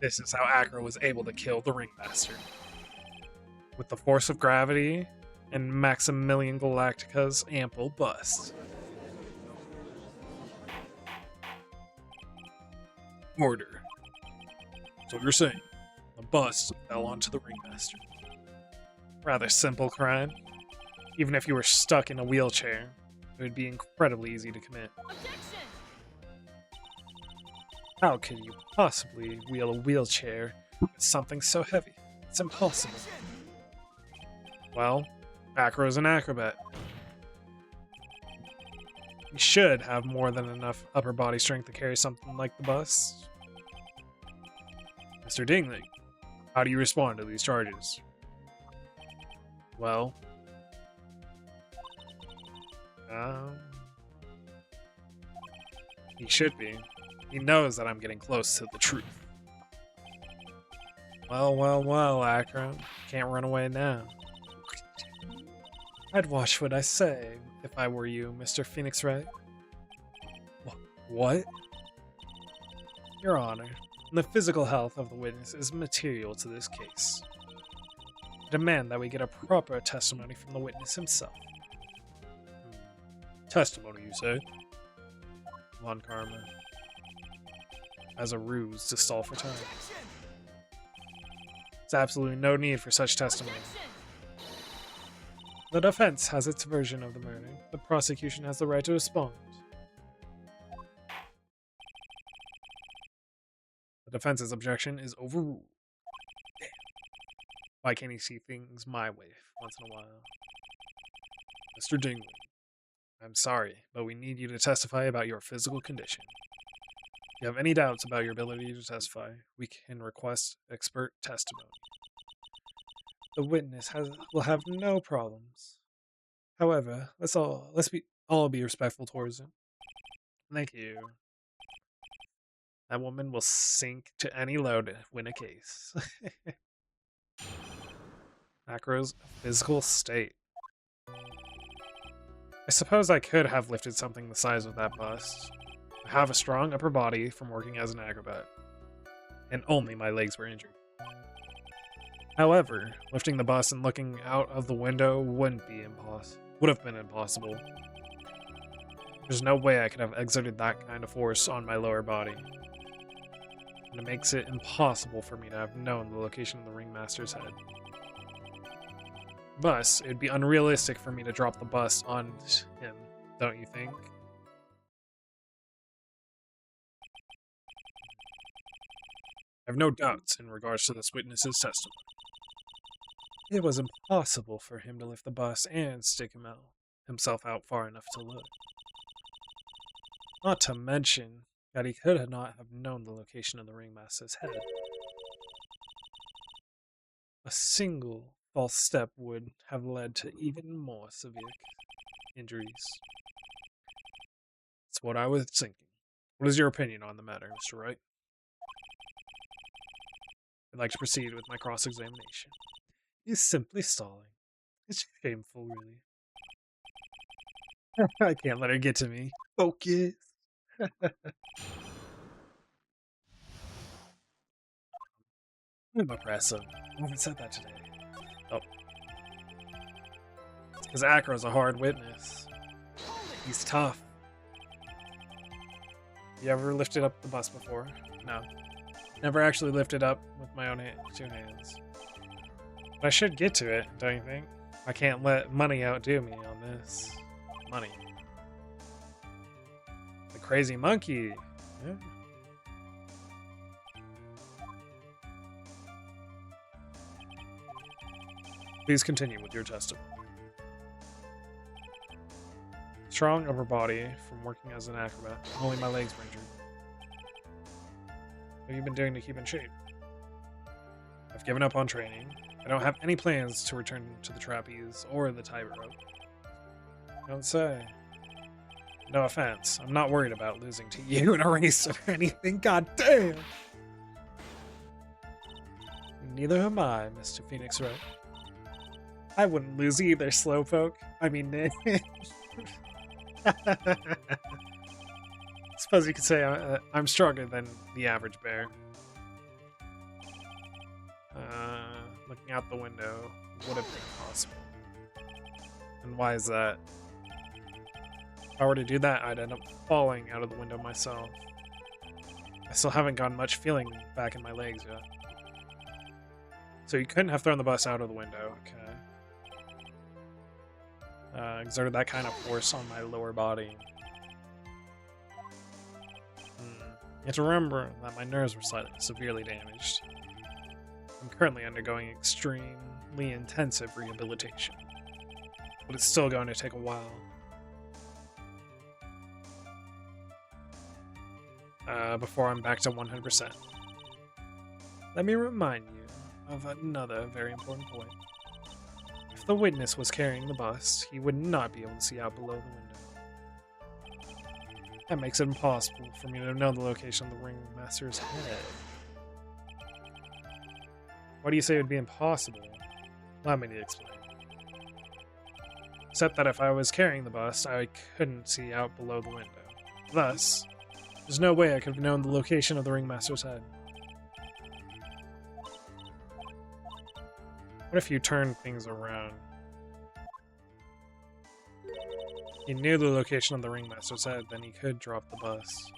Speaker 1: This is how Acro was able to kill the Ringmaster. With the force of gravity and Maximilian Galactica's ample bust. Order. So you're saying the bust fell onto the Ringmaster. Rather simple crime. Even if you were stuck in a wheelchair, it would be incredibly easy to commit.
Speaker 2: Objection!
Speaker 1: How can you possibly wheel a wheelchair with something so heavy? It's impossible. Well, Acro's an acrobat. He should have more than enough upper body strength to carry something like the bus. Mr. Dingling, how do you respond to these charges? Well, he should be. He knows that I'm getting close to the truth. Well, Acro. Can't run away now. I'd watch what I say if I were you, Mr. Phoenix Wright. What? Your Honor, the physical health of the witness is material to this case. I demand that we get a proper testimony from the witness himself. Testimony, you say? Von Karma. As a ruse to stall for time. There's absolutely no need for such testimony. The defense has its version of the murder. The prosecution has the right to respond. The defense's objection is overruled. Damn. Why can't he see things my way once in a while? Mr. Dingling, I'm sorry, but we need you to testify about your physical condition. If you have any doubts about your ability to testify, we can request expert testimony. The witness will have no problems. However, let's all be respectful towards him. Thank you. That woman will sink to any load to win a case. Macro's physical state. I suppose I could have lifted something the size of that bust. I have a strong upper body from working as an acrobat, and only my legs were injured. However, lifting the bus and looking out of the window would have been impossible. There's no way I could have exerted that kind of force on my lower body. And it makes it impossible for me to have known the location of the Ringmaster's head. Thus, it would be unrealistic for me to drop the bus on him, don't you think? I have no doubts in regards to this witness's testimony. It was impossible for him to lift the bus and stick himself out far enough to look. Not to mention that he could not have known the location of the ringmaster's head. A single false step would have led to even more severe injuries. That's what I was thinking. What is your opinion on the matter, Mr. Wright? I'd like to proceed with my cross-examination. He's simply stalling. It's shameful, really. I can't let her get to me. Focus. I'm oppressive. I haven't said that today. Oh. Because Acro's a hard witness. He's tough. You ever lifted up the bus before? No. Never actually lifted up with my own two hands. But I should get to it, don't you think? I can't let money outdo me on this. Money. The crazy monkey. Yeah. Please continue with your testimony. Strong upper body from working as an acrobat. Only my legs were injured. What have you been doing to keep in shape? I've given up on training. I don't have any plans to return to the trapeze or the tightrope. Don't say. No offense. I'm not worried about losing to you in a race or anything. God damn! Neither am I, Mr. Phoenix Wright. I wouldn't lose either, Slowpoke. I mean, suppose you could say I'm stronger than the average bear. Looking out the window would have been possible. And why is that? If I were to do that, I'd end up falling out of the window myself. I still haven't gotten much feeling back in my legs yet. So you couldn't have thrown the bus out of the window, okay. Exerted that kind of force on my lower body. You have to remember that my nerves were severely damaged. I'm currently undergoing extremely intensive rehabilitation, but it's still going to take a while. Before I'm back to 100%. Let me remind you of another very important point. If the witness was carrying the bus, he would not be able to see out below the window. That makes it impossible for me to know the location of the ringmaster's head. Why do you say it would be impossible? Allow me to explain. Except that if I was carrying the bus, I couldn't see out below the window. Thus, there's no way I could have known the location of the ringmaster's head. What if you turn things around? He knew the location of the ringmaster's head, then he could drop the bus.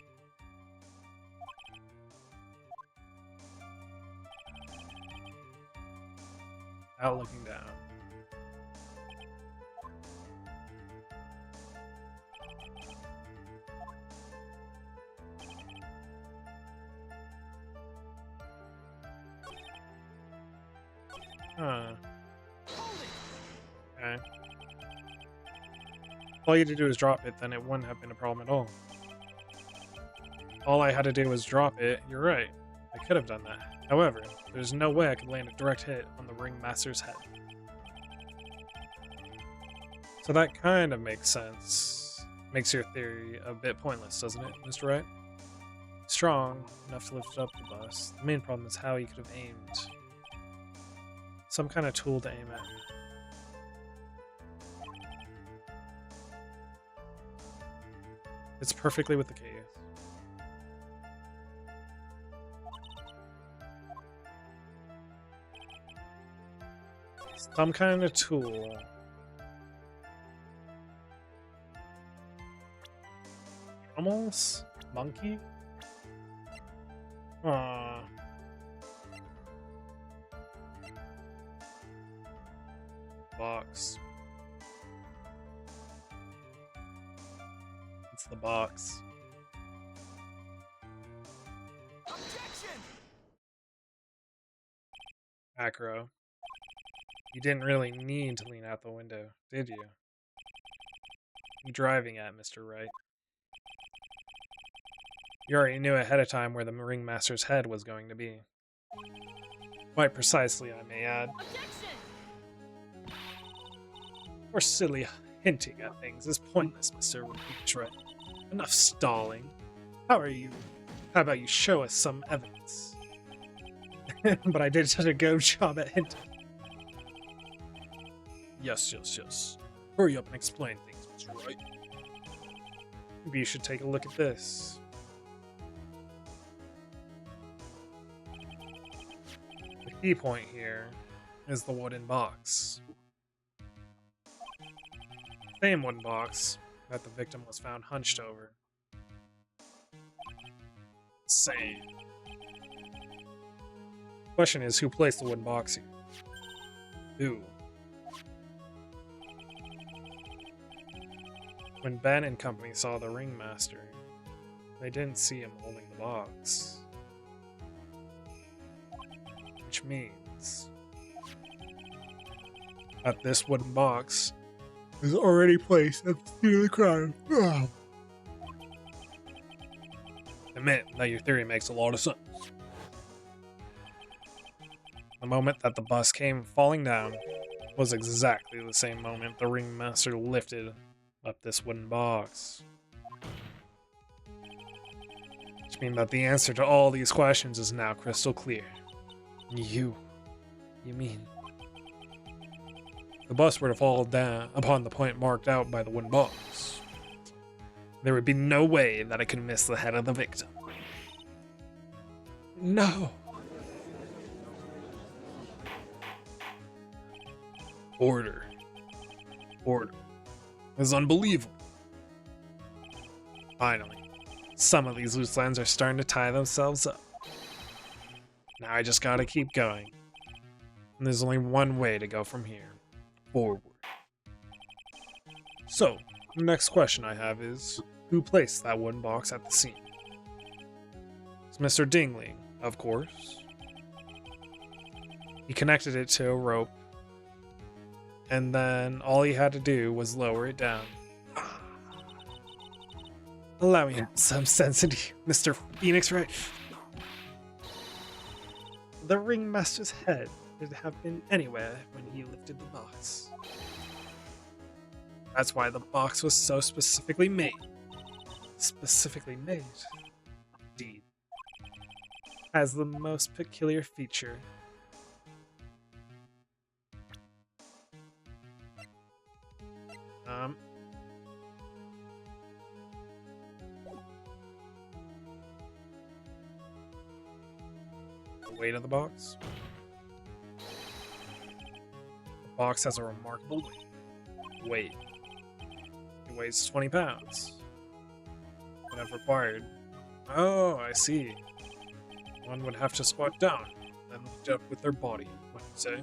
Speaker 1: Out looking down. Huh. Okay. All you had to do was drop it, then it wouldn't have been a problem at all. All I had to do was drop it. You're right. I could have done that. However, there's no way I could land a direct hit on the ringmaster's head. So that kind of makes sense. Makes your theory a bit pointless, doesn't it, Mr. Wright? Strong enough to lift up the bus. The main problem is how he could have aimed. Some kind of tool to aim at. It's perfectly with the case. Some kind of tool. Almost? Monkey? Aww. Box. It's the box.
Speaker 2: Objection!
Speaker 1: Acro. You didn't really need to lean out the window, did you? You driving at, Mr. Wright? You already knew ahead of time where the ringmaster's head was going to be. Quite precisely, I may add.
Speaker 2: Objection!
Speaker 1: Or silly hinting at things is pointless, Mr. Beachray. Enough stalling. How about you show us some evidence? But I did such a good job at hinting. Yes. Hurry up and explain things, Mr. Wright. Maybe you should take a look at this. The key point here is the wooden box. Same wooden box that the victim was found hunched over. Same. Question is, who placed the wooden box here? Who? When Ben and company saw the ringmaster, they didn't see him holding the box. Which means that this wooden box is already placed at the scene of the crime. Admit that your theory makes a lot of sense. The moment that the bus came falling down was exactly the same moment the ringmaster lifted up this wooden box. Which means that the answer to all these questions is now crystal clear. You mean the bus were to fall down upon the point marked out by the wooden box, there would be no way that it could miss the head of the victim. No. Order. This is unbelievable. Finally, some of these loose ends are starting to tie themselves up. Now I just gotta keep going. And there's only one way to go from here. Forward. So, the next question I have is, who placed that wooden box at the scene? It's Mr. Dingley, of course. He connected it to a rope, and then all he had to do was lower it down. Allow me some sense into you, Mr. Phoenix Wright. The ringmaster's head could have been anywhere when he lifted the box. That's why the box was so specifically made. Specifically made, indeed. Has the most peculiar feature. The weight of the box. The box has a remarkable weight. It weighs 20 pounds. Would have required. Oh, I see. One would have to squat down and lift up with their body, what you say?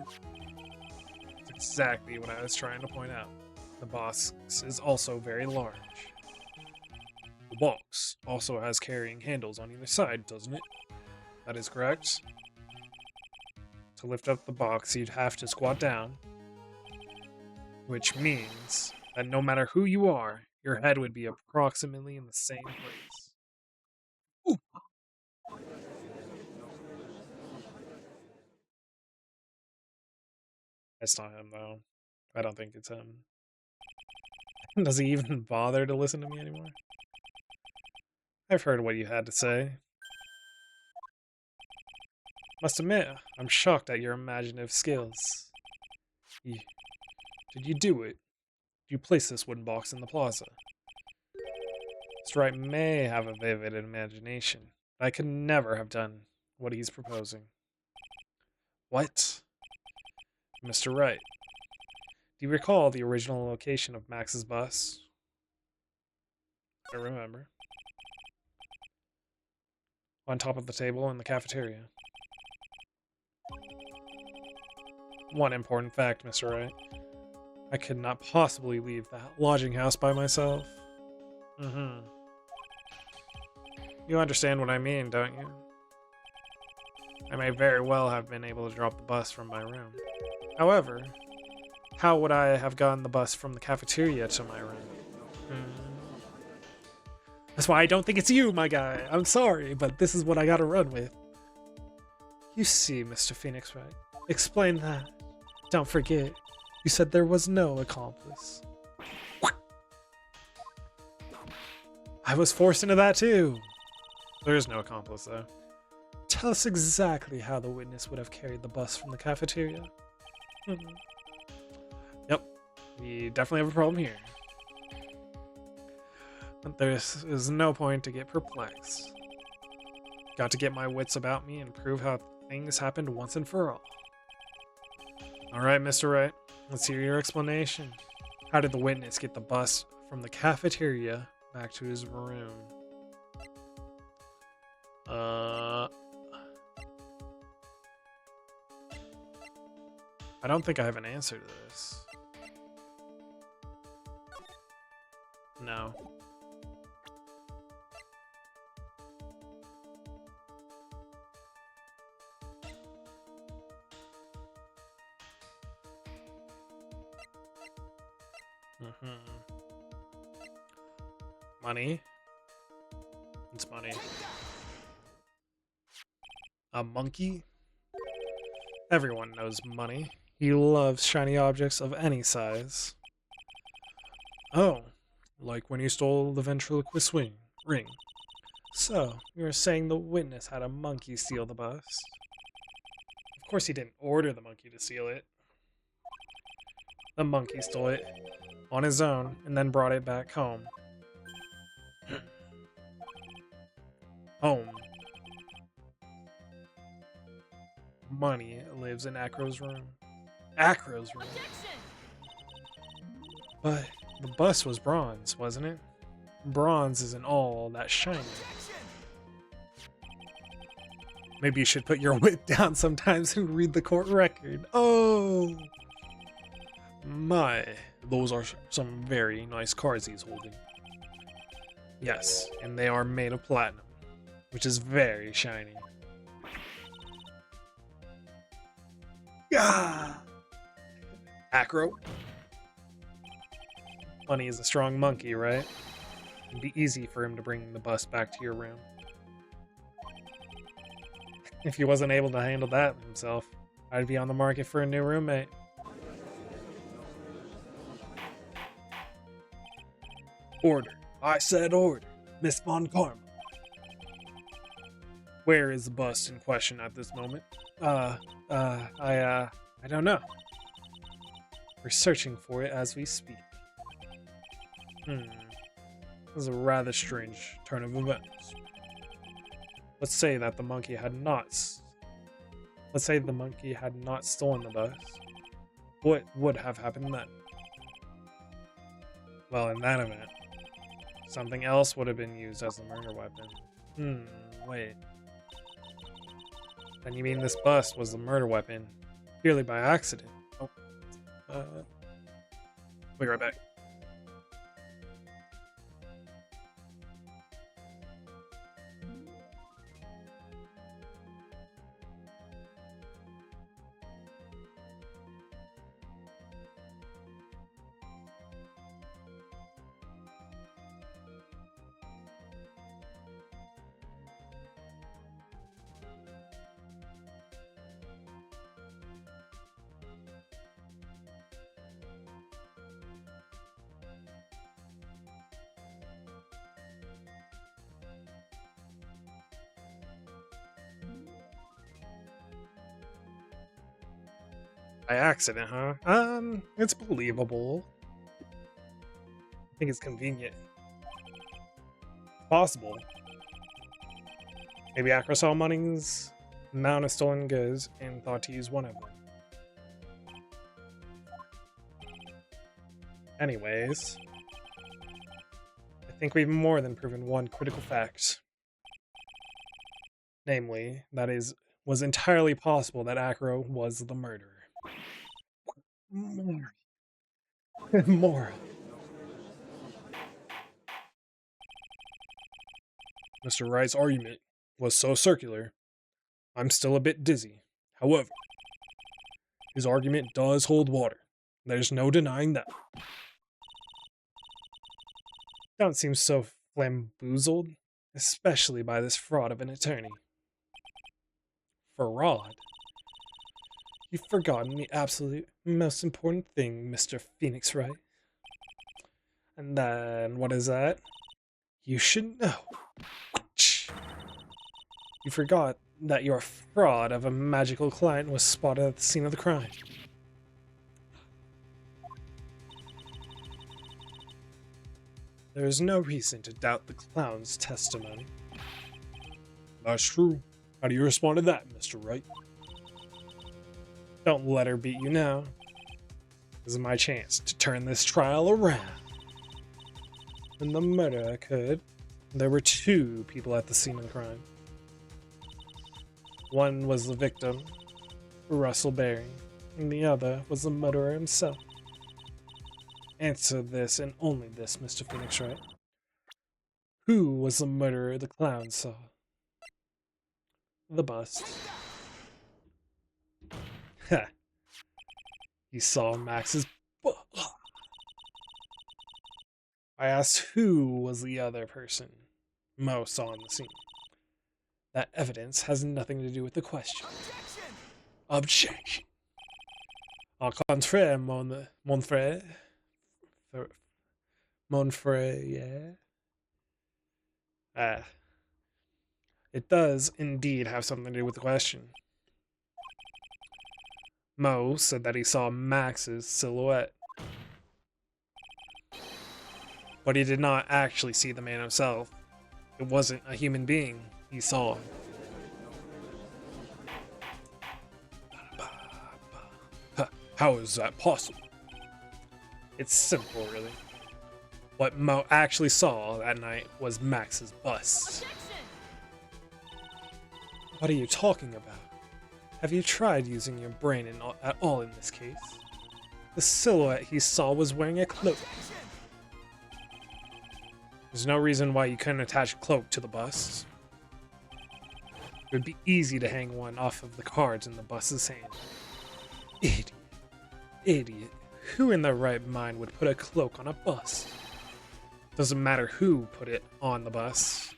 Speaker 1: That's exactly what I was trying to point out. The box is also very large. The box also has carrying handles on either side, doesn't it? That is correct. To lift up the box, you'd have to squat down, which means that no matter who you are, your head would be approximately in the same place. Ooh. It's not him, though. I don't think it's him. Does he even bother to listen to me anymore? I've heard what you had to say. Must admit, I'm shocked at your imaginative skills. Did you do it? Did you place this wooden box in the plaza? Mr. Wright may have a vivid imagination, but I could never have done what he's proposing. What? Mr. Wright, do you recall the original location of Max's bus? I remember. On top of the table in the cafeteria. One important fact, Mr. Wright. I could not possibly leave the lodging house by myself. You understand what I mean, don't you? I may very well have been able to drop the bus from my room. However, how would I have gotten the bus from the cafeteria to my room? That's why I don't think it's you, my guy. I'm sorry, but this is what I gotta run with. You see, Mr. Phoenix, right? Explain that. Don't forget, you said there was no accomplice. I was forced into that too. There is no accomplice, though. Tell us exactly how the witness would have carried the bus from the cafeteria. Yep, we definitely have a problem here. But there's no point to get perplexed. Got to get my wits about me and prove how things happened once and for all. Alright, Mr. Wright, let's hear your explanation. How did the witness get the bus from the cafeteria back to his room? I don't think I have an answer to this. No. Money. It's money. A monkey? Everyone knows money. He loves shiny objects of any size. Oh, like when you stole the ventriloquist ring. So, you're saying the witness had a monkey steal the bus? Of course he didn't order the monkey to steal it. The monkey stole it on his own and then brought it back home. Home. Money lives in Acro's room. Acro's room. But the bus was bronze, wasn't it? Bronze isn't all that shiny. Maybe you should put your wit down sometimes and read the court record. Oh! My, those are some very nice cards he's holding. Yes, and they are made of platinum, which is very shiny. Yeah. Acro. Bunny is a strong monkey, right? It'd be easy for him to bring the bus back to your room. If he wasn't able to handle that himself, I'd be on the market for a new roommate. Order. I said order. Miss Von Karma. Where is the bus in question at this moment? I don't know. We're searching for it as we speak. This is a rather strange turn of events. Let's say that the monkey had not stolen the bus. What would have happened then? Well, in that event, something else would have been used as the murder weapon. Wait. Then you mean this bus was the murder weapon, purely by accident? Oh. Be right back. By accident, huh? It's believable. I think it's convenient. Possible. Maybe Acro saw money's amount of stolen goods and thought to use one of them. Anyways, I think we've more than proven one critical fact. Namely, that was entirely possible that Acro was the murderer. More. More. Mr. Wright's argument was so circular, I'm still a bit dizzy. However, his argument does hold water. There's no denying that. Don't seem so Flamboozled, especially by this fraud of an attorney. Fraud? You've forgotten the absolute most important thing, Mr. Phoenix, right? And then, what is that? You should know. You forgot that your fraud of a magical client was spotted at the scene of the crime. There is no reason to doubt the clown's testimony. That's true. How do you respond to that, Mr. Wright? Don't let her beat you now. This is my chance to turn this trial around. When the murder occurred, there were two people at the scene of the crime. One was the victim, Russell Baring, and the other was the murderer himself. Answer this and only this, Mr. Phoenix Wright. Who was the murderer the clown saw? The bust. Ha! He saw Max's I asked who was the other person Mo saw on the scene. That evidence has nothing to do with the question. Objection! Au contraire, mon frère. Mon frère, yeah. It does indeed have something to do with the question. Mo said that he saw Max's silhouette. But he did not actually see the man himself. It wasn't a human being he saw. How is that possible? It's simple, really. What Mo actually saw that night was Max's bust. What are you talking about? Have you tried using your brain at all in this case? The silhouette he saw was wearing a cloak. There's no reason why you couldn't attach a cloak to the bust. It would be easy to hang one off of the cards in the bust's hand. Idiot. Idiot. Who in their right mind would put a cloak on a bust? Doesn't matter who put it on the bust.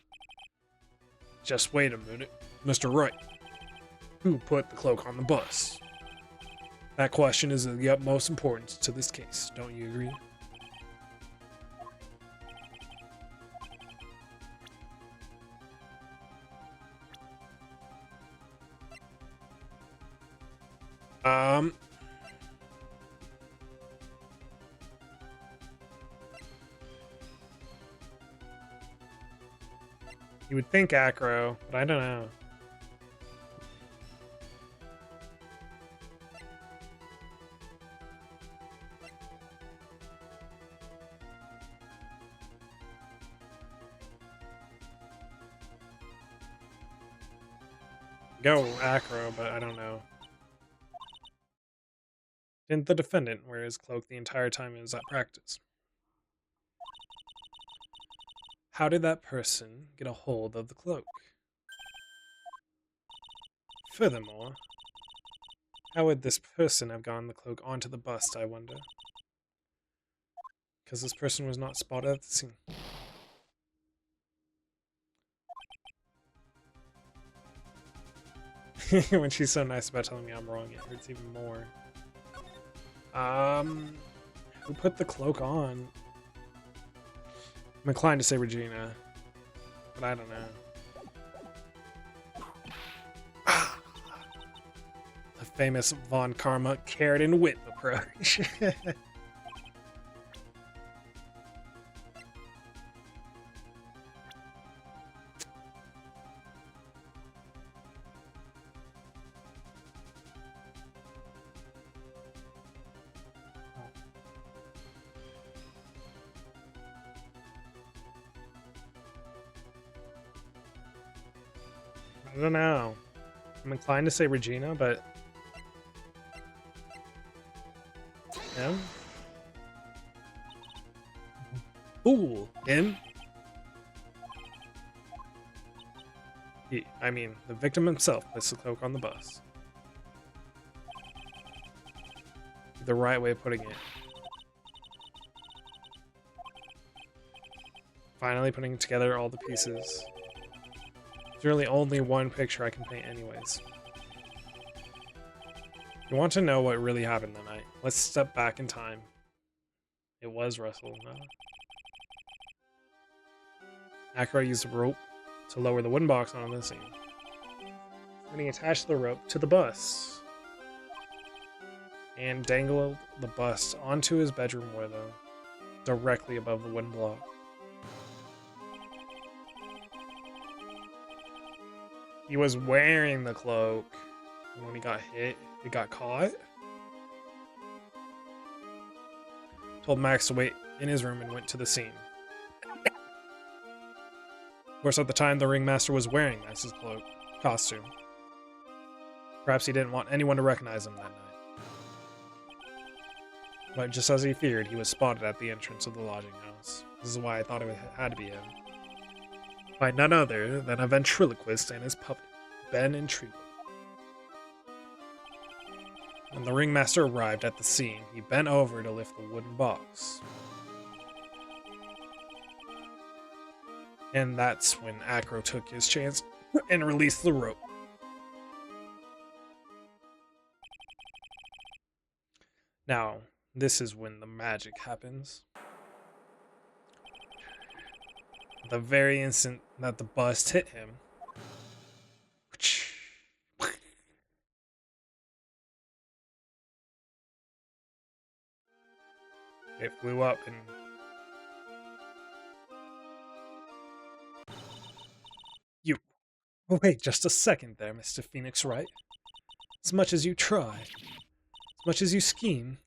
Speaker 1: Just wait a minute, Mr. Wright. Who put the cloak on the bust? That question is of the utmost importance to this case, don't you agree? You would think acro, but I don't know. Go acro, but I don't know. Didn't the defendant wear his cloak the entire time he was at practice? How did that person get a hold of the cloak? Furthermore, how would this person have gotten the cloak onto the bust, I wonder? Because this person was not spotted at the scene. When she's so nice about telling me I'm wrong, it hurts even more. Who put the cloak on? I'm inclined to say Regina, but I don't know. The famous Von Karma carrot and whip approach. I don't know. I'm inclined to say Regina, but yeah. Fool him. I mean, the victim himself placed the cloak on the bus. The right way of putting it. Finally putting together all the pieces. There's really only one picture I can paint anyways. You want to know what really happened that night? Let's step back in time. It was Russell, no? Acro used a rope to lower the wooden box onto the scene. Then he attached the rope to the bus and dangled the bus onto his bedroom window, directly above the wooden block. He was wearing the cloak, and when he got hit, it got caught. Told Max to wait in his room and went to the scene. Of course, at the time, the ringmaster was wearing Max's costume. Perhaps he didn't want anyone to recognize him that night. But just as he feared, he was spotted at the entrance of the lodging house. This is why I thought it had to be him. By none other than a ventriloquist and his puppet, Ben and Treacle. When the ringmaster arrived at the scene, he bent over to lift the wooden box. And that's when Acro took his chance and released the rope. Now, this is when the magic happens. The very instant that the bus hit him, it flew up and you. Oh, wait, just a second there, Mr. Phoenix Wright. As much as you try, as much as you scheme,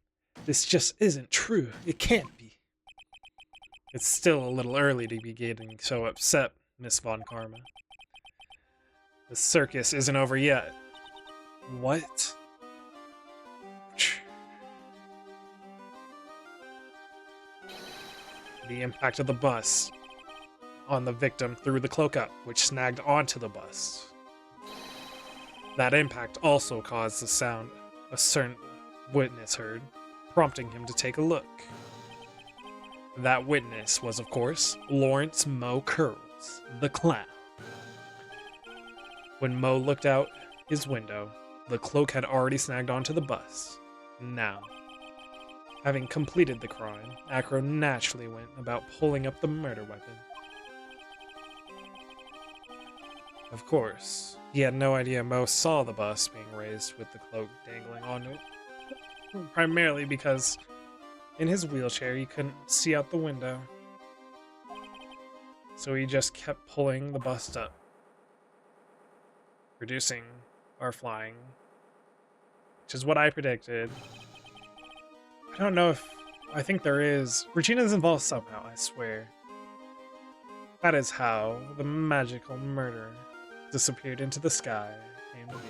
Speaker 1: this just isn't true. It can't be. It's still a little early to be getting so upset, Miss Von Karma. The circus isn't over yet. What? The impact of the bus on the victim threw the cloak up, which snagged onto the bus. That impact also caused the sound a certain witness heard, prompting him to take a look. That witness was, of course, Lawrence Moe Curls, the clown. When Moe looked out his window, the cloak had already snagged onto the bus. Now, having completed the crime, Acro naturally went about pulling up the murder weapon. Of course, he had no idea Moe saw the bus being raised with the cloak dangling onto it, primarily because in his wheelchair he couldn't see out the window, so he just kept pulling the bus up, reducing or flying, which is what I predicted. I don't know if... I think there is... Regina's involved somehow, I swear. That is how the magical murder disappeared into the sky came to be.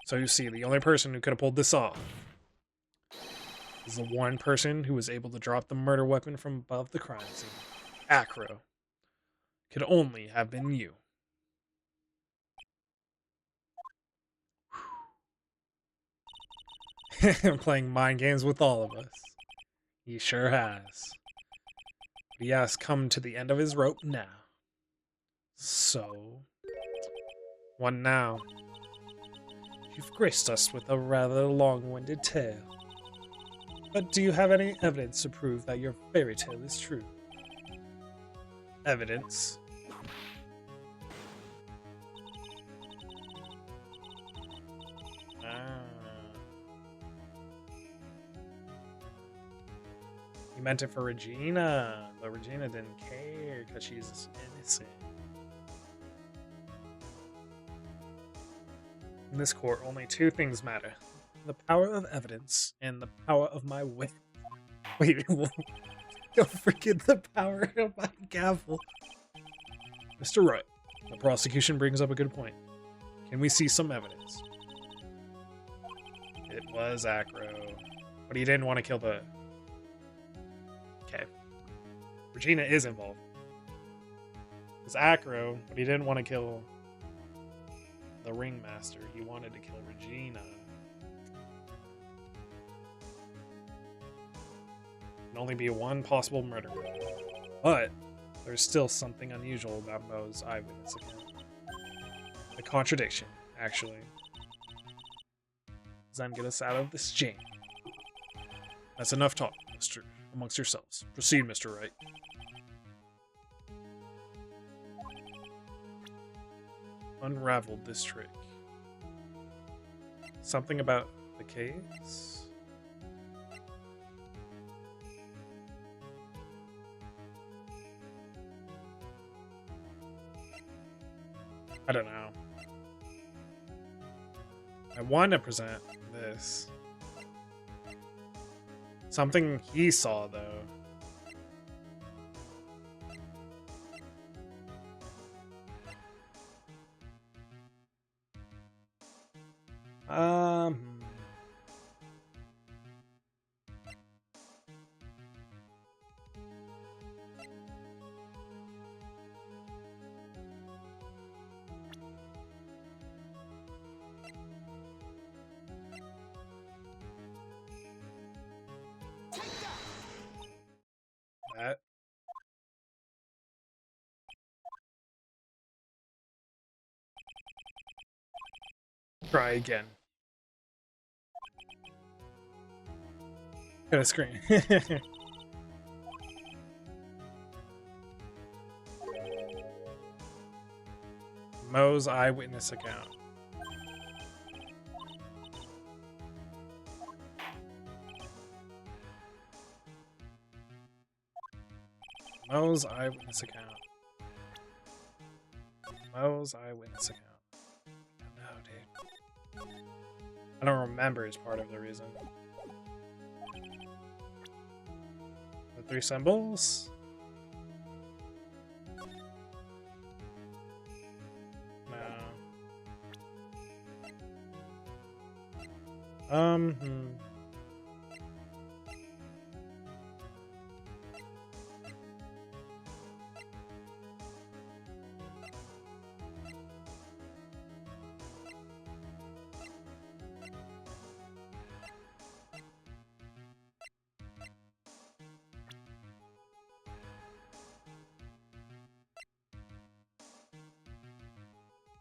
Speaker 1: So you see, the only person who could have pulled this off is the one person who was able to drop the murder weapon from above the crime scene. Acro. Could only have been you. Playing mind games with all of us. He sure has. But he has come to the end of his rope now. So, what now? You've graced us with a rather long-winded tale. But do you have any evidence to prove that your fairy tale is true? Evidence? You meant it for Regina, but Regina didn't care because she's innocent. In this court, only two things matter. The power of evidence and the power of my wit. Wait, don't forget the power of my gavel. Mr. Wright, the prosecution brings up a good point. Can we see some evidence? It was Acro, but he didn't want to kill the... Okay. Regina is involved. It was Acro, but he didn't want to kill the ringmaster. He wanted to kill Regina. Can only be one possible murder. But there's still something unusual about Mo's eyewitness account. A contradiction, actually. Does that get us out of this jam? That's enough talk, Mr. amongst yourselves. Proceed, Mr. Wright. Unraveled this trick. Something about the case? I don't know. I want to present this. Something he saw, though. Um... That. Try again. Got a screen. Mo's eyewitness account. Mo's eyewitness account. Mo's eyewitness account. No, dude. I don't remember is part of the reason. The three symbols? No.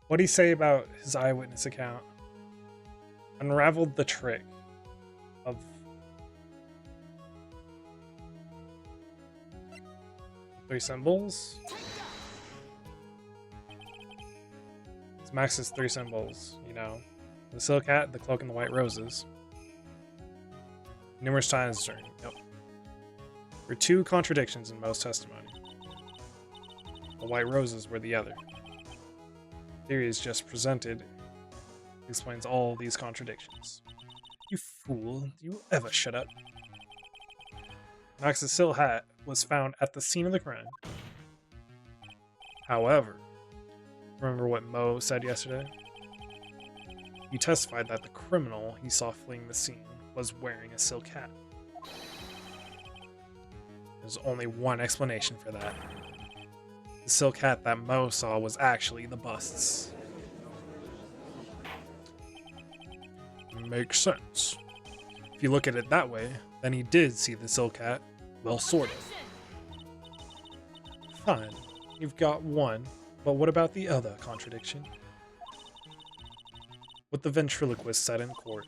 Speaker 1: What'd he say about his eyewitness account? Unraveled the trick of three symbols. It's Max's three symbols, you know. The silk hat, the cloak, and the white roses. Numerous times during. Yep. There were two contradictions in Mo's testimony. The white roses were the other. Theory is just presented explains all these contradictions. You fool, do you ever shut up? Max's silk hat was found at the scene of the crime. However, remember what Mo said yesterday? He testified that the criminal he saw fleeing the scene was wearing a silk hat. There's only one explanation for that. The silk hat that Mo saw was actually the bust's. Makes sense. If you look at it that way, then he did see the silk hat. Well, sort of. Fine, you've got one, but what about the other contradiction? What the ventriloquist said in court.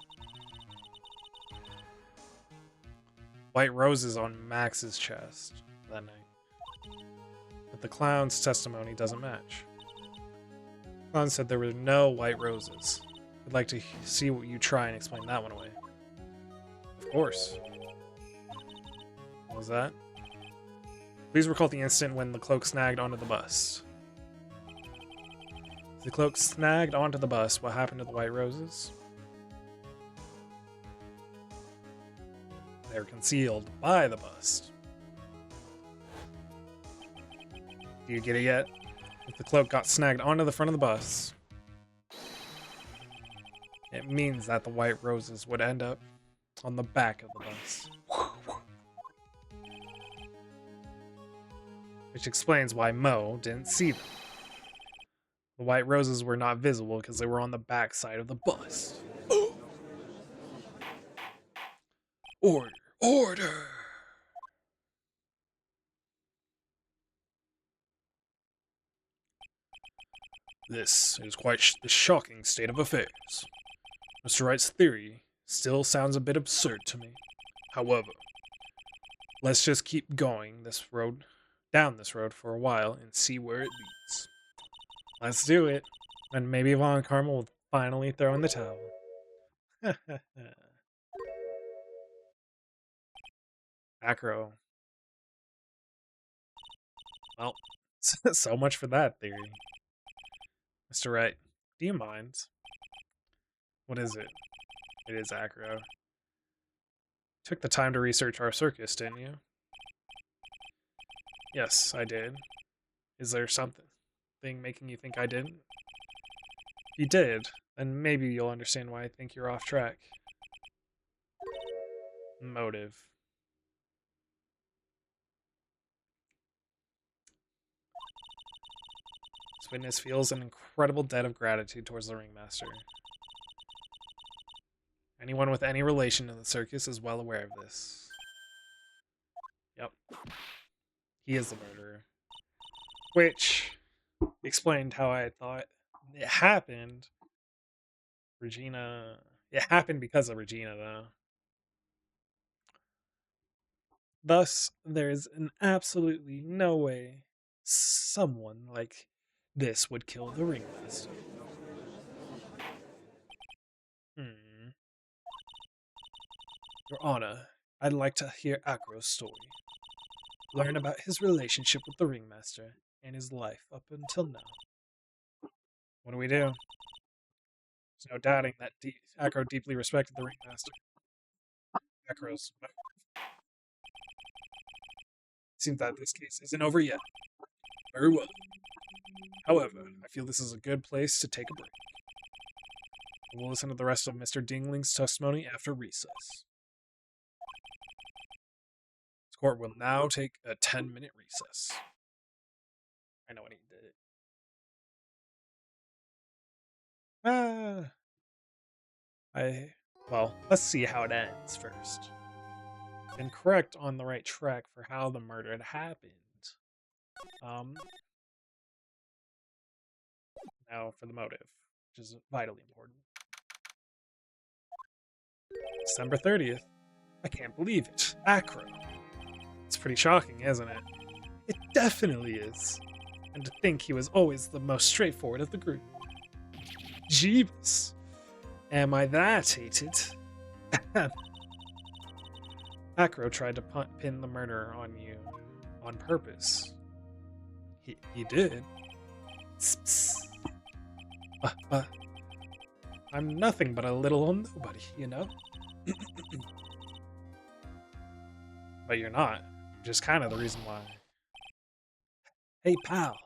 Speaker 1: White roses on Max's chest that night. But the clown's testimony doesn't match. The clown said there were no white roses. I'd like to see what you try and explain that one away. Of course. What was that? Please recall the instant when the cloak snagged onto the bus. If the cloak snagged onto the bus, what happened to the white roses? They were concealed by the bust. Do you get it yet? If the cloak got snagged onto the front of the bus, it means that the white roses would end up on the back of the bus. Which explains why Mo didn't see them. The white roses were not visible because they were on the back side of the bus. Order! Order! This is quite the shocking state of affairs. Mr. Wright's theory still sounds a bit absurd to me. However, let's just keep going down this road for a while and see where it leads. Let's do it. And maybe Von Karma will finally throw in the towel. Acro. Well, so much for that theory. Mr. Wright, do you mind? What is it? It is Acro. Took the time to research our circus, didn't you? Yes, I did. Is there something making you think I didn't? If you did, then maybe you'll understand why I think you're off track. Motive. This witness feels an incredible debt of gratitude towards the ringmaster. Anyone with any relation to the circus is well aware of this. Yep. He is the murderer. Which explained how I thought it happened. Regina. It happened because of Regina, though. Thus, there's an absolutely no way someone like this would kill the ringmaster. Hmm. Your Honor, I'd like to hear Acro's story. Learn about his relationship with the ringmaster and his life up until now. What do we do? There's no doubting that Acro deeply respected the ringmaster. Acro's. Seems that this case isn't over yet. Very well. However, I feel this is a good place to take a break. We'll listen to the rest of Mr. Dingling's testimony after recess. This court will now take a 10-minute recess. I know what he did. Well, let's see how it ends first. Been correct on the right track for how the murder had happened. Now for the motive, which is vitally important. December 30th. I can't believe it. Acro. It's pretty shocking, isn't it? It definitely is. And to think he was always the most straightforward of the group. Jeebus. Am I that hated? Acro tried to pin the murder on you on purpose. He did. I'm nothing but a little nobody, you know? But you're not. Which is kind of the reason why. Hey, pal.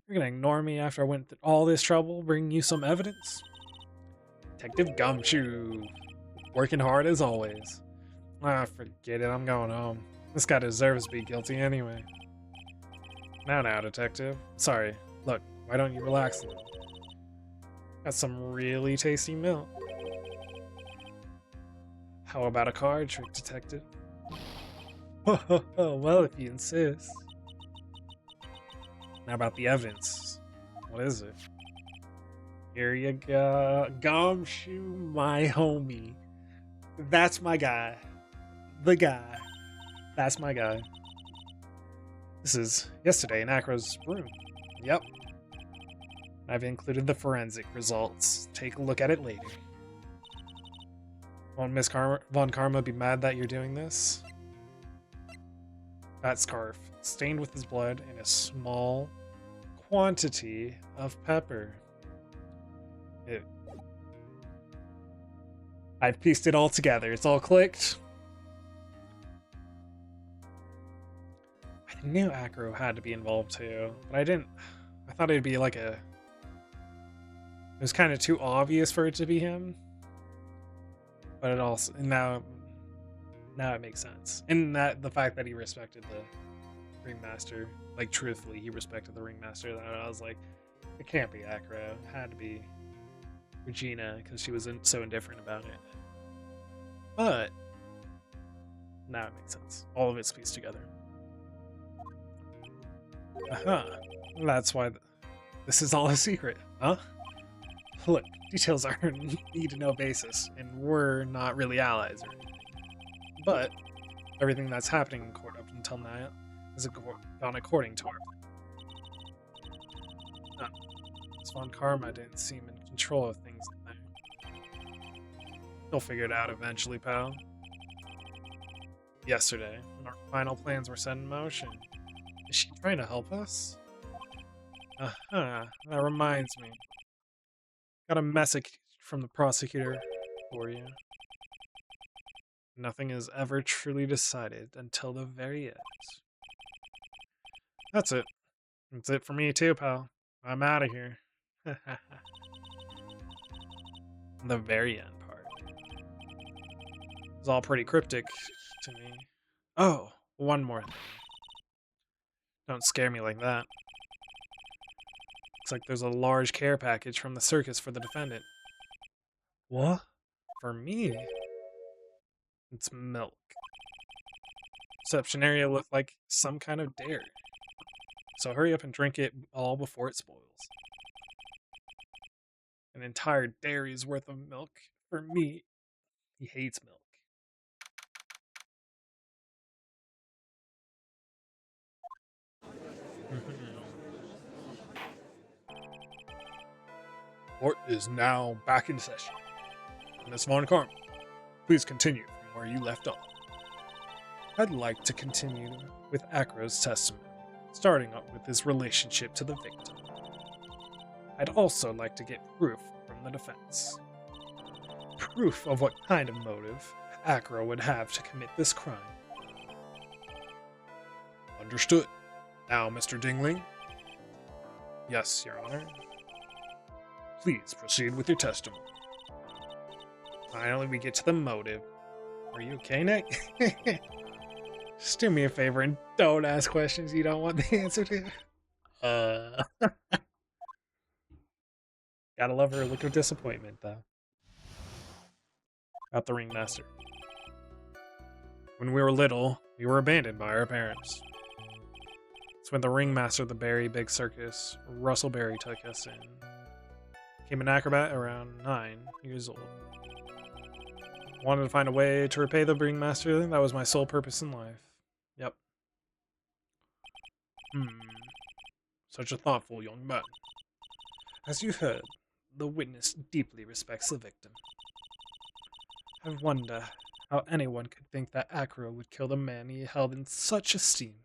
Speaker 1: You're gonna ignore me after I went through all this trouble bringing you some evidence? Detective Gumshoe. Working hard as always. Ah, forget it. I'm going home. This guy deserves to be guilty anyway. Now, detective. Sorry. Look, why don't you relax a little? Got some really tasty milk. How about a card trick, detective? Well, if you insist. Now about the evidence. What is it? Here you go. Gumshoe, my homie. That's my guy. The guy. That's my guy. This is yesterday in Acro's room. Yep. I've included the forensic results. Take a look at it later. Won't Miss Von Karma be mad that you're doing this? That scarf, stained with his blood and a small quantity of pepper. I've pieced it all together. It's all clicked. I knew Acro had to be involved too, but I didn't. I thought it'd be like a. It was kind of too obvious for it to be him. But it also now it makes sense, and that the fact that he respected the ringmaster, like truthfully, he respected the ringmaster. That I was like, it can't be Acro. It had to be Regina because she was so indifferent about it. But now it makes sense. All of it's pieced together. That's why This is all a secret, huh? Look, details are need to know basis, and we're not really allies or anything. But everything that's happening in court up until now has gone according to our plan. This Von Karma didn't seem in control of things in there. He'll figure it out eventually, pal. Yesterday, when our final plans were set in motion, is she trying to help us? Uh-huh, that reminds me. Got a message from the prosecutor for you. Nothing is ever truly decided until the very end. That's it. That's it for me too, pal. I'm out of here. The very end part. It's all pretty cryptic to me. Oh, one more thing. Don't scare me like that. Looks like there's a large care package from the circus for the defendant. What? For me? It's milk. Reception area looked like some kind of dairy. So hurry up and drink it all before it spoils. An entire dairy's worth of milk for me. He hates milk. Court is now back in session. Miss Von Karma, please continue from where you left off. I'd like to continue with Acro's testimony, starting up with his relationship to the victim. I'd also like to get proof from the defense. Proof of what kind of motive Acro would have to commit this crime. Understood. Now, Mr. Dingling? Yes, Your Honor. Please proceed with your testimony. Finally, we get to the motive. Are you okay, Nick? Just do me a favor and don't ask questions you don't want the answer to. Gotta love her look of disappointment, though. About the ringmaster. When we were little, we were abandoned by our parents. It's when the ringmaster of the Berry Big Circus, Russell Berry, took us in. Became an acrobat around 9 years old. Wanted to find a way to repay the ringmaster. That was my sole purpose in life. Yep. Such a thoughtful young man. As you heard, the witness deeply respects the victim. I wonder how anyone could think that Acro would kill the man he held in such esteem.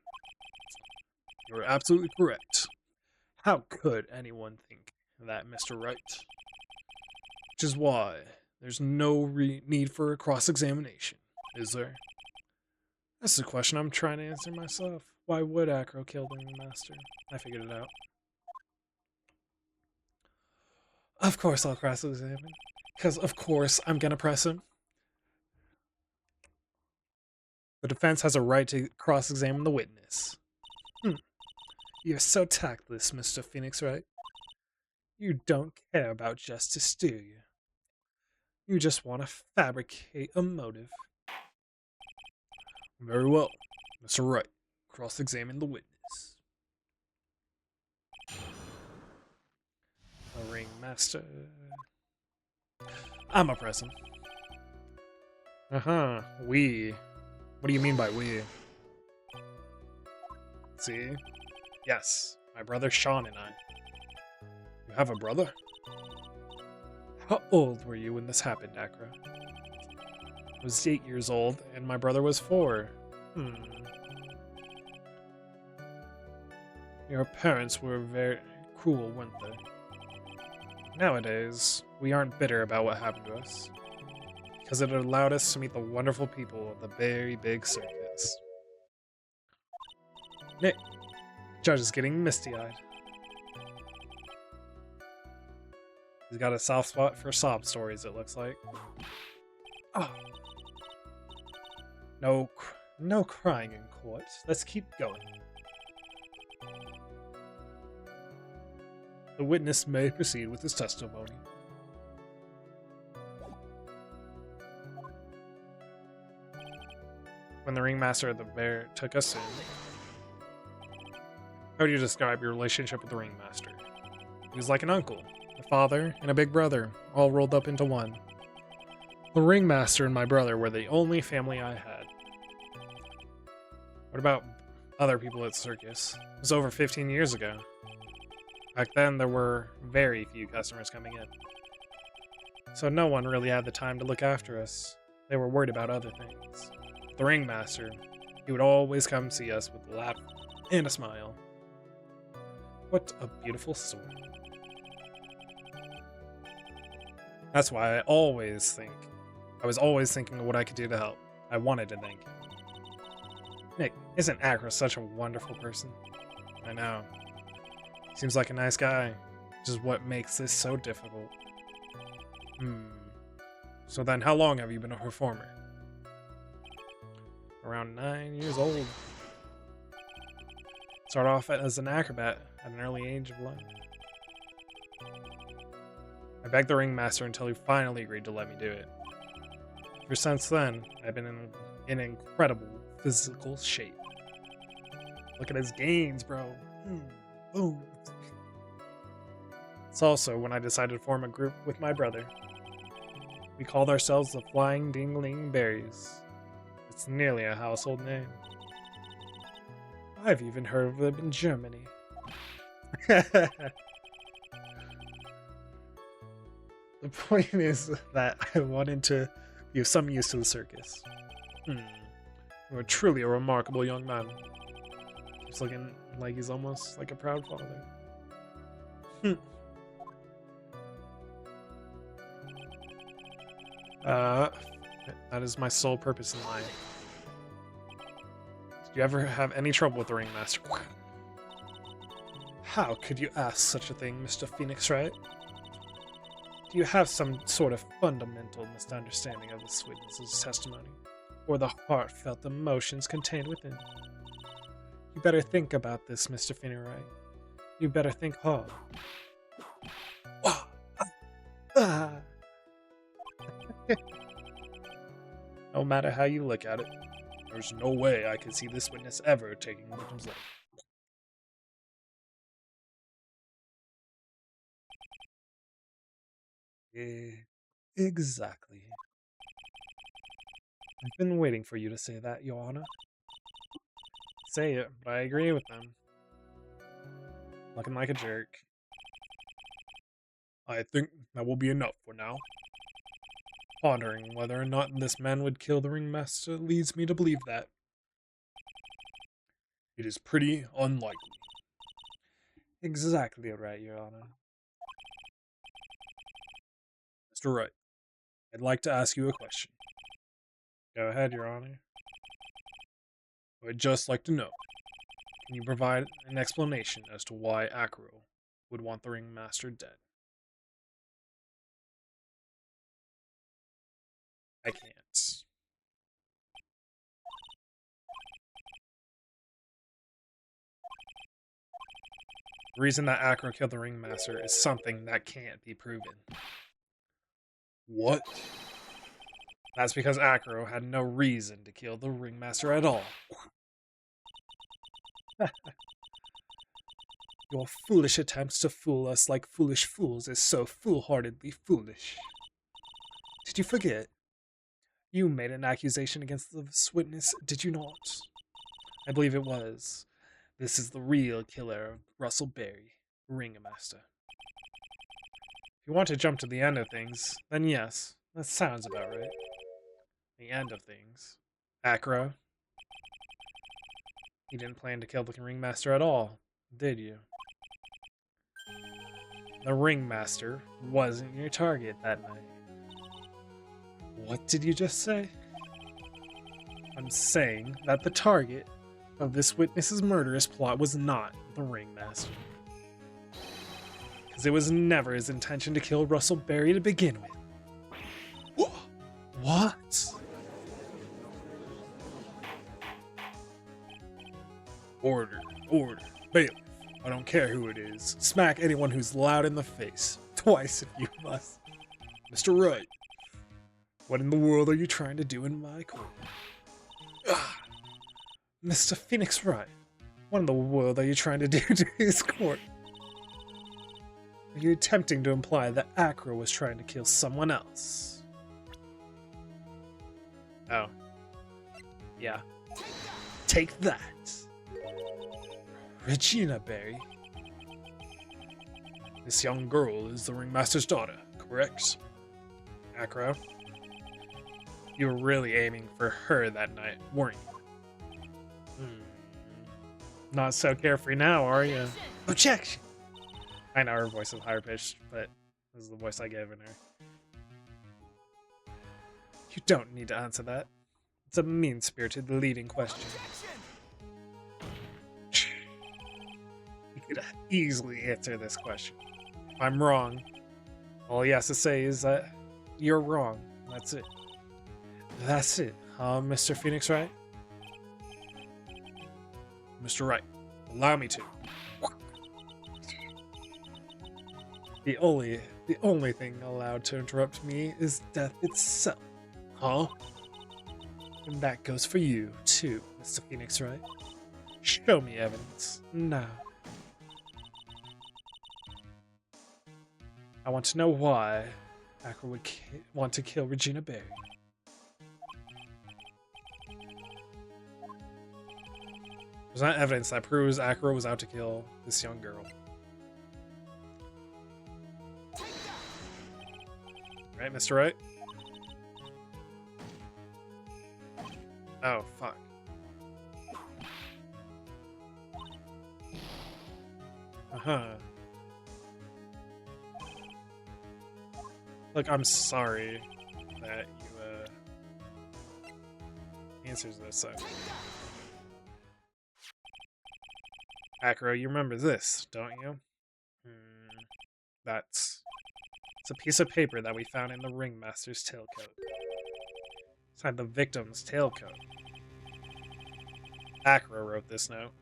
Speaker 1: You're absolutely correct. How could anyone think that, Mr. Wright? Which is why there's no need for a cross-examination, is there? That's the question I'm trying to answer myself. Why would Acro kill the ringmaster? I figured it out. Of course I'll cross-examine. Because of course I'm gonna press him. The defense has a right to cross-examine the witness. You're so tactless, Mr. Phoenix Wright. You don't care about justice, do you? You just want to fabricate a motive. Very well, Mr. Wright. Cross-examine the witness. The ringmaster. I'm a press him. We. What do you mean by we? See? Yes, my brother Sean and I. You have a brother? How old were you when this happened, Acro? I was 8 years old, and my brother was 4. Your parents were very cruel, weren't they? Nowadays, we aren't bitter about what happened to us, because it allowed us to meet the wonderful people of the Very Big Circus. Nick, Judge is getting misty-eyed. He's got a soft spot for sob stories, it looks like. Oh. No crying in court. Let's keep going. The witness may proceed with his testimony. When the ringmaster of the bear took us in, how do you describe your relationship with the ringmaster? He was like an uncle, a father, and a big brother, all rolled up into one. The ringmaster and my brother were the only family I had. What about other people at the circus? It was over 15 years ago. Back then, there were very few customers coming in. So no one really had the time to look after us. They were worried about other things. The ringmaster, he would always come see us with a laugh and a smile. What a beautiful story. That's why I was always thinking of what I could do to help. I wanted to thank him. Nick, isn't Acro such a wonderful person? I know. Seems like a nice guy, which is what makes this so difficult. So then how long have you been a performer? Around 9 years old. Started off as an acrobat at an early age of life. I begged the ringmaster until he finally agreed to let me do it. Ever since then, I've been in incredible physical shape. Look at his gains, bro. Boom. It's also when I decided to form a group with my brother. We called ourselves the Flying Dingling Berries. It's nearly a household name. I've even heard of them in Germany. The point is that I wanted to be of some use to the circus. You're truly a remarkable young man. He's looking like he's almost like a proud father. That is my sole purpose in life. Did you ever have any trouble with the ringmaster? How could you ask such a thing, Mr. Phoenix Wright? Do you have some sort of fundamental misunderstanding of this witness's testimony, or the heartfelt emotions contained within? You better think about this, Mr. Phoenix Wright. You better think hard. No matter how you look at it, there's no way I could see this witness ever taking the victim's life. Exactly. I've been waiting for you to say that, Your Honor. Say it, but I agree with them. Looking like a jerk. I think that will be enough for now. Pondering whether or not this man would kill the ringmaster leads me to believe that. It is pretty unlikely. Exactly right, Your Honor. Mr. Wright, I'd like to ask you a question. Go ahead, Your Honor. I'd just like to know, can you provide an explanation as to why Acro would want the ringmaster dead? I can't. The reason that Acro killed the ringmaster is something that can't be proven. What? That's because Acro had no reason to kill the ringmaster at all. Your foolish attempts to fool us like foolish fools is so foolhardily foolish. Did you forget? You made an accusation against this witness, did you not? I believe it was. This is the real killer of Russell Berry, ringmaster. If you want to jump to the end of things, then yes, that sounds about right. The end of things. Acro. You didn't plan to kill the ringmaster at all, did you? The ringmaster wasn't your target that night. What did you just say? I'm saying that the target of this witness's murderous plot was not the ringmaster. Because it was never his intention to kill Russell Berry to begin with. What? Order, order, bailiff. I don't care who it is. Smack anyone who's loud in the face. Twice if you must. Mr. Wright, what in the world are you trying to do in my court? Mr. Phoenix Wright, what in the world are you trying to do to his court? Are you attempting to imply that Acro was trying to kill someone else? Oh. Yeah. Take that! Regina Berry. This young girl is the ringmaster's daughter, correct? Acro? You were really aiming for her that night, weren't you? Not so carefree now, are you? Objection! I know her voice is higher pitched, but this is the voice I gave in her. You don't need to answer that. It's a mean-spirited leading question. You could easily answer this question. If I'm wrong, all he has to say is that you're wrong. That's it. That's it, huh, Mr. Phoenix Wright? Mr. Wright, allow me to. The only thing allowed to interrupt me is death itself. Huh? And that goes for you, too, Mr. Phoenix Wright. Show me evidence, now. I want to know why Acro would want to kill Regina Berry. There's not evidence that proves Acro was out to kill this young girl. Right, Mr. Wright? Oh, fuck. Uh-huh. Look, I'm sorry that you, answers this, so. Acro, you remember this, don't you? It's a piece of paper that we found in the ringmaster's tailcoat. Inside the victim's tailcoat. Acro wrote this note.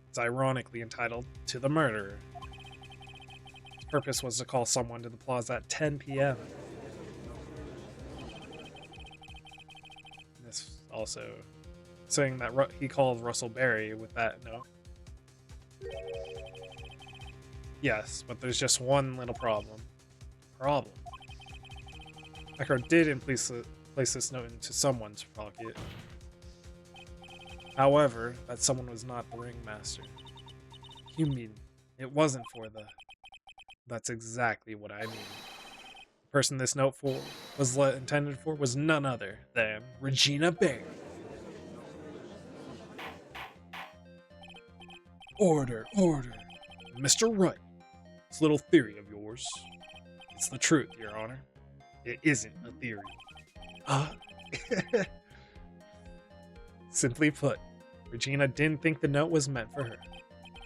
Speaker 1: It's ironically entitled, "To the Murderer." Its purpose was to call someone to the plaza at 10 p.m. This also saying that he called Russell Berry with that note. Yes, but there's just one little problem. Acro did place this note into someone's pocket. However, that someone was not the ringmaster. You mean it wasn't for the... That's exactly what I mean. The person this note was intended for was none other than Regina Berry. Order, order. Mr. Wright, this little theory of yours, it's the truth, Your Honor. It isn't a theory. Simply put, Regina didn't think the note was meant for her,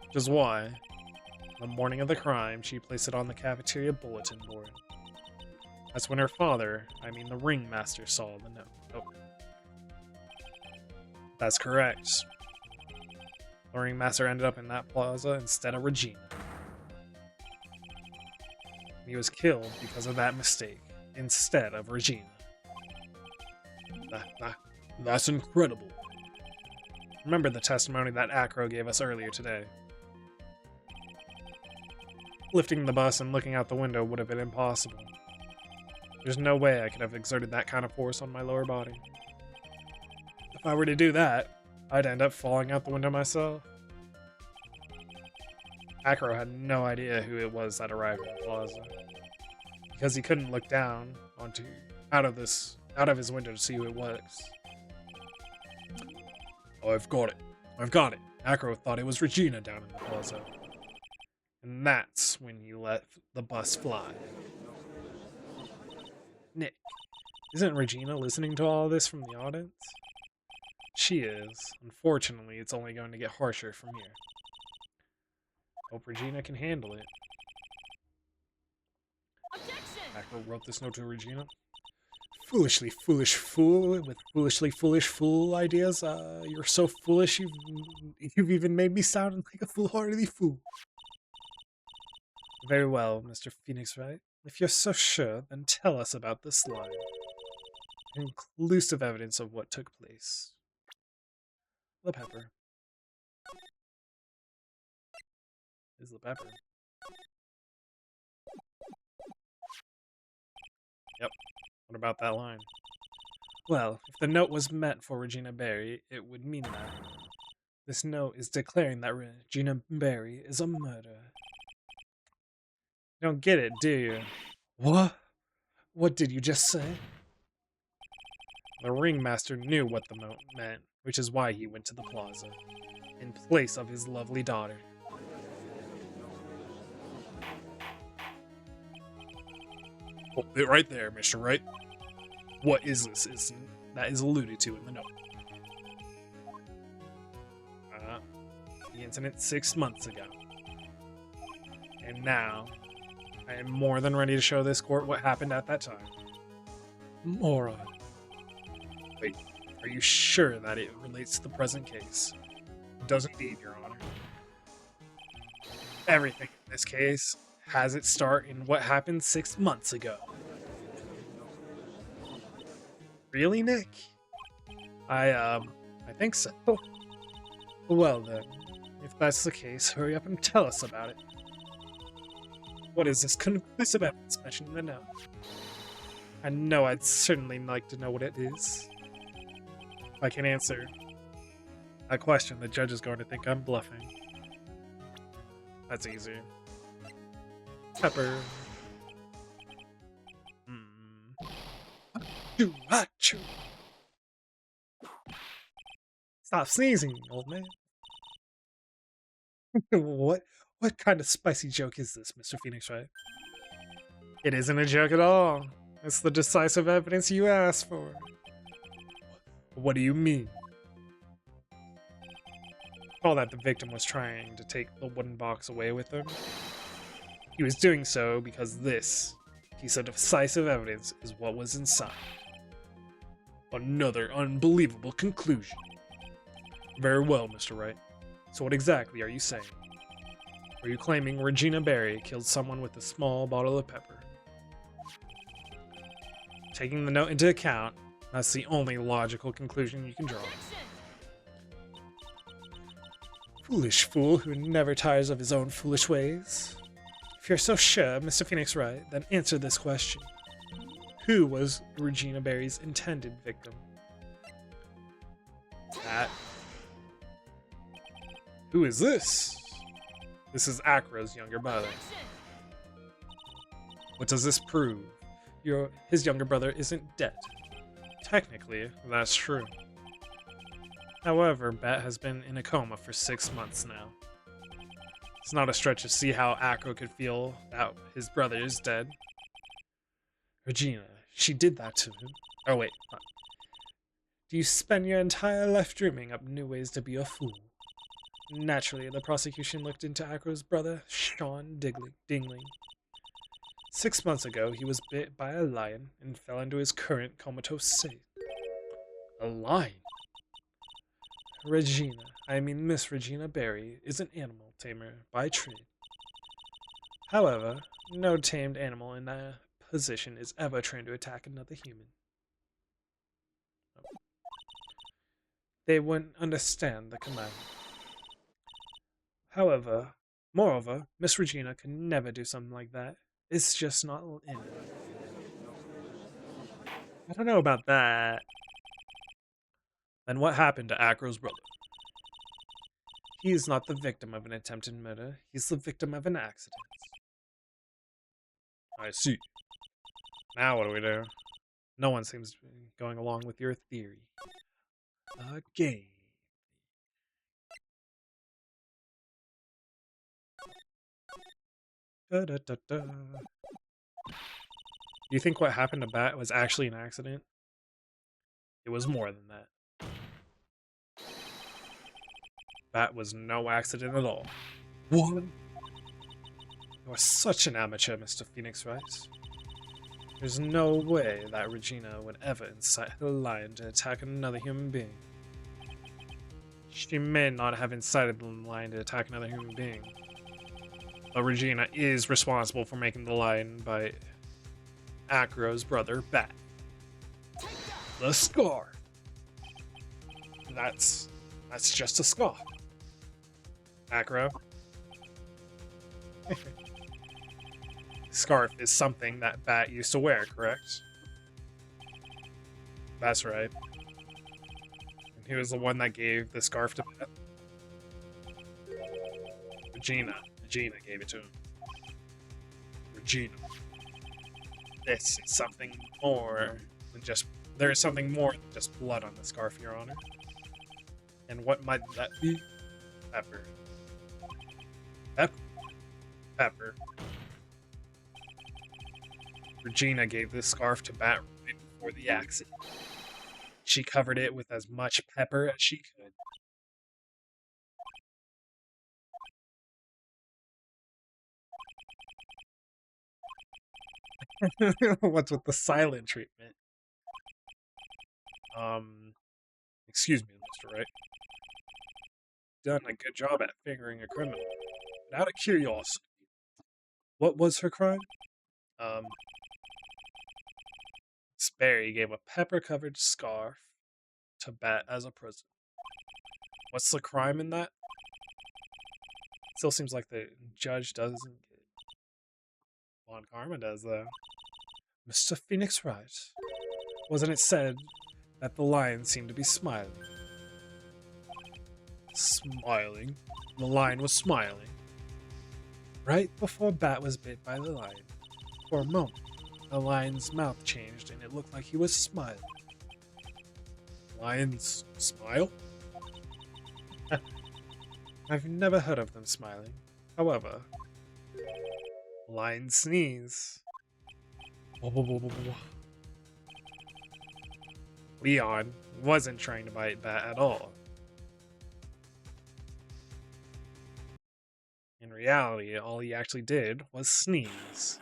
Speaker 1: which is why, the morning of the crime, she placed it on the cafeteria bulletin board. That's when her father, I mean the ringmaster, saw the note. Oh. That's correct. The ringmaster ended up in that plaza instead of Regina. He was killed because of that mistake, instead of Regina. That's incredible. Remember the testimony that Acro gave us earlier today. Lifting the bus and looking out the window would have been impossible. There's no way I could have exerted that kind of force on my lower body. If I were to do that, I'd end up falling out the window myself. Acro had no idea who it was that arrived in the plaza, because he couldn't look down out of his window to see who it was. I've got it. Acro thought it was Regina down in the plaza. And that's when he let the bus fly. Nick, isn't Regina listening to all this from the audience? She is. Unfortunately, it's only going to get harsher from here. Hope Regina can handle it. Acro wrote this note to Regina. Foolishly foolish fool with foolishly foolish fool ideas. You're so foolish you've even made me sound like a foolhardy fool. Very well, Mr. Phoenix Wright. If you're so sure, then tell us about this line. Conclusive evidence of what took place. The pepper. Is the pepper. Yep. What about that line? Well, if the note was meant for Regina Barry, it would mean that. This note is declaring that Regina Barry is a murderer. You don't get it, do you? What? What did you just say? The ringmaster knew what the note meant, which is why he went to the plaza, in place of his lovely daughter. Hold it right there, Mr. Wright. What is this that is alluded to in the note? The incident 6 months ago. And now, I am more than ready to show this court what happened at that time. Moron. Wait, are you sure that it relates to the present case? It does indeed, Your Honor. Everything in this case has its start in what happened 6 months ago. Really, Nick? I think so. Well then, if that's the case, hurry up and tell us about it. What is this conclusive evidence mentioned in the note? I know I'd certainly like to know what it is. If I can answer that question, the judge is going to think I'm bluffing. That's easy. Pepper. Achoo. Stop sneezing, old man. What kind of spicy joke is this, Mr. Phoenix Wright? It isn't a joke at all. It's the decisive evidence you asked for. What do you mean? All that the victim was trying to take the wooden box away with him. He was doing so because this piece of decisive evidence is what was inside. Another unbelievable conclusion. Very well, Mr. Wright. So what exactly are you saying? Are you claiming Regina Barry killed someone with a small bottle of pepper? Taking the note into account, that's the only logical conclusion you can draw. Foolish fool who never tires of his own foolish ways. If you're so sure, Mr. Phoenix Wright, then answer this question. Who was Regina Barry's intended victim? That. Who is this? This is Acro's younger brother. What does this prove? His younger brother isn't dead. Technically, that's true. However, Bat has been in a coma for 6 months now. It's not a stretch to see how Acro could feel that his brother is dead. Regina, she did that to him. Oh wait, do you spend your entire life dreaming up new ways to be a fool? Naturally, the prosecution looked into Acro's brother, Sean Dingling. 6 months ago, he was bit by a lion and fell into his current comatose state. A lion? Miss Regina Barry, is an animal tamer by trade. However, no tamed animal in that position is ever trained to attack another human. They wouldn't understand the command. Moreover, Miss Regina could never do something like that. It's just not in it. I don't know about that. Then what happened to Acro's brother? He is not the victim of an attempted murder. He's the victim of an accident. I see. Now what do we do? No one seems to be going along with your theory. A game. Da, da, da, da. Do you think what happened to Bat was actually an accident? It was more than that. Bat was no accident at all. What? You are such an amateur, Mr. Phoenix Wright. There's no way that Regina would ever incite her lion to attack another human being. She may not have incited the lion to attack another human being, but Regina is responsible for making the lion bite Acro's brother, Bat. The scar. That's just a scar. Acro. scarf is something that Bat used to wear, correct? That's right. And he was the one that gave the scarf to Bat. Regina. Regina gave it to him. Regina. This is something more than just... There is something more than just blood on the scarf, Your Honor. And what might that be? Pepper. Pepper. Regina gave this scarf to Bat right before the accident. She covered it with as much pepper as she could. What's with the silent treatment? Excuse me, Mr. Wright. Done a good job at figuring a criminal. But out of curiosity, what was her crime? Sperry gave a pepper-covered scarf to Bat as a present. What's the crime in that? Still seems like the judge doesn't get it. Von Karma does, though. Mr. Phoenix Wright. Wasn't it said that the lion seemed to be smiling? Smiling? The lion was smiling. Right before Bat was bit by the lion. For a moment, the lion's mouth changed and it looked like he was smiling. Lions smile? I've never heard of them smiling. However, lions sneeze. Leon wasn't trying to bite Bat at all. In reality, all he actually did was sneeze.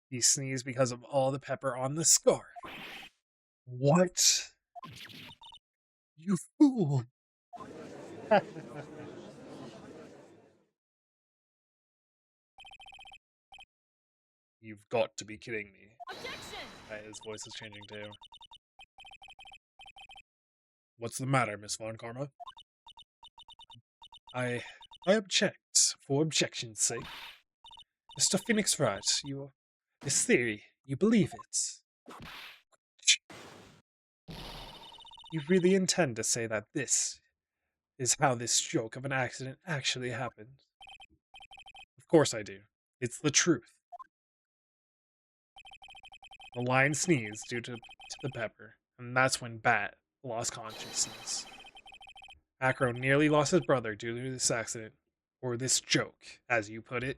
Speaker 1: He sneezed because of all the pepper on the scarf. What? You fool! You've got to be kidding me.
Speaker 2: Objection!
Speaker 1: His voice is changing too. What's the matter, Miss Von Karma? I object, for objection's sake. Mr. Phoenix Wright, this theory, you believe it. You really intend to say that this is how this joke of an accident actually happened? Of course I do. It's the truth. The lion sneezed due to the pepper, and that's when Bat lost consciousness. Acro nearly lost his brother due to this accident, or this joke, as you put it.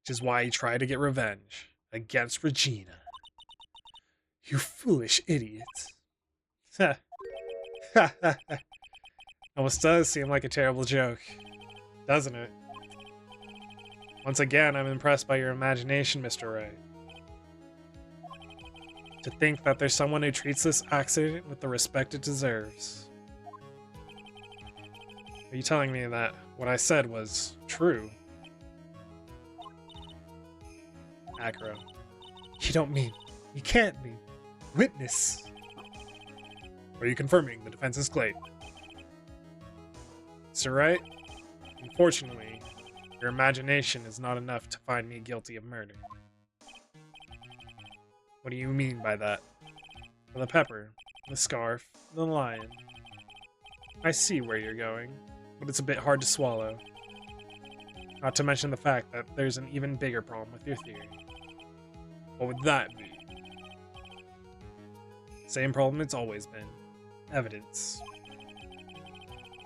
Speaker 1: Which is why he tried to get revenge against Regina. You foolish idiot. Almost does seem like a terrible joke, doesn't it? Once again, I'm impressed by your imagination, Mr. Wright. To think that there's someone who treats this accident with the respect it deserves. Are you telling me that what I said was true? Acro. You don't mean. You can't mean. Witness. Are you confirming the defense's claim? Mr. Wright? Unfortunately, your imagination is not enough to find me guilty of murder. What do you mean by that? The pepper, the scarf, the lion. I see where you're going, but it's a bit hard to swallow. Not to mention the fact that there's an even bigger problem with your theory. What would that be? Same problem it's always been. Evidence.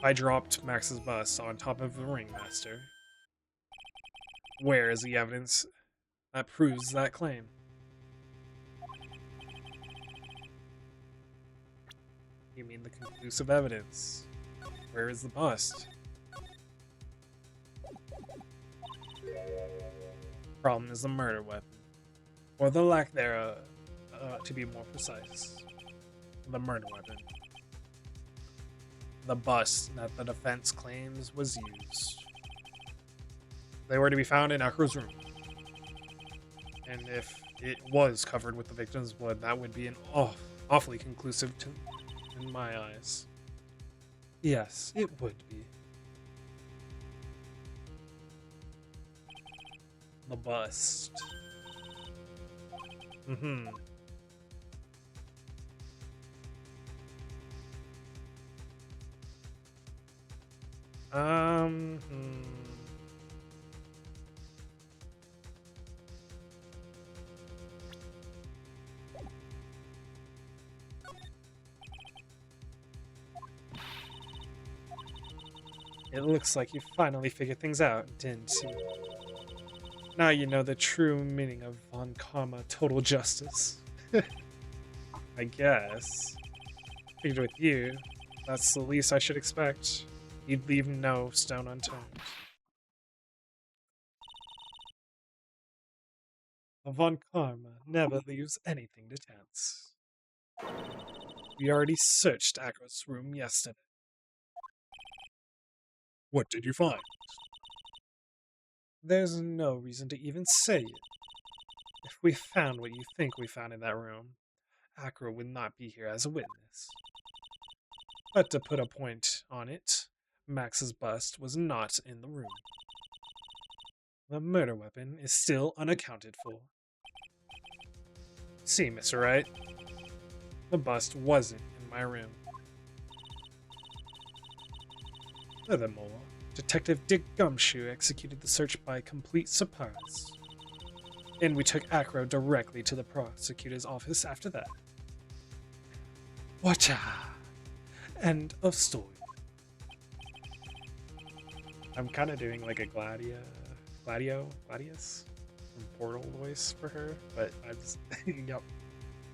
Speaker 1: I dropped Max's bus on top of the ringmaster. Where is the evidence that proves that claim? You mean the conclusive evidence? Where is the bust? Problem is the murder weapon. Or the lack thereof, to be more precise. The murder weapon. The bust that the defense claims was used. They were to be found in Acro's room. And if it was covered with the victim's blood, that would be an awfully conclusive in my eyes. Yes, it would be. The bust. Mm-hmm. Hmm. It looks like you finally figured things out, didn't you? Now you know the true meaning of Von Karma total justice. I guess. Figured with you, that's the least I should expect. You'd leave no stone unturned. Von Karma never leaves anything to chance. We already searched Akro's room yesterday. What did you find? There's no reason to even say it. If we found what you think we found in that room, Akro would not be here as a witness. But to put a point on it, Max's bust was not in the room. The murder weapon is still unaccounted for. See, Mr. Wright, the bust wasn't in my room. Furthermore, Detective Dick Gumshoe executed the search by complete surprise. And we took Akro directly to the prosecutor's office after that. Watcha! End of story. I'm kind of doing like a Gladius from Portal voice for her, but I just, yep.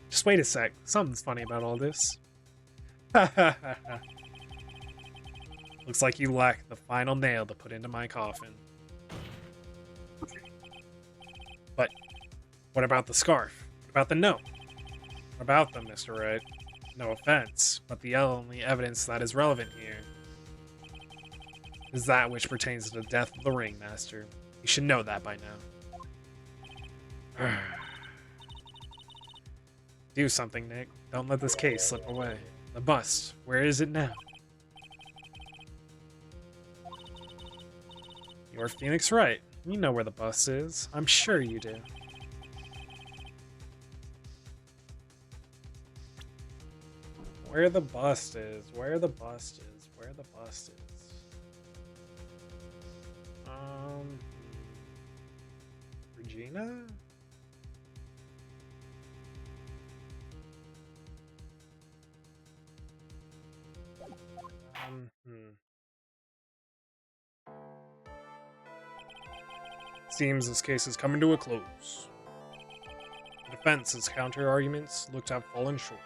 Speaker 1: Just wait a sec. Something's funny about all this. Looks like you lack the final nail to put into my coffin. But what about the scarf? What about the note? What about them, Mr. Wright? No offense, but the only evidence that is relevant here is that which pertains to the death of the Ringmaster. You should know that by now. Do something, Nick. Don't let this case slip away. The bust, where is it now? You're Phoenix Wright. You know where the bust is. I'm sure you do. Where the bust is. Where the bust is. Where the bust is. Regina? Seems this case is coming to a close. The defense's counter-arguments look to have fallen short.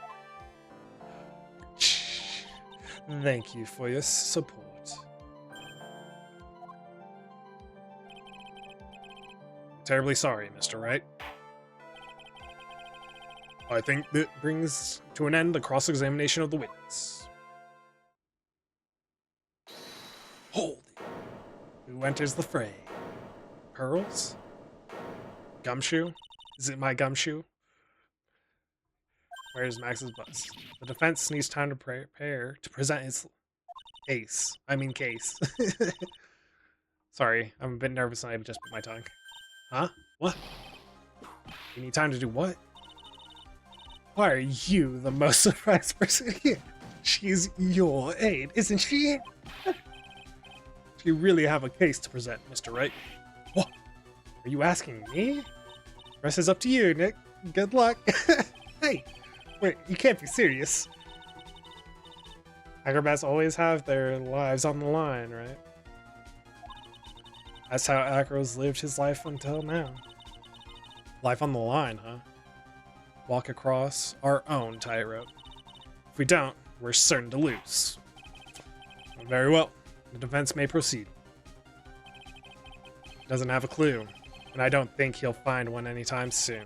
Speaker 1: Thank you for your support. Terribly sorry, Mr. Wright. I think that brings to an end the cross-examination of the witness. Hold it. Who enters the fray? Pearls? Gumshoe? Is it my gumshoe? Where's Max's bust? The defense needs time to prepare to present its case. Case. Sorry, I'm a bit nervous and I just bit my tongue. Huh? What? You need time to do what? Why are you the most surprised person here? She's your aide, isn't she? You really have a case to present, Mr. Wright. What? Are you asking me? Rest is up to you, Nick. Good luck. Hey, wait, you can't be serious. Acrobats always have their lives on the line, right? That's how Acro's lived his life until now. Life on the line, huh? Walk across our own tightrope. If we don't, we're certain to lose. Very well. The defense may proceed. Doesn't have a clue, and I don't think he'll find one anytime soon.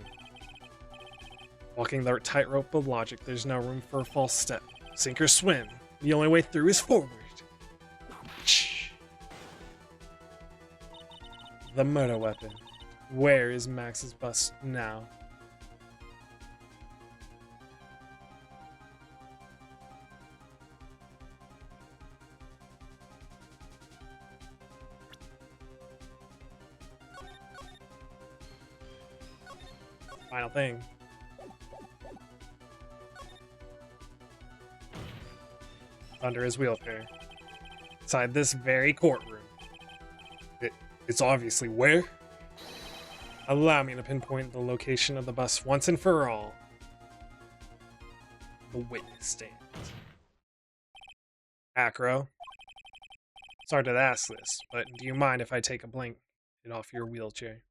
Speaker 1: Walking the tightrope of logic, there's no room for a false step. Sink or swim. The only way through is forward. The murder weapon. Where is Max's bust now? Final thing. Under his wheelchair. Inside this very courtroom. It's obviously where? Allow me to pinpoint the location of the bus once and for all. The witness stand. Acro. Sorry to ask this, but do you mind if I take a blanket off your wheelchair?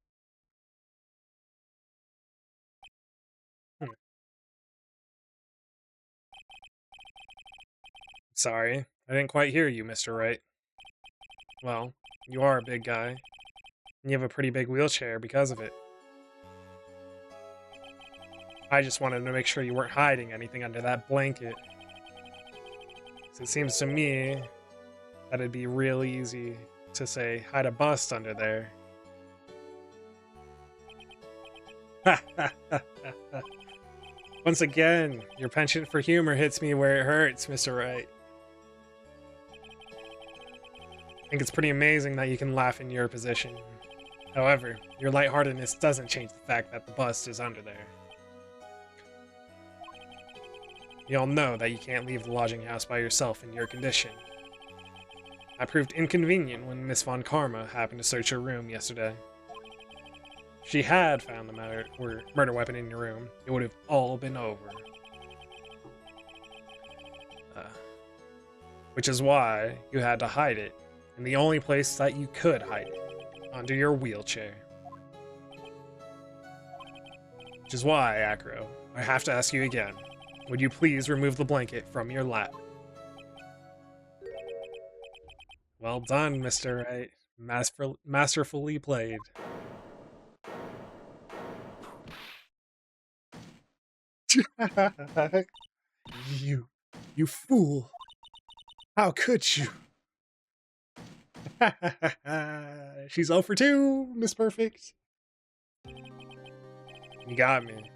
Speaker 1: Sorry, I didn't quite hear you, Mr. Wright. Well, you are a big guy, and you have a pretty big wheelchair because of it. I just wanted to make sure you weren't hiding anything under that blanket. 'Cause it seems to me that it'd be real easy to say, hide a bust under there. Once again, your penchant for humor hits me where it hurts, Mr. Wright. I think it's pretty amazing that you can laugh in your position. However, your lightheartedness doesn't change the fact that the bust is under there. You all know that you can't leave the lodging house by yourself in your condition. That proved inconvenient when Miss Von Karma happened to search your room yesterday. If she had found the murder weapon in your room, it would have all been over. Which is why you had to hide it in the only place that you could hide it, under your wheelchair. Which is why, Acro, I have to ask you again. Would you please remove the blanket from your lap? Well done, Mr. Wright. Masterfully played. You fool. How could you? She's 0 for 2, Miss Perfect. You got me.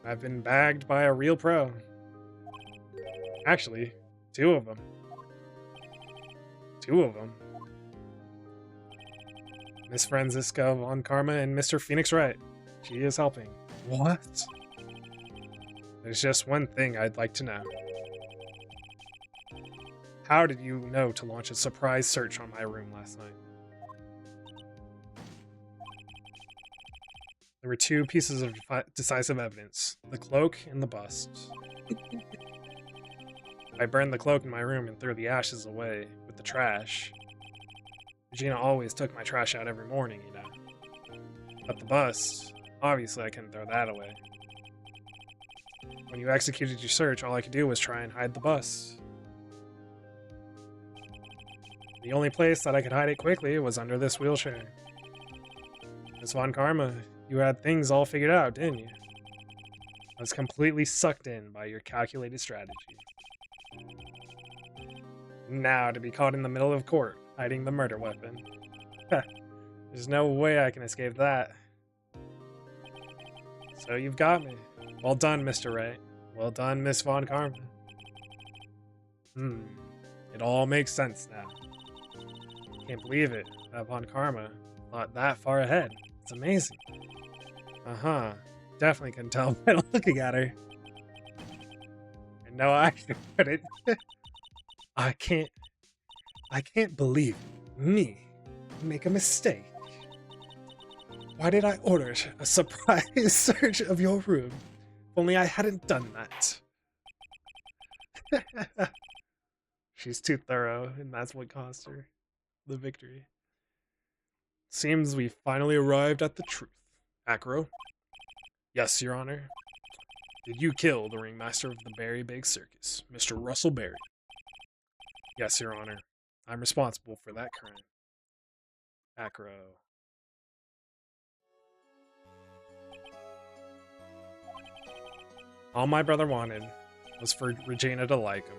Speaker 1: I've been bagged by a real pro. Actually, 2 of them. 2 of them. Miss Franziska Von Karma and Mr. Phoenix Wright. She is helping. What? There's just one thing I'd like to know. How did you know to launch a surprise search on my room last night? There were 2 pieces of decisive evidence, the cloak and the bust. I burned the cloak in my room and threw the ashes away with the trash. Regina always took my trash out every morning, you know. But the bust, obviously I couldn't throw that away. When you executed your search, all I could do was try and hide the bust. The only place that I could hide it quickly was under this wheelchair. Miss Von Karma, you had things all figured out, didn't you? I was completely sucked in by your calculated strategy. Now, to be caught in the middle of court, hiding the murder weapon. There's no way I can escape that. So you've got me. Well done, Mr. Wright. Well done, Miss Von Karma. It all makes sense now. Can't believe it that Von Karma thought that far ahead. It's amazing. Definitely can tell by looking at her. And no, I couldn't. I can't believe me make a mistake. Why did I order a surprise search of your room? If only I hadn't done that. She's too thorough, and that's what cost her the victory. Seems we finally arrived at the truth. Acro? Yes, Your Honor. Did you kill the ringmaster of the Berry Big Circus, Mr. Russell Berry? Yes, Your Honor. I'm responsible for that crime. Acro. All my brother wanted was for Regina to like him.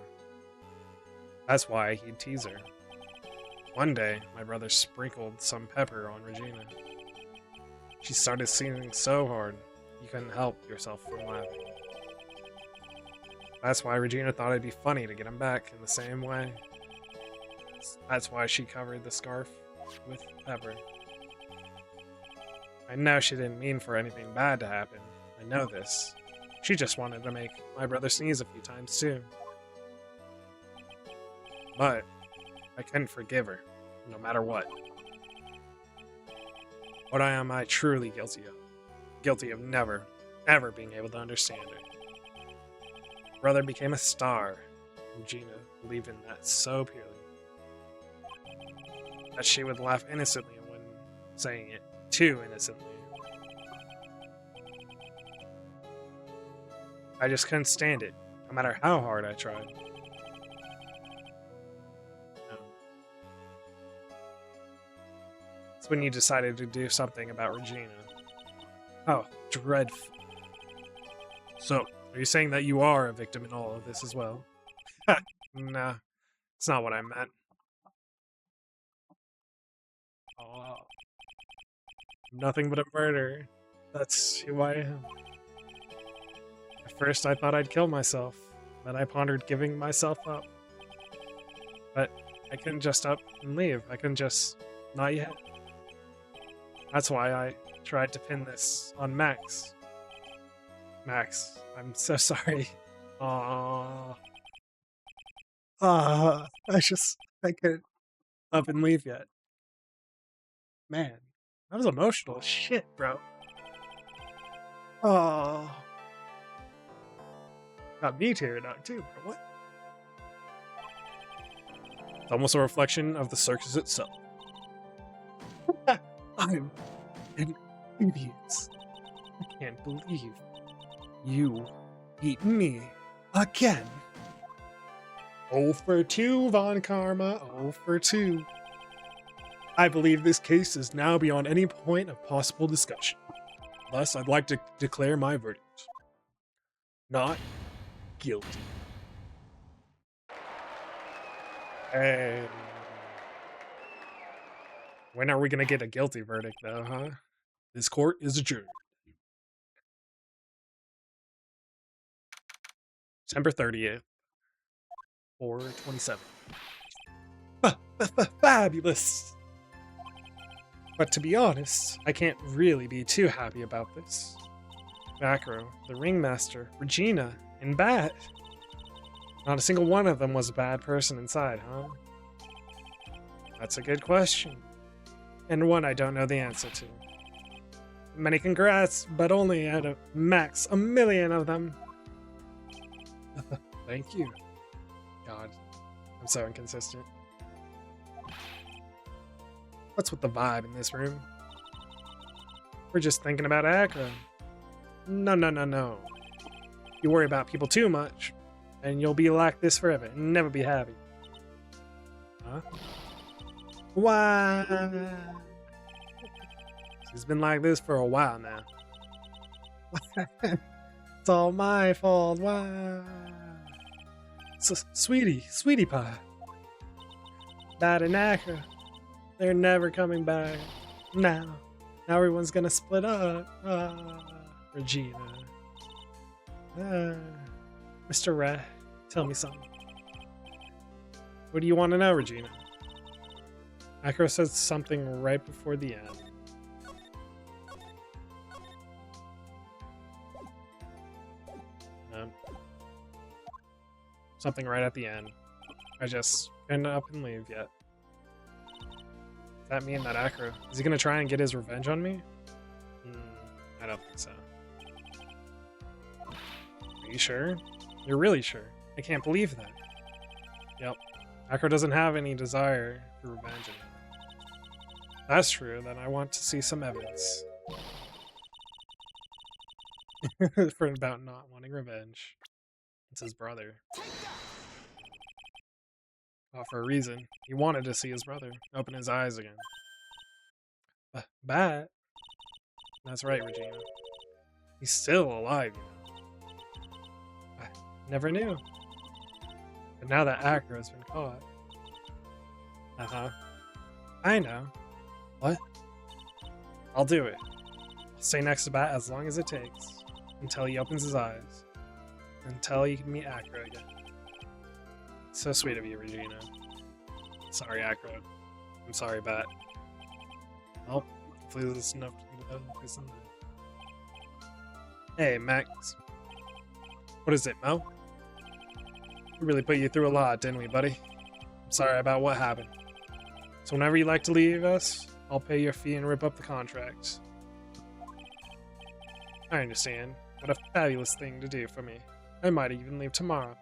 Speaker 1: That's why he'd tease her. One day, my brother sprinkled some pepper on Regina. She started singing so hard, you couldn't help yourself from laughing. That's why Regina thought it'd be funny to get him back in the same way. That's why she covered the scarf with pepper. I know she didn't mean for anything bad to happen. I know this. She just wanted to make my brother sneeze a few times too. But I couldn't forgive her, no matter what. What am I truly guilty of? Guilty of never, ever being able to understand her. Brother became a star, and Gina believed in that so purely that she would laugh innocently when saying it too innocently. I just couldn't stand it, no matter how hard I tried. It's when you decided to do something about Regina. Oh, dreadful. So, are you saying that you are a victim in all of this as well? Ha! Nah, it's not what I meant. Oh, nothing but a murderer. That's who I am. At first, I thought I'd kill myself. Then I pondered giving myself up. But I couldn't just up and leave. I couldn't just... not yet. That's why I tried to pin this on Max. Max, I'm so sorry. Aww. I couldn't up and leave yet. Man, that was emotional as shit, bro. Oh. Got me tearing up too, bro. What? It's almost a reflection of the circus itself. I'm an idiot. I can't believe you beat me again. 0 for 2, Von Karma. 0 for 2. I believe this case is now beyond any point of possible discussion. Thus, I'd like to declare my verdict. Not guilty. And when are we gonna get a guilty verdict, though, huh? This court is adjourned. September 30th, 4/27. Fabulous! But to be honest, I can't really be too happy about this. Macro, the ringmaster, Regina, and Bat. Not a single one of them was a bad person inside, huh? That's a good question. And one I don't know the answer to. Many congrats, but only out of max 1,000,000 of them. Thank you. God, I'm so inconsistent. What's with the vibe in this room? We're just thinking about Acro. No. You worry about people too much, and you'll be like this forever and never be happy. Huh? Why? She's been like this for a while now. It's all my fault. Why? So, sweetie pie. Dad and Acro, they're never coming back. Now everyone's gonna split up. Regina. Mr. Rat, tell me something. What do you want to know, Regina? Acro said something right before the end. Something right at the end. I just couldn't up and leave yet. Does that mean that Acro... is he gonna try and get his revenge on me? I don't think so. Are you sure? You're really sure? I can't believe that. Yep. Acro doesn't have any desire for revenge anymore. That's true, then I want to see some evidence. For about not wanting revenge. It's his brother. Oh, for a reason. He wanted to see his brother open his eyes again. Bat? That's right, Regina. He's still alive, you know. I never knew. But now that Acro has been caught. Uh-huh. I know. What? I'll do it. I'll stay next to Bat as long as it takes. Until he opens his eyes. Until he can meet Acro again. So sweet of you, Regina. Sorry, Acro. I'm sorry, Bat. Well, hopefully this is enough to know who's in there. Hey, Max. What is it, Mo? We really put you through a lot, didn't we, buddy? I'm sorry about what happened. So whenever you like to leave us, I'll pay your fee and rip up the contract. I understand. What a fabulous thing to do for me. I might even leave tomorrow.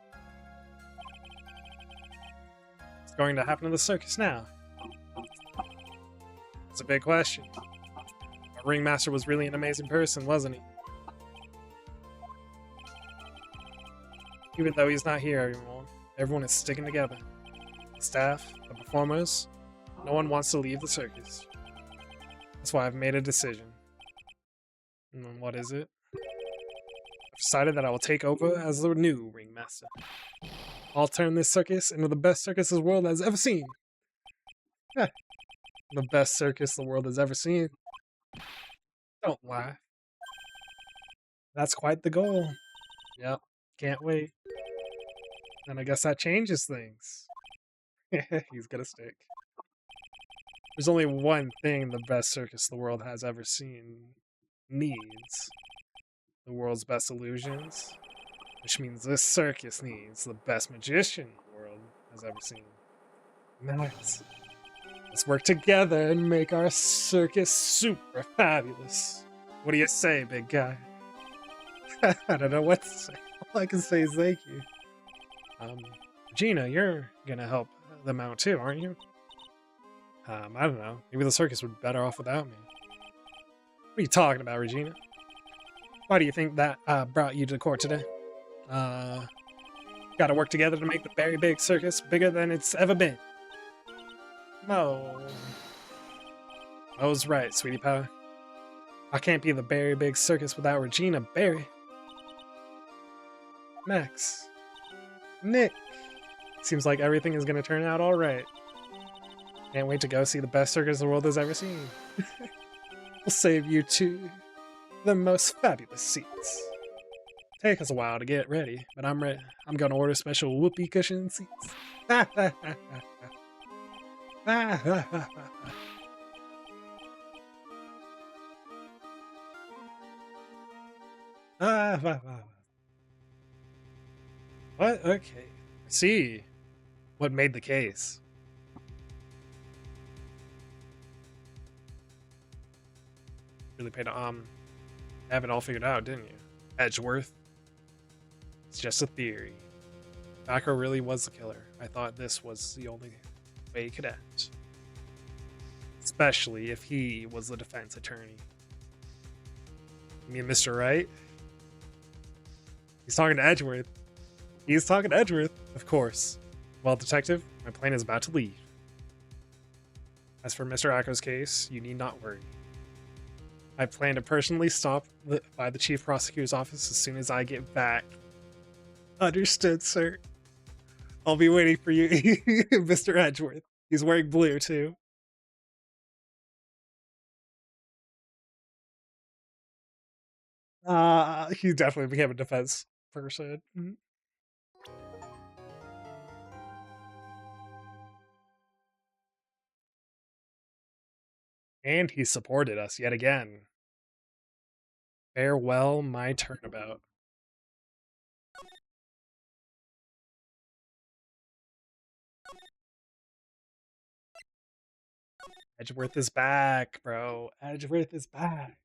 Speaker 1: What's going to happen to the circus now? It's a big question. Our ringmaster was really an amazing person, wasn't he? Even though he's not here anymore, everyone is sticking together. The staff, the performers, no one wants to leave the circus. That's why I've made a decision. And what is it? I've decided that I will take over as the new ringmaster. I'll turn this circus into the best circus the world has ever seen. Heh, the best circus the world has ever seen. Don't lie. That's quite the goal. Yep, can't wait. And I guess that changes things. He's gonna stick. There's only one thing the best circus the world has ever seen needs. The world's best illusions. Which means this circus needs the best magician the world has ever seen. Nice. Let's work together and make our circus super fabulous. What do you say, big guy? I don't know what to say. All I can say is thank you. Gina, you're gonna help them out too, aren't you? I don't know. Maybe the circus would be better off without me. What are you talking about, Regina? Why do you think that brought you to court today? Gotta work together to make the very big circus bigger than it's ever been. Mo. Mo's right, sweetie pie. I can't be the very big circus without Regina Berry. Max. Nick. Seems like everything is gonna turn out alright. Can't wait to go see the best circus the world has ever seen. We'll save you two the most fabulous seats. Take us a while to get ready, but I'm ready. I'm gonna order special whoopee cushion seats. What? Okay. See what made the case. Really paid have it all figured out, didn't you? Edgeworth. It's just a theory. Backer really was the killer. I thought this was the only way it could end. Especially if he was the defense attorney. You mean Mr. Wright? He's talking to Edgeworth. He's talking to Edgeworth, of course. Well, detective, my plane is about to leave. As for Mr. Acko's case, you need not worry. I plan to personally stop by the chief prosecutor's office as soon as I get back. Understood, sir. I'll be waiting for you, Mr. Edgeworth. He's wearing blue, too. He definitely became a defense person. And he supported us yet again. Farewell, my turnabout. Edgeworth is back, bro. Edgeworth is back.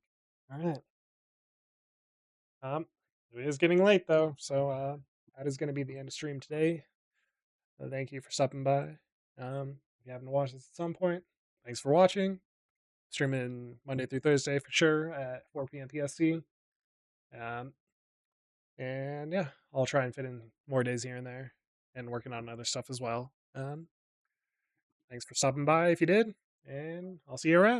Speaker 1: All right. It is getting late though, so that is going to be the end of stream today. So thank you for stopping by. If you haven't watched this at some point, thanks for watching. Streaming Monday through Thursday for sure at 4 p.m. PST. And yeah, I'll try and fit in more days here and there, and working on other stuff as well. Thanks for stopping by if you did, and I'll see you around.